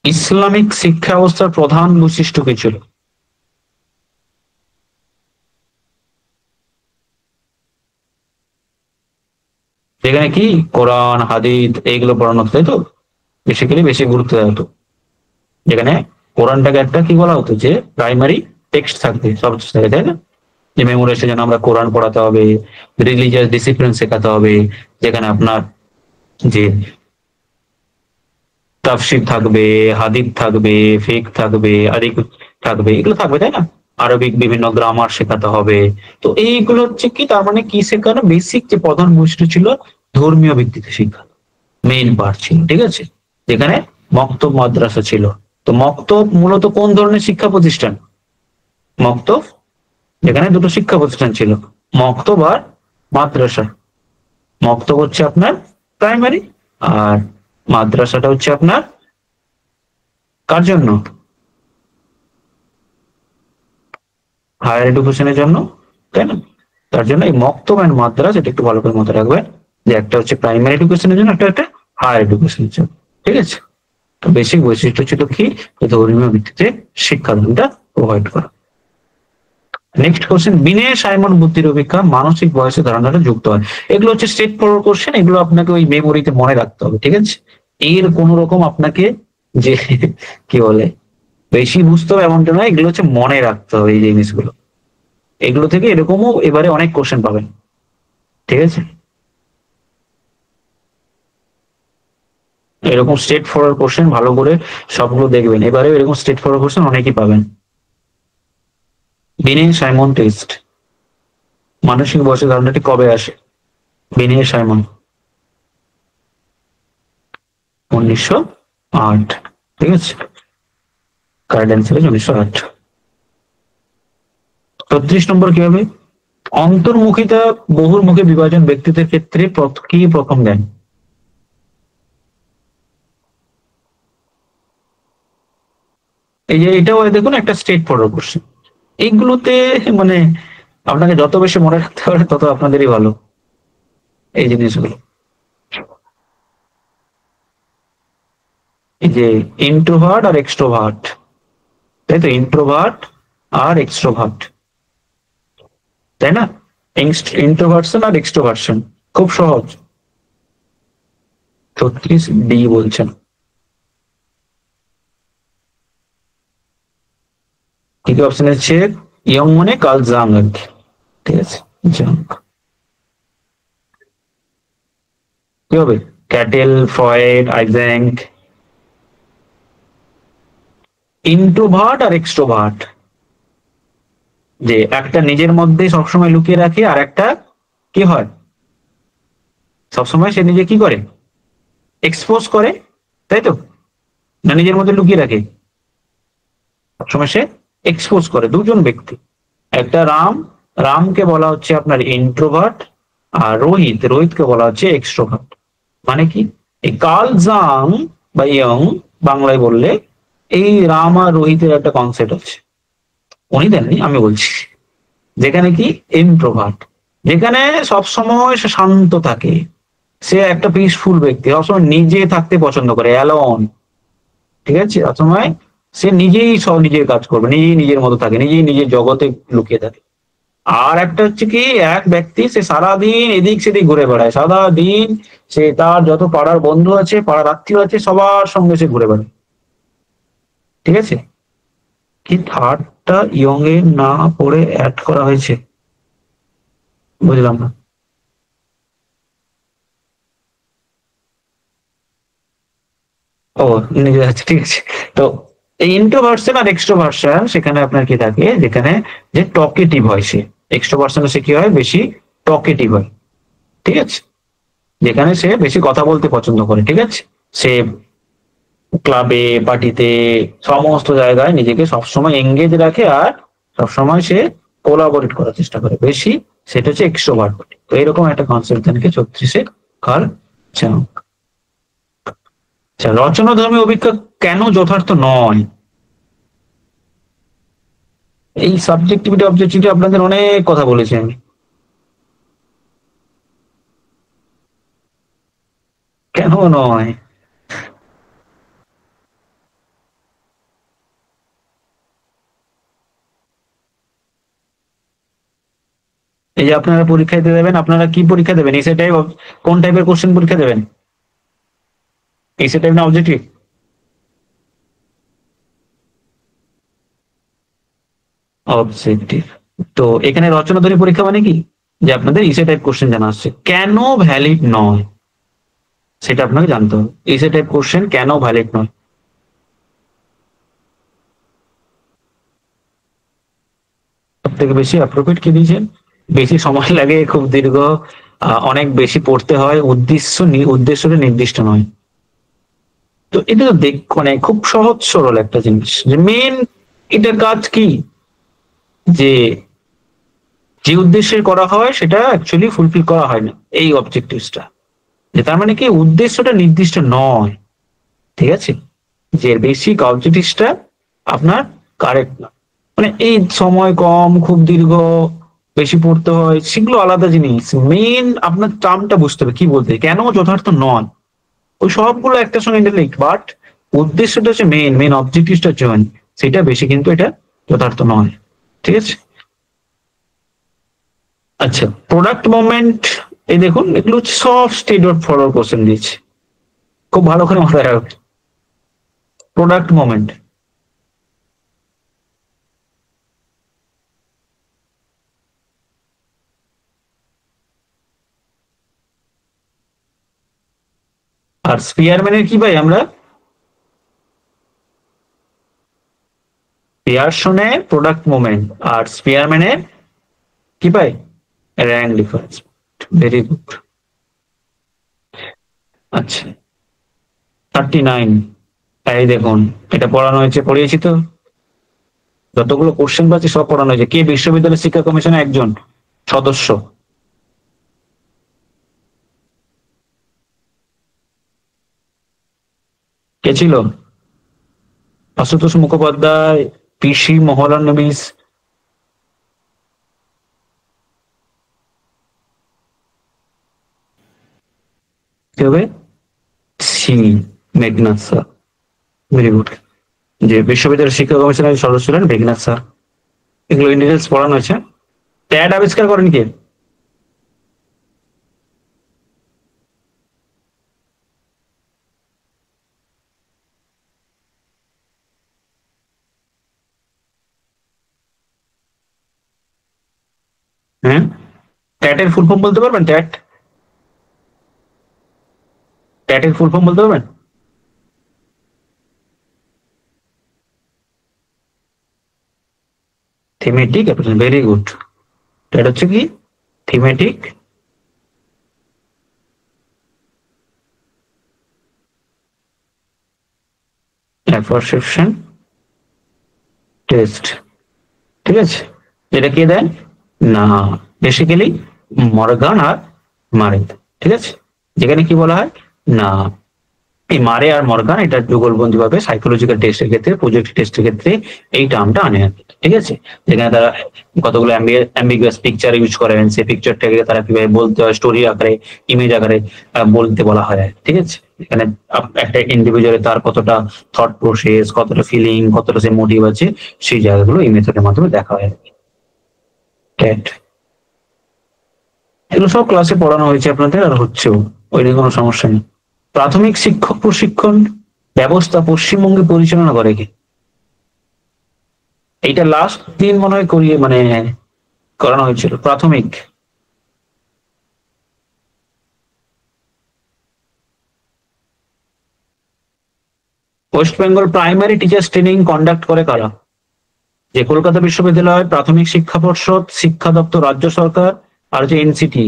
ইসলামিক শিক্ষা ব্যবস্থার প্রধান বৈশিষ্ট্য কি ছিল? যেখানে কি কোরআন হাদিস এইগুলো পড়ানো হতো, তাই তো? বেসিক্যালি বেশি গুরুত্ব দেওয়া হতো। যেখানে কোরআনটাকে একটা কি বলা হতো, যে প্রাইমারি টেক্সট থাকবে সব জায়গায়, তাই না? যে মেমোরাইজের জন্য আমরা কোরআন পড়াতে হবে, রিলিজিয়াস ডিসিপ্লিন শেখাতে হবে, যেখানে আপনার যে তাফসীর থাকবে, হাদিস থাকবে, ফিক থাকবে, আদিক থাকবে, এগুলো থাকবে, তাই না? আরবিক বিভিন্ন গ্রামার শেখাতে হবে। তো এইগুলো হচ্ছে কি, তার মানে কি শেখানো, বেসিক যে প্রধান বৈশিষ্ট্য ছিল, ধর্মীয় ভিত্তিতে শিক্ষা মেইন পার্ট ছিল, ঠিক আছে? যেখানে মক্তব মাদ্রাসা ছিল। তো মক্তব মূলত কোন ধরনের শিক্ষা প্রতিষ্ঠান? মক্তব, যেখানে দুটো শিক্ষা প্রতিষ্ঠান ছিল, মক্তব আর মাদ্রাসা। মক্তব হচ্ছে আপনার প্রাইমারি, আর মাদ্রাসাটা হচ্ছে আপনার কার জন্য? হায়ার এডুকেশনের জন্য, তাই না? তার জন্য এই মক্তব এন্ড মাদ্রাস, এটা একটু ভালো করে মাথায় রাখবেন, যে একটা হচ্ছে প্রাইমারি এডুকেশনের জন্য, একটা হায়ার এডুকেশনের জন্য, ঠিক আছে? তো বেসিক বৈশিষ্ট্য ছিল কি, যে ধর্মীয় ভিত্তিতে শিক্ষাদানটা প্রোভাইড করা। নেক্সট কোশ্চেন, বিনয় সাইমন বুদ্ধির অপেক্ষা মানসিক বয়সের ধারণাটা যুক্ত হয়। এগুলো হচ্ছে স্ট্রেট ফরওয়ার্ড কোশ্চেন, এগুলো আপনাকে ওই মেমোরিতে মনে রাখতে হবে, ঠিক আছে? এর কোন রকম আপনাকে যে কি বলে বেশি বুঝতে হবে এমনটা নয়, এগুলো হচ্ছে মনে রাখতে হবে এই জিনিসগুলো। এগুলো থেকে এরকমও এবারে অনেক কোশ্চেন পাবেন, ঠিক আছে? এরকম স্ট্রেট ফরওয়ার্ড কোশ্চেন ভালো করে সবগুলো দেখবেন, এবারে এরকম স্ট্রেট ফরওয়ার্ড কোশ্চেন অনেকই পাবেন। বিনয় সাইমন টেস্ট, মানসিক বয়সের ধারণাটি কবে আসে? বিনয় সাইমন 1908, ঠিক আছে? Correct answer 1908। 36 নম্বর কি হবে? অন্তর্মুখিতা বহুর্মুখী বিভাজন ব্যক্তিদের ক্ষেত্রে কি প্রথম দেন? এই যে এটাও দেখুন একটা স্ট্রেট ফরওয়ার্ড কোশ্চেন। এইগুলোতে মানে আপনাকে যত বেশি মনে রাখতে পারে তত আপনাদেরই ভালো, এই জিনিসগুলো। এই যে ইন্ট্রোভার্ট আর এক্সট্রোভার্ট, তাই তো? ইন্ট্রোভার্ট আর এক্সট্রোভার্ট, তাই না? ইন্ট্রোভার্সন আর এক্সট্রোভার্সন, খুব সহজ। 36 ডি বলছেন। ঠিক অপশন হচ্ছে ইয়ং মানে কার্ল জাং আর কি, ঠিক আছে? জাং। কি হবে? ক্যাটেল, ফ্রয়েড, আইজ্যাক, ইন্ট্রোভার্ট আর এক্সট্রোভার্ট, যে একটা নিজের মধ্যে সবসময় লুকিয়ে রাখে আর একটা কি হয় সবসময় সে নিজে কি করে এক্সপোজ করে, তাই তো? না নিজের মধ্যে লুকিয়ে রাখে, সবসময় সে এক্সপোজ করে। দুজন ব্যক্তি, একটা রামকে বলা হচ্ছে আপনার ইন্ট্রোভার্ট, আর রোহিতকে বলা হচ্ছে এক্সট্রোভার্ট। মানে কি, এই কার্ল জাং বা ইয়ং বাংলায় বললে এই রাম আর রোহিতের একটা কনসেপ্ট আছে, উনি দেননি আমি বলছি, যেখানে কি ইন্ট্রোভার্ট, যেখানে সবসময় সে শান্ত থাকে, সে একটা পিসফুল ব্যক্তি, সবসময় নিজে থাকতে পছন্দ করে, অ্যালোন, ঠিক আছে? সবসময় সে নিজেই সব নিজের কাজ করবে, নিজেই নিজের মতো থাকে, নিজেই নিজের জগতে লুকিয়ে থাকে। আর একটা হচ্ছে কি, এক ব্যক্তি সে সারাদিন এদিক সেদিক ঘুরে বেড়ায়, সারা দিন সে তার যত পাড়ার বন্ধু আছে, পাড়ার আত্মীয় আছে, সবার সঙ্গে সে ঘুরে বেড়ায়, ঠিক আছে? কি থার্ডটা ইয়ং এ না পড়ে অ্যাড করা হয়েছে, বুঝলাম না। ও, নিজে আছে, ঠিক আছে। তো এই ইন্ট্রোভার্সন আর এক্সট্রোভার্সন, সেখানে আপনার কি থাকে, যেখানে যে টকেটিভ হয় সে, এক্সট্রোভার্সনে সে কি হয়, বেশি টকেটিভ হয়, ঠিক আছে? যেখানে সে বেশি কথা বলতে পছন্দ করে, ঠিক আছে? সে ক্লাবে, পার্টিতে, সমস্ত জায়গায় নিজেকে সবসময় এঙ্গেজ রাখে, আর সবসময় সে কোলাবোরেট করার চেষ্টা করে বেশি, সেটা হচ্ছে এক্সট্রোভার্ট। তো এরকম একটা কনসেপ্ট থেকে 36-এ কার। আচ্ছা, আচ্ছা, রচনাধর্মী অভিজ্ঞতা কেন যথার্থ নয়? এই সাবজেক্টিভিটি অবজেক্টিভিটি আপনাদের অনেক কথা বলেছি আমি, কেন নয়? এই যে আপনারা পরীক্ষা দিতে দেবেন, আপনারা কি পরীক্ষা দেবেন, এসে টাইপ, কোন টাইপের কোশ্চেন পরীক্ষা দেবেন, এসে টাইপ না অবজেক্টিভ? অবজেক্টিভ। তো এখানে রচনাধর্মী পরীক্ষা মানে কি, যে আপনাদের ইসে টাইপ কোশ্চেন জানা আসছে, কেন ভ্যালিড নয় সেটা আপনাকে জানতে হবে। ইসে টাইপ কোশ্চেন কেন ভ্যালিড নয়? সব থেকে বেশি অ্যাপ্রোপ্রিয়েট কি দিয়েছেন? বেশি সময় লাগে, খুব দীর্ঘ, অনেক বেশি পড়তে হয়, উদ্দেশ্যটা নির্দিষ্ট নয়। তো এটা তো মানে খুব সহজ সরল একটা জিনিস, যে মেন এটার কাজ কি, যে যে উদ্দেশ্যে করা হয় সেটা অ্যাকচুয়ালি ফুলফিল করা হয় না, এই অবজেক্টিভসটা, যে তার মানে কি উদ্দেশ্যটা নির্দিষ্ট নয়, ঠিক আছে? যে বেসিক অবজেক্টিভসটা আপনার কারেক্ট না, মানে এই সময় কম, খুব দীর্ঘ, বেশি পড়তে হয়, সেগুলো আলাদা জিনিস। মেন আপনার টার্মটা বুঝতে হবে কি বলতে, কেন যথার্থ নয়, ওই সবগুলো একটা সঙ্গে ইন্টারলিঙ্ক, বাট উদ্দেশ্যটা হচ্ছে মেন অবজেক্টিভটা জয়েন, সেটা বেশি কিন্তু এটা যথার্থ নয়, ঠিক আছে? আচ্ছা, প্রোডাক্ট মুভমেন্ট, এই দেখুন এগুলো হচ্ছে সব স্টেট ফরওয়ার্ড কোশ্চেন দিয়েছে, খুব ভালো করে মাথায় রাখবে। প্রোডাক্ট মুভমেন্ট, আর স্পিয়ারম্যানের কি পাই আমরা? পিয়ারসনের প্রোডাক্ট মুভমেন্ট, আর স্পিয়ারম্যানের কি পাই? Rank difference. Very good. আচ্ছা, 39, এই দেখুন, এটা পড়ানো হয়েছে, পড়িয়েছি তো, যতগুলো কোশ্চেন পাচ্ছি সব পড়ানো হয়েছে। কে বিশ্ববিদ্যালয় শিক্ষা কমিশনের একজন সদস্য? কে ছিল? আশুতোষ মুখোপাধ্যায়, পিসি মহলানবিস, কি হবে? C Meghnath sir. Very good. যে বিশ্ববিদ্যালয় শিক্ষা কমিশনের সদস্য ছিলেন মেঘনাথ স্যার। এগুলো ইন ডিটেলস পড়ানো হয়েছে। ট্যাড আবিষ্কার করেন কে? হ্যাঁ, ট্যাটের ফুল ফর্ম বলতে পারবেন? ট্যাটের ফুল ফর্ম বলতে পারবেন? Thematic approach, very good. এটা হচ্ছে কি থিমেটিক অ্যাপারসেপশন টেস্ট। ঠিক আছে, এটা কে দেন না বেসিক্যালি মর্গান আর মারে। ঠিক আছে, যেখানে কি বলা হয় না এই মারে আর মর্গান এটা যুগলবন্দি ভাবে সাইকোলজিক্যাল টেস্টের ক্ষেত্রে, প্রজেক্ট টেস্টের ক্ষেত্রে এই টার্মটা আনে আর কি। ঠিক আছে, যেখানে তারা কতগুলো অ্যাম্বিগুয়াস পিকচার ইউজ করেন, সেই পিকচারটাকে তারা কিভাবে বলতে হয় স্টোরি আকারে, ইমেজ আকারে বলতে বলা হয়। ঠিক আছে, এখানে একটা ইন্ডিভিজুয়ালে তার কতটা থট প্রসেস, কতটা ফিলিং, কতটা সে মোটিভ আছে, সেই জায়গাগুলো এই মেথডের মাধ্যমে দেখা হয়। ক্যাট, এগুলো সব ক্লাসে পড়ানো হয়েছে আপনাদের, আর হচ্ছেও, ওই নিয়ে কোনো সমস্যা নেই। প্রাথমিক শিক্ষক প্রশিক্ষণ ব্যবস্থা পশ্চিমবঙ্গে পরিচালনা করে কি? এইটা লাস্ট দিন মনে হয় করিয়ে মানে করানো হয়েছিল প্রাথমিক। West Bengal primary teachers training conduct করে কারা? যে কলকাতা বিশ্ববিদ্যালয়, প্রাথমিক শিক্ষা পর্ষদ, শিক্ষা দপ্তর রাজ্য সরকার, আর যে এনসিটি।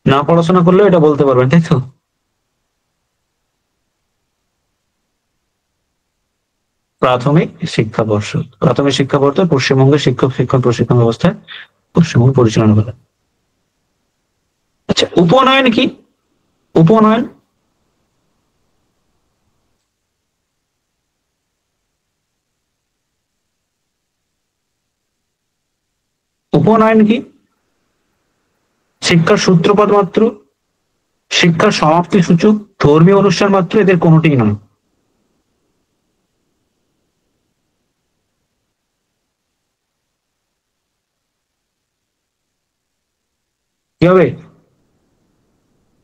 না পড়াশোনা করলেও এটা বলতে পারবেন, তাই তো? প্রাথমিক শিক্ষা পর্ষদ, প্রাথমিক শিক্ষা পর্ষদ পশ্চিমবঙ্গের শিক্ষক শিক্ষণ প্রশিক্ষণ ব্যবস্থায় পশ্চিমবঙ্গ পরিচালনা করে। আচ্ছা, উপনয়ন কি? উপনয়ন, উপনয়ন কি? শিক্ষার সূত্রপাত মাত্র, শিক্ষার সমাপ্তি সূচক, ধর্মীয় অনুষ্ঠান মাত্র, এদের কোনোটিই নয়। কি হবে?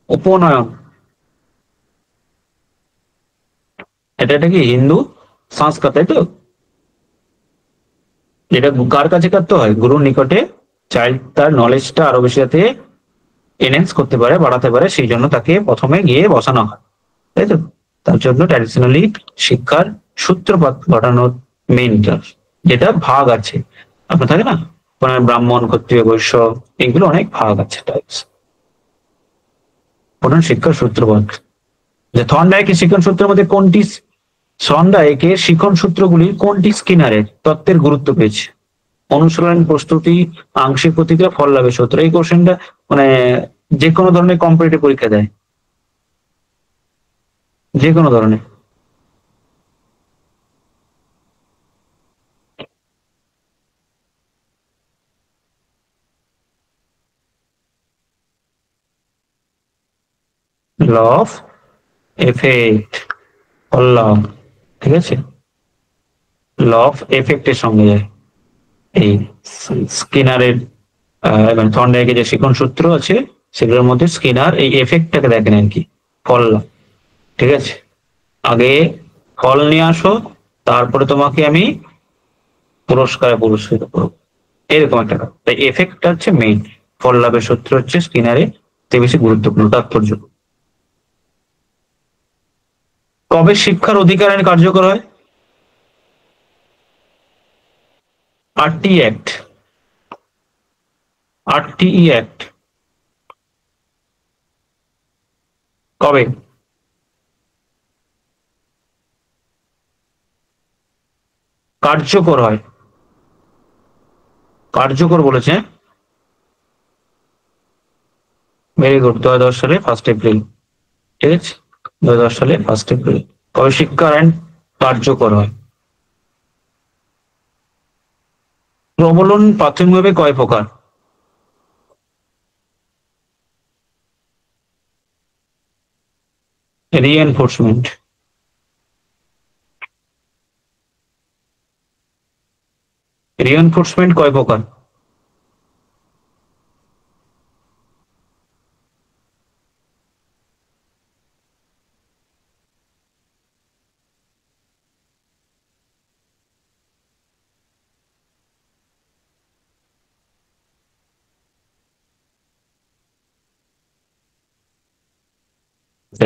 উপনয়ন। এটা কি হিন্দু সংস্কার, তাই তো? যেটা কার কাছে করতে হয়? গুরুর নিকটে চাইল্ড তার নলেজটা আরো বেশি যাতে এনহ্যান্স করতে পারে, বাড়াতে পারে, সেই জন্য তাকে প্রথমে গিয়ে বসানো হয়, তাই তো? তার জন্য ট্র্যাডিশনালি শিক্ষার সূত্রপাত ঘটানোর মেইন ক্লাস, যেটা ভাগ আছে আপনার থাকে না, মানে ব্রাহ্মণ, ক্ষত্রিয়, বৈশ্য, এগুলো অনেক ভাগ আছে টাইপস। প্রধান শিক্ষার সূত্রপাত, যে থর্নডাইকের শিক্ষণ সূত্রের মধ্যে কোনটি, থর্নডাইকের শিক্ষণ সূত্রগুলির কোনটি স্কিনারের তত্ত্বের গুরুত্ব পেয়েছে? অনুশীলন, প্রস্তুতি, আংশিক প্রতিক্রিয়া, ফল লাভের সূত্র। এই কোশ্চেনটা মানে যে কোনো ধরনের কম্পিটিটিভ পরীক্ষা দেয়, যে কোনো ধরনের। ল অফ এফেক্ট, ফল লাভ। ঠিক আছে, ল অফ এফেক্টের সঙ্গে যায় এই স্কিনারের মানে থর্নডাইকের যে শিক্ষণ সূত্র আছে সেগুলোর মধ্যে স্কিনার এই এফেক্টটাকে দেখেন আর কি, ফল লাভ। ঠিক আছে, আগে ফল নিয়ে আসো, তারপরে তোমাকে আমি পুরস্কারে পুরস্কৃত করবো, এরকম একটা ব্যাপার। তাই এফেক্টটা হচ্ছে মেইন, ফল লাভের সূত্র হচ্ছে স্কিনারে সবচেয়ে বেশি গুরুত্বপূর্ণ তাৎপর্য। কবে শিক্ষার অধিকার আইন কার্যকর হয়? আরটি অ্যাক্ট, আরটিই অ্যাক্ট কবে? কার্যকর হয়, কার্যকর বলেছে। ভেরি গুড, 2010 সালে 1 এপ্রিল। ঠিক আছে, 2010 সালে 1 এপ্রিল কবে শিক্ষা আইন কার্যকর হয়? প্রবলন প্রাথমিকভাবে কয় প্রকার? রিএনফোর্সমেন্ট, রিএনফোর্সমেন্ট কয় প্রকার?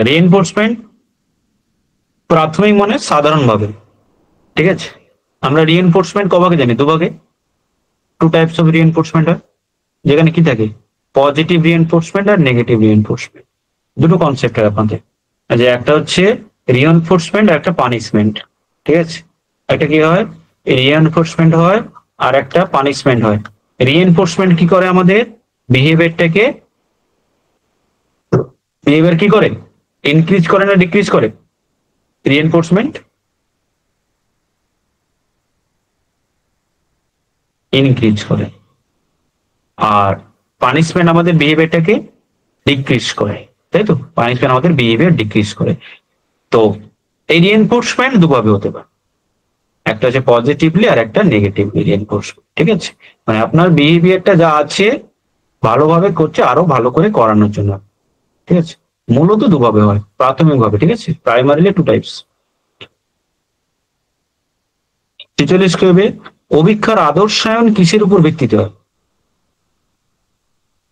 রিএনফোর্সমেন্ট প্রাথমিক মানে সাধারণভাবে। ঠিক আছে, আমরা রিএনফোর্সমেন্ট কভাগে জানি, দুভাগে। টু টাইপস অফ রিএনফোর্সমেন্ট হয়, যেখানে কি থাকে পজিটিভ রিএনফোর্সমেন্ট আর নেগেটিভ রিএনফোর্সমেন্ট, দুটো কনসেপ্ট হয় আপনাদের। যে একটা হচ্ছে রিএনফোর্সমেন্ট আর একটা পানিশমেন্ট, ঠিক আছে? একটা কি হয় রিএনফোর্সমেন্ট হয় আর একটা পানিশমেন্ট হয়। রিএনফোর্সমেন্ট কি করে আমাদের বিহেভিয়ারটাকে, বিহেভিয়ার কি করে ইনক্রিজ করে না ডিক্রিজ করে? রিএনফোর্সমেন্ট ইনক্রিজ করে, আর পানিশমেন্ট আমাদের বিহেভিয়ারটাকে ডিক্রিজ করে, তাই তো? পানিশমেন্ট আমাদের বিহেভিয়ার ডিক্রিজ করে। তো এই রিএনফোর্সমেন্ট দুভাবে হতে পারে, একটা হচ্ছে পজিটিভলি আর একটা নেগেটিভলি রিএনফোর্সমেন্ট, ঠিক আছে? মানে আপনার বিহেভিয়ারটা যা আছে ভালোভাবে করছে আরো ভালো করে করানোর জন্য, ঠিক আছে? মূলত দুভাবে হয় প্রাথমিকভাবে, ঠিক আছে? Primarily two types. 46 কে অভিক্ষার আদর্শায়ন কিসের উপর ভিত্তিতে হয়?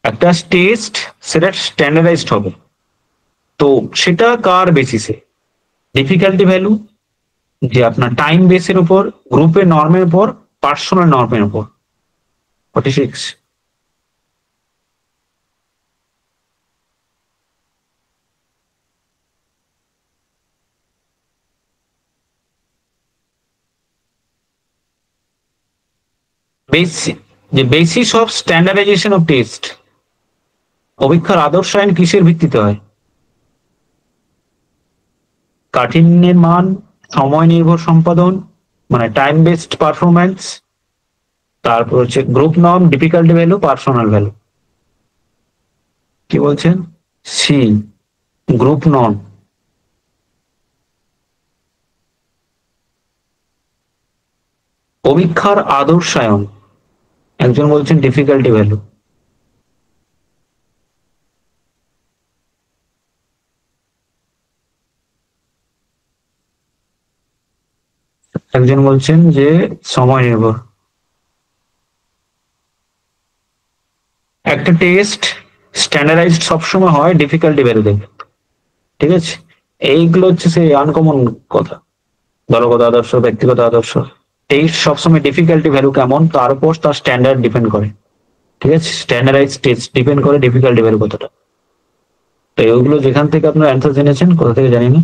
একটা টেস্ট, সেটা স্ট্যান্ডার্ডাইজড হবে, তো সেটা কার বেসিসে? ডিফিকাল্টি ভ্যালু, যে আপনার টাইম বেসের উপর, গ্রুপের নর্মের উপর, পার্সোনাল নর্মের উপর। 46 বেসিক, যে basis of standardisation of test, অভিক্ষার আদর্শায়ন কিসের ভিত্তিতে হয়? কাঠিন্যের মান, সময় নির্ভর সম্পাদন মানে টাইম বেসড পারফরমেন্স, তারপর হচ্ছে group norm, difficulty value, personal value. কি বলছেন? C, group norm. অভিক্ষার আদর্শায়ন, একজন বলছেন ডিফিকাল্টি ভ্যালু, একজন বলছেন যে সময় নির্ভর। একটা টেস্ট স্ট্যান্ডার্ডাইজড সবসময় হয় ডিফিকাল্টি ভ্যালু দেখে, ঠিক আছে? এইগুলো হচ্ছে সেই আনকমন কথা, দলগত আদর্শ, ব্যক্তিগত আদর্শ। টেস্ট সবসময় ডিফিকাল্টি ভ্যালু কেমন তার উপর তার স্ট্যান্ডার্ড ডিপেন্ড করে, ঠিক আছে? স্ট্যান্ডার্ডাইজ টেস্ট ডিপেন্ড করে ডিফিকাল্টি ভ্যালু কতটা। তো এইগুলো যেখান থেকে আপনার অ্যান্সার জেনেছেন, কোথা থেকে জানি না।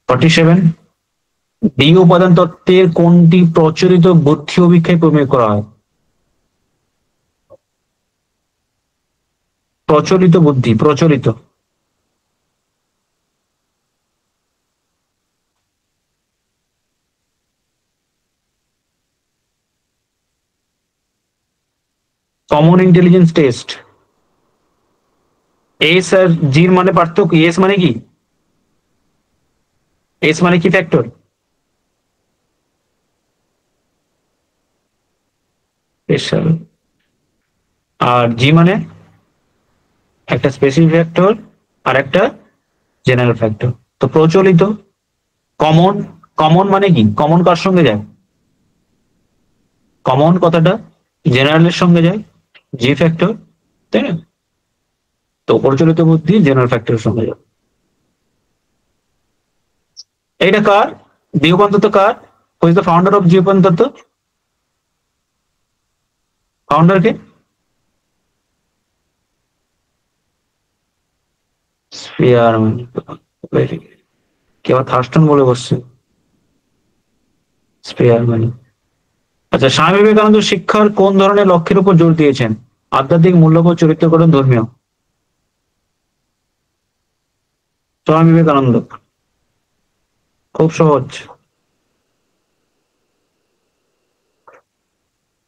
47, ডি উপাদান তত্ত্বের কোনটি প্রচলিত বুদ্ধি অভিক্ষায় প্রয়োগ করা হয়? প্রচলিত বুদ্ধি, প্রচলিত। Common intelligence test. এস আর জির মানে পার্থক্য, এস মানে কি? এস মানে কি ফ্যাক্টর? স্পেশাল। আর জি মানে একটা স্পেসিফিক ফ্যাক্টর আর একটা জেনারেল ফ্যাক্টর। তো প্রচলিত, কমন, কমন মানে কি? কমন কার সঙ্গে যায়? কমন কথাটা জেনারেলের সঙ্গে যায়, জি ফ্যাক্টর, তাই না? তো প্রচলিত বুদ্ধি জেনারেল ফ্যাক্টরের সঙ্গে যায়। এইটা কার? দিওপান তত্ত্ব কার? Who is the founder of দিওপান তত্ত্ব? ফাউন্ডার কে? স্পিয়ারম্যান। কে আবার থার্স্টন বলে বসছে? স্পিয়ারম্যান। আচ্ছা, স্বামী বিবেকানন্দ শিক্ষার কোন ধরনের লক্ষ্যের উপর জোর দিয়েছেন? আধ্যাত্মিক, মূল্যবোধ, চরিত্র গঠন, ধর্মীয়। স্বামী বিবেকানন্দ, খুব সহজ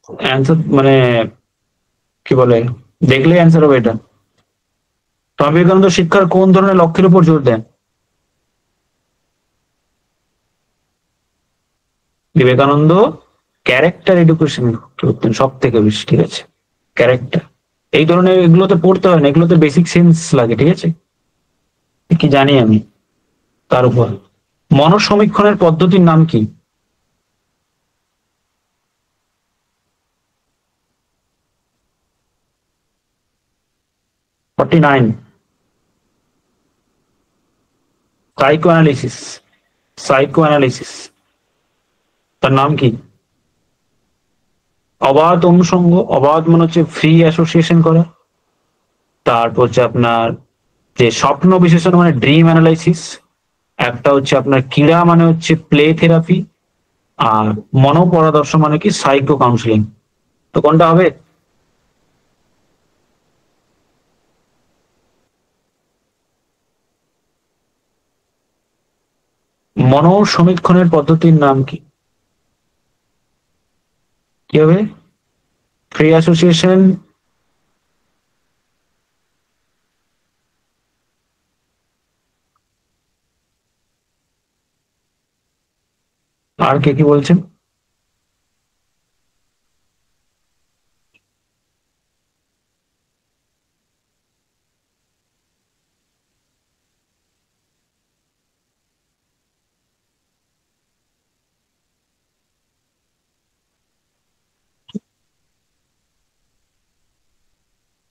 অ্যান্সার, মানে কি বলে, দেখলেই অ্যান্সার হবে এটা। স্বামী বিবেকানন্দ শিক্ষার কোন ধরনের লক্ষ্যের উপর জোর দেন? বিবেকানন্দ ক্যারেক্টার এডুকেশন করতেন সব থেকে বেশি, ঠিক আছে? ক্যারেক্টার, এই ধরনের এগুলোতে পড়তে হয় না, এগুলোতে বেসিক সেন্স লাগে, ঠিক আছে? কি জানি আমি তার উপর। মনসমীক্ষণের পদ্ধতির নাম কি? 49, সাইকো অ্যানালিসিস। সাইকো অ্যানালিসিস, তার নাম কি? অবাধ অনুষঙ্গ, অবাধ মানে হচ্ছে ফ্রি অ্যাসোসিয়েশন করা। তারপর হচ্ছে আপনার যে স্বপ্ন বিশেষণ মানে ড্রিম অ্যানালাইসিস। একটা হচ্ছে আপনার ক্রীড়া মানে হচ্ছে প্লে থেরাপি। আর মনোপরাদর্শ মানে কি সাইকো কাউন্সিলিং। তো কোনটা হবে? মনোসমীক্ষণের পদ্ধতির নাম কি? কি হবে? Free association. আর কে কি বলছেন?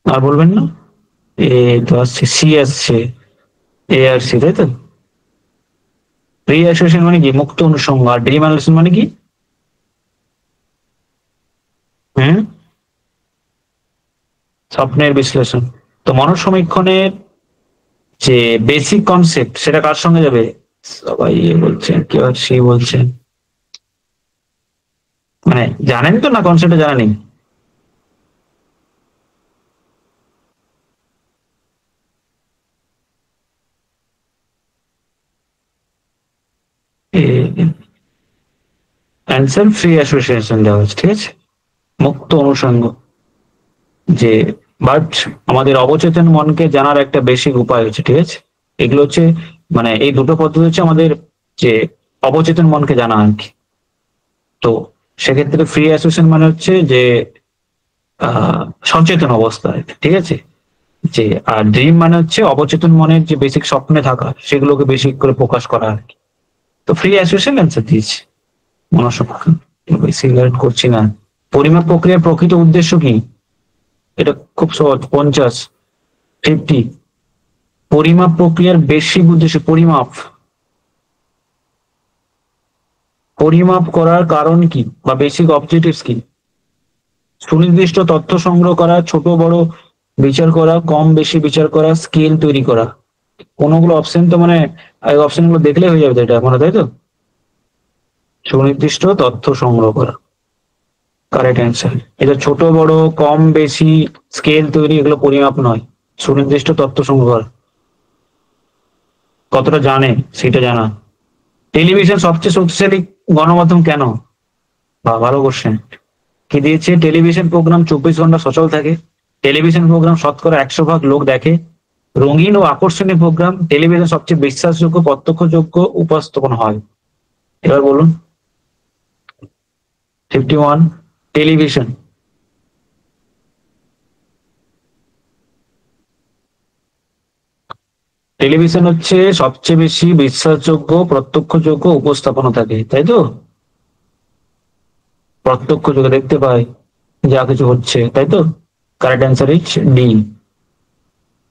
আর বলবেন না? এ তো আসছে, সি আসছে, এ আর সি, তাই তো? ফ্রি অ্যাসোসিয়েশন মানে কি মুক্ত অনুষঙ্গ, আর ড্রিম অ্যানালিসিস মানে কি? হ্যাঁ, স্বপ্নের বিশ্লেষণ। তো মনোসমীক্ষণের যে বেসিক কনসেপ্ট সেটা কার সঙ্গে যাবে? সবাই এ বলছেন, কেউ আর সি বলছেন। মানে জানেন তো না কনসেপ্টটা জানা নেই? অ্যান্সার ফ্রি অ্যাসোসিয়েশন দেওয়া হচ্ছে, ঠিক আছে। মুক্ত অনুষঙ্গ যে, বাট আমাদের অবচেতন মনকে জানার একটা বেসিক উপায় হচ্ছে, ঠিক আছে। এগুলো হচ্ছে মানে এই দুটো পদ্ধতি হচ্ছে আমাদের যে অবচেতন মনকে জানা আর কি। তো সেক্ষেত্রে ফ্রি অ্যাসোসিয়েশন মানে হচ্ছে যে সচেতন অবস্থায়, ঠিক আছে। যে আর ড্রিম মানে হচ্ছে অবচেতন মনের যে বেসিক স্বপ্নে থাকা সেগুলোকে বেশি করে প্রকাশ করা আর কি। তো ফ্রি অ্যাসোসিয়েশন অ্যান্সার দিয়েছি। মনসংখ্যা বেশি গাইড করছি না। পরিমাপ প্রক্রিয়ার প্রকৃত উদ্দেশ্য কি? এটা খুব সহজ, 50, 50। পরিমাপ প্রক্রিয়ার বেসিক উদ্দেশ্য পরিমাপ। পরিমাপ করার কারণ কি বা বেসিক অবজেক্টিভস কি? সুনির্দিষ্ট তথ্য সংগ্রহ করা, ছোট বড় বিচার করা, কম বেশি বিচার করা, স্কেল তৈরি করা। কোনগুলো অপশন তো মানে অপশন গুলো দেখলে হয়ে যাবে তো এটা মনে, তাই তো? সুনির্দিষ্ট তথ্য সংগ্রহ করা, কারেক্ট অ্যান্সার। এটা ছোট বড় কম বেশি স্কেল তৈরি এগুলো পরিমাপ নয়, সুনির্দিষ্ট তথ্য সংগ্রহ করা। কতটা জানে সেটা জানা। টেলিভিশন সবচেয়ে শক্তিশালী গণমাধ্যম কেন? বা ভালো কোশ্চেন। কি দিয়েছে? টেলিভিশন প্রোগ্রাম 24 ঘন্টা সচল থাকে। টেলিভিশন প্রোগ্রাম শতকরা 100 ভাগ লোক দেখে। রঙিন ও আকর্ষণীয় প্রোগ্রাম। টেলিভিশন সবচেয়ে বিশ্বাসযোগ্য প্রত্যক্ষযোগ্য উপস্থাপনা হয়। এবার বলুন। 51। টেলিভিশন। টেলিভিশন হচ্ছে সবচেয়ে বেশি বিশ্বাসযোগ্য প্রত্যক্ষযোগ্য উপস্থাপনা থাকে, তাই তো? প্রত্যক্ষযোগ্য দেখতে পাই যা কিছু হচ্ছে, তাই তো? Correct answer is D.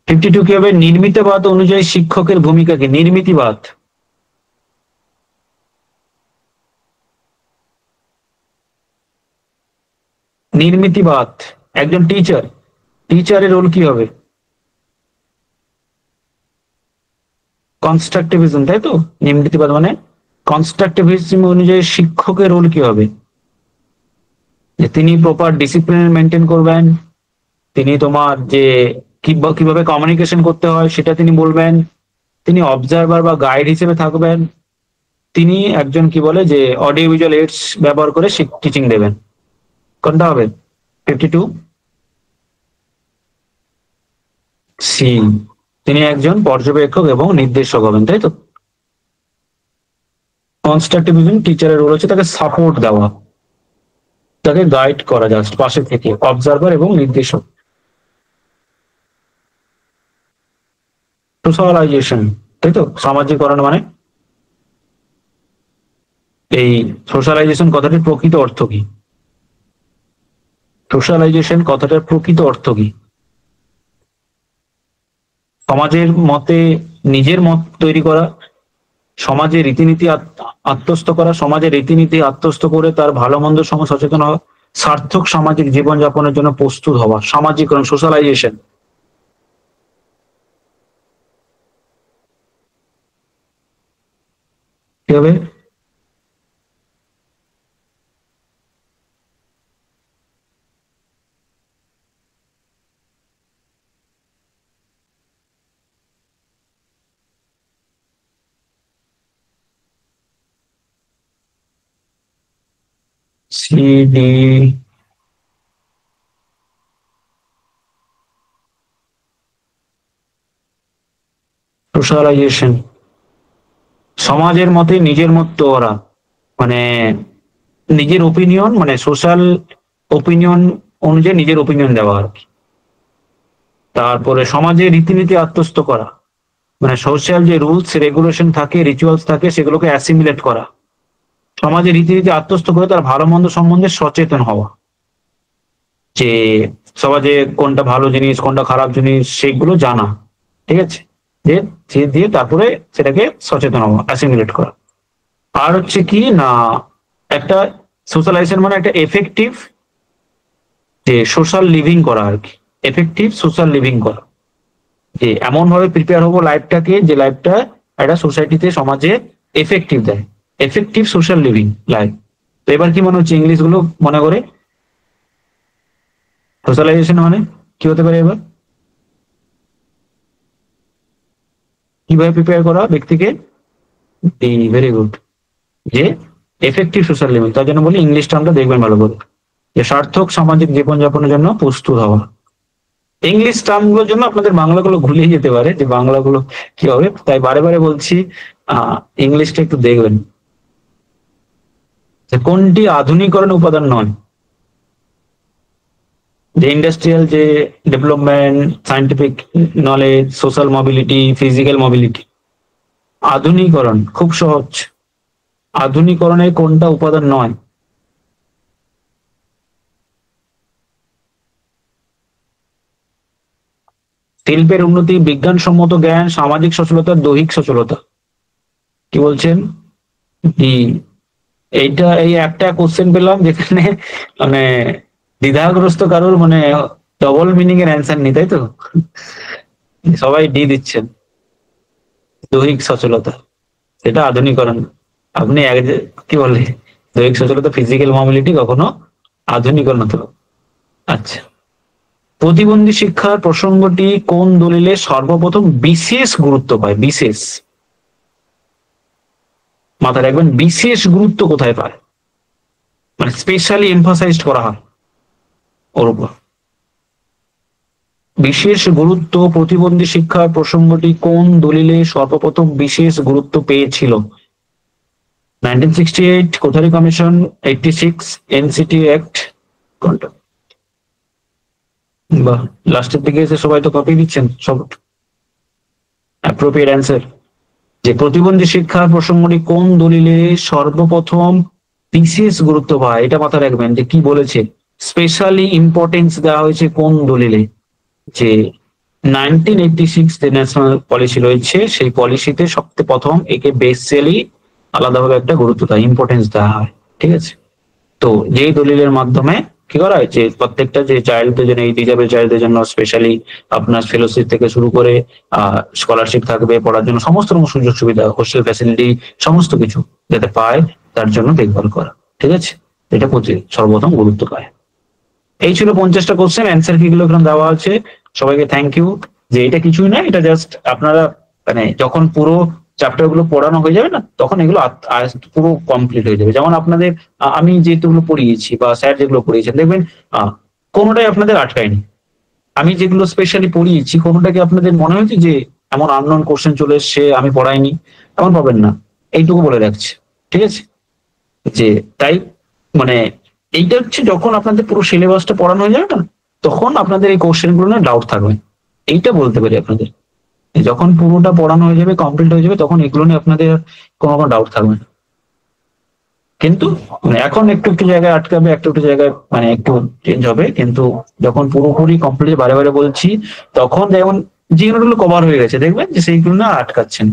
52 কি হবে? নির্মিতবাদ অনুযায়ী শিক্ষকের ভূমিকা কি? নির্মিতিবাদ। নির্মিতিবাদ একজন টিচার, টিচারের রোল কি হবে? কনস্ট্রাকটিভিজম, তাই তো? নির্মিতিবাদ মানে কনস্ট্রাকটিভিজম অনুযায়ী শিক্ষকের রোল কি হবে? যে তিনি প্রপার ডিসিপ্লিন মেনটেন করবেন, তিনি তোমার যে কিভাবে কমিউনিকেশন করতে হয় সেটা তিনি বলবেন, তিনি অবজারভার বা গাইড হিসেবে থাকবেন, তিনি একজন কি বলে যে অডিও ভিজুয়াল এইডস ব্যবহার করে টিচিং দেবেন। কোনটা হবে? 52 সি। তিনি একজন পর্যবেক্ষক এবং নির্দেশক হবেন, তাই তো? কনস্ট্রাকটিভিজম টিচারের রোল হচ্ছে তাকে সাপোর্ট দেওয়া, তাকে গাইড করা, জাস্ট পাশে থেকে অবজারভার এবং নির্দেশক। সোশ্যালাইজেশন, তাই তো? সামাজিকরণ মানে এই সোশ্যালাইজেশন কথাটির প্রকৃত অর্থ কি? সোশ্যালাইজেশন কথাটার প্রকৃত অর্থ কি? সমাজের মতে নিজের মত তৈরি করা, সমাজের রীতিনীতি আত্মস্থ করা, সমাজের রীতিনীতি আত্মস্থ করে তার ভালো মন্দ সময় সচেতন হওয়া, সার্থক সামাজিক জীবনযাপনের জন্য প্রস্তুত হওয়া, সামাজিকরণ, সোশ্যালাইজেশন। কি হবে? C D, socialization. সমাজের মতে নিজের মতো ওরা, মানে নিজের ওপিনিয়ন, মানে সোশ্যাল ওপিনিয়ন অনুযায়ী নিজের ওপিনিয়ন দেওয়া আর কি। তারপরে সমাজে রীতিনীতি আত্মস্থ করা, মানে সোশ্যাল যে রুলস রেগুলেশন থাকে, রিচুয়ালস থাকে, সেগুলোকে অ্যাসিমিলেট করা। সমাজে রীতিনীতি আত্মস্থ করে তার ভালো মন্দ সম্বন্ধে সচেতন হওয়া, যে সমাজে কোনটা ভালো জিনিস কোনটা খারাপ জিনিস সেগুলো জানা, ঠিক আছে, যে দিয়ে তারপরে সেটাকে সচেতন হওয়া, অ্যাসিমিলেট করা। আর হচ্ছে কি না, একটা সোশ্যালাইজেশন মানে একটা এফেক্টিভ যে সোশ্যাল লিভিং করা আর কি, এফেক্টিভ সোশ্যাল লিভিং করা, যে এমন ভাবে প্রিপেয়ার হবো লাইফটাকে, যে লাইফটা একটা সোসাইটিতে সমাজে এফেক্টিভ দেয়, এফেক্টিভ সোশ্যাল লিভিং লাইফ। তো এবার কি মনে হচ্ছে ইংলিশ গুলো মনে করে? সোশ্যালাইজেশন মানে কি হতে পারে এবার? কিভাবে প্রিপেয়ার করা ব্যক্তিকে? ভেরি গুড, যে এফেক্টিভ সোশ্যাল লিভিং। তার জন্য বলি ইংলিশ টার্মটা দেখবেন ভালো করে, যে সার্থক সামাজিক জীবনযাপনের জন্য প্রস্তুত হওয়া। ইংলিশ টার্ম গুলোর জন্য আপনাদের বাংলাগুলো ভুলিয়ে যেতে পারে, যে বাংলাগুলো কি হবে, তাই বারে বারে বলছি ইংলিশটা একটু দেখবেন। যে কোনটি আধুনিকরণ উপাদান নয়? যে ইন্ডাস্ট্রিয়াল যে development, scientific knowledge, social mobility, physical mobility. আধুনিকরণ খুব সহজ, আধুনিকরণের কোনটা উপাদান নয়? শিল্পের উন্নতি, বিজ্ঞানসম্মত জ্ঞান, সামাজিক সচলতা, দৈহিক সচলতা। কি বলছেন? ডি। এইটা এই একটা কোশ্চেন পেলাম যেখানে মানে দ্বিধাগ্রস্ত কারোর মানে ডবল মিনিং এর অ্যান্সার নেই, তাই তো? সবাই ডি দিচ্ছেন, দৈহিক সচলতা। এটা আধুনিকরণ। আপনি কি বলে, দৈহিক সচলতা, ফিজিক্যাল মোবিলিটি কখনো আধুনিকরণ হতে পারে। আচ্ছা, প্রতিবন্ধী শিক্ষার প্রসঙ্গটি কোন দলিলে সর্বপ্রথম বিশেষ গুরুত্ব পায়? বিশেষ, মাথায় রাখবেন, বিশেষ গুরুত্ব কোথায় পায়, মানে স্পেশালি এমফাসাইজড করা হয় ওর উপর। বিশেষ গুরুত্ব, প্রতিবন্ধী শিক্ষার প্রসঙ্গটি কোন দলিলে সর্বপ্রথম বিশেষ গুরুত্ব পেয়েছিল? 1968, কোথারি কমিশন, 86, এনসিটি অ্যাক্ট, কোনটা? বাহ, লাস্টের দিকে এসে সবাই তো কপি দিচ্ছেন সব। অ্যাপ্রোপ্রিয়েট অ্যান্সার, যে প্রতিবন্ধী শিক্ষার প্রসঙ্গটি কোন দলিলে সর্বপ্রথম বিশেষ গুরুত্ব পায়, এটা মাথায় রাখবেন যে কি বলেছে, স্পেশালি ইম্পর্টেন্স দেওয়া হয়েছে কোন দলিলে। যে 1986 যে ন্যাশনাল পলিসি রয়েছে, সেই পলিসিতে সবচেয়ে প্রথম একে বেসিক্যালি আলাদাভাবে একটা গুরুত্ব দেয়, ইম্পর্টেন্স দেওয়া হয়, ঠিক আছে। তো যেই দলিলের মাধ্যমে কি করা হয়েছে, প্রত্যেকটা যে চাইল্ডদের জন্য, এই ডিজেবল চাইল্ডদের জন্য স্পেশালি আপনার ফেলোশিপ থেকে শুরু করে স্কলারশিপ থাকবে, পড়ার জন্য সমস্ত রকম সুযোগ সুবিধা, হোস্টেল ফ্যাসিলিটি, সমস্ত কিছু যাতে পায় তার জন্য দেখভাল করা, ঠিক আছে। এটা সর্বপ্রথম গুরুত্ব পায়। এই ছিল 50টা কোশ্চেন, অ্যান্সার কিগুলো এখানে দেওয়া আছে। সবাইকে থ্যাংক ইউ। যে এটা কিছুই না, এটা জাস্ট আপনারা মানে যখন পুরো চ্যাপ্টার গুলো পড়ানো হয়ে যাবে না, তখন এগুলো পুরো কমপ্লিট হয়ে যাবে। যেমন আপনাদের আমি যেগুলো পড়িয়েছি বা স্যার যেগুলো পড়িয়েছেন, দেখবেন কোনোটাই আপনাদের আটকায়নি। আমি যেগুলো স্পেশালি পড়িয়েছি, কোনোটাকে আপনাদের মনে হয়েছে যে এমন আননোন কোশ্চেন চলে এসছে আমি পড়াইনি, এমন পাবেন না। এইটুকু বলে রাখছি, ঠিক আছে। যে তাই মানে এইটা হচ্ছে যখন আপনাদের পুরো সিলেবাসটা পড়ানো হয়ে যাবে না, তখন আপনাদের এই কোশ্চেন গুলো না ডাউট থাকবে, এইটা বলতে পারি আপনাদের। যখন পুরোটা পড়ানো হয়ে যাবে, কমপ্লিট হয়ে যাবে, তখন এগুলো নিয়ে আপনাদের কোনো রকম ডাউট থাকবে না। কিন্তু মানে এখন একটু একটু জায়গায় আটকাবে, একটু একটু জায়গায় মানে একটু চেঞ্জ হবে, কিন্তু যখন পুরোপুরি কমপ্লিট বারে বারে বলছি, তখন যেমন যেগুলো কভার হয়ে গেছে দেখবেন যে সেইগুলো না আটকাচ্ছেন।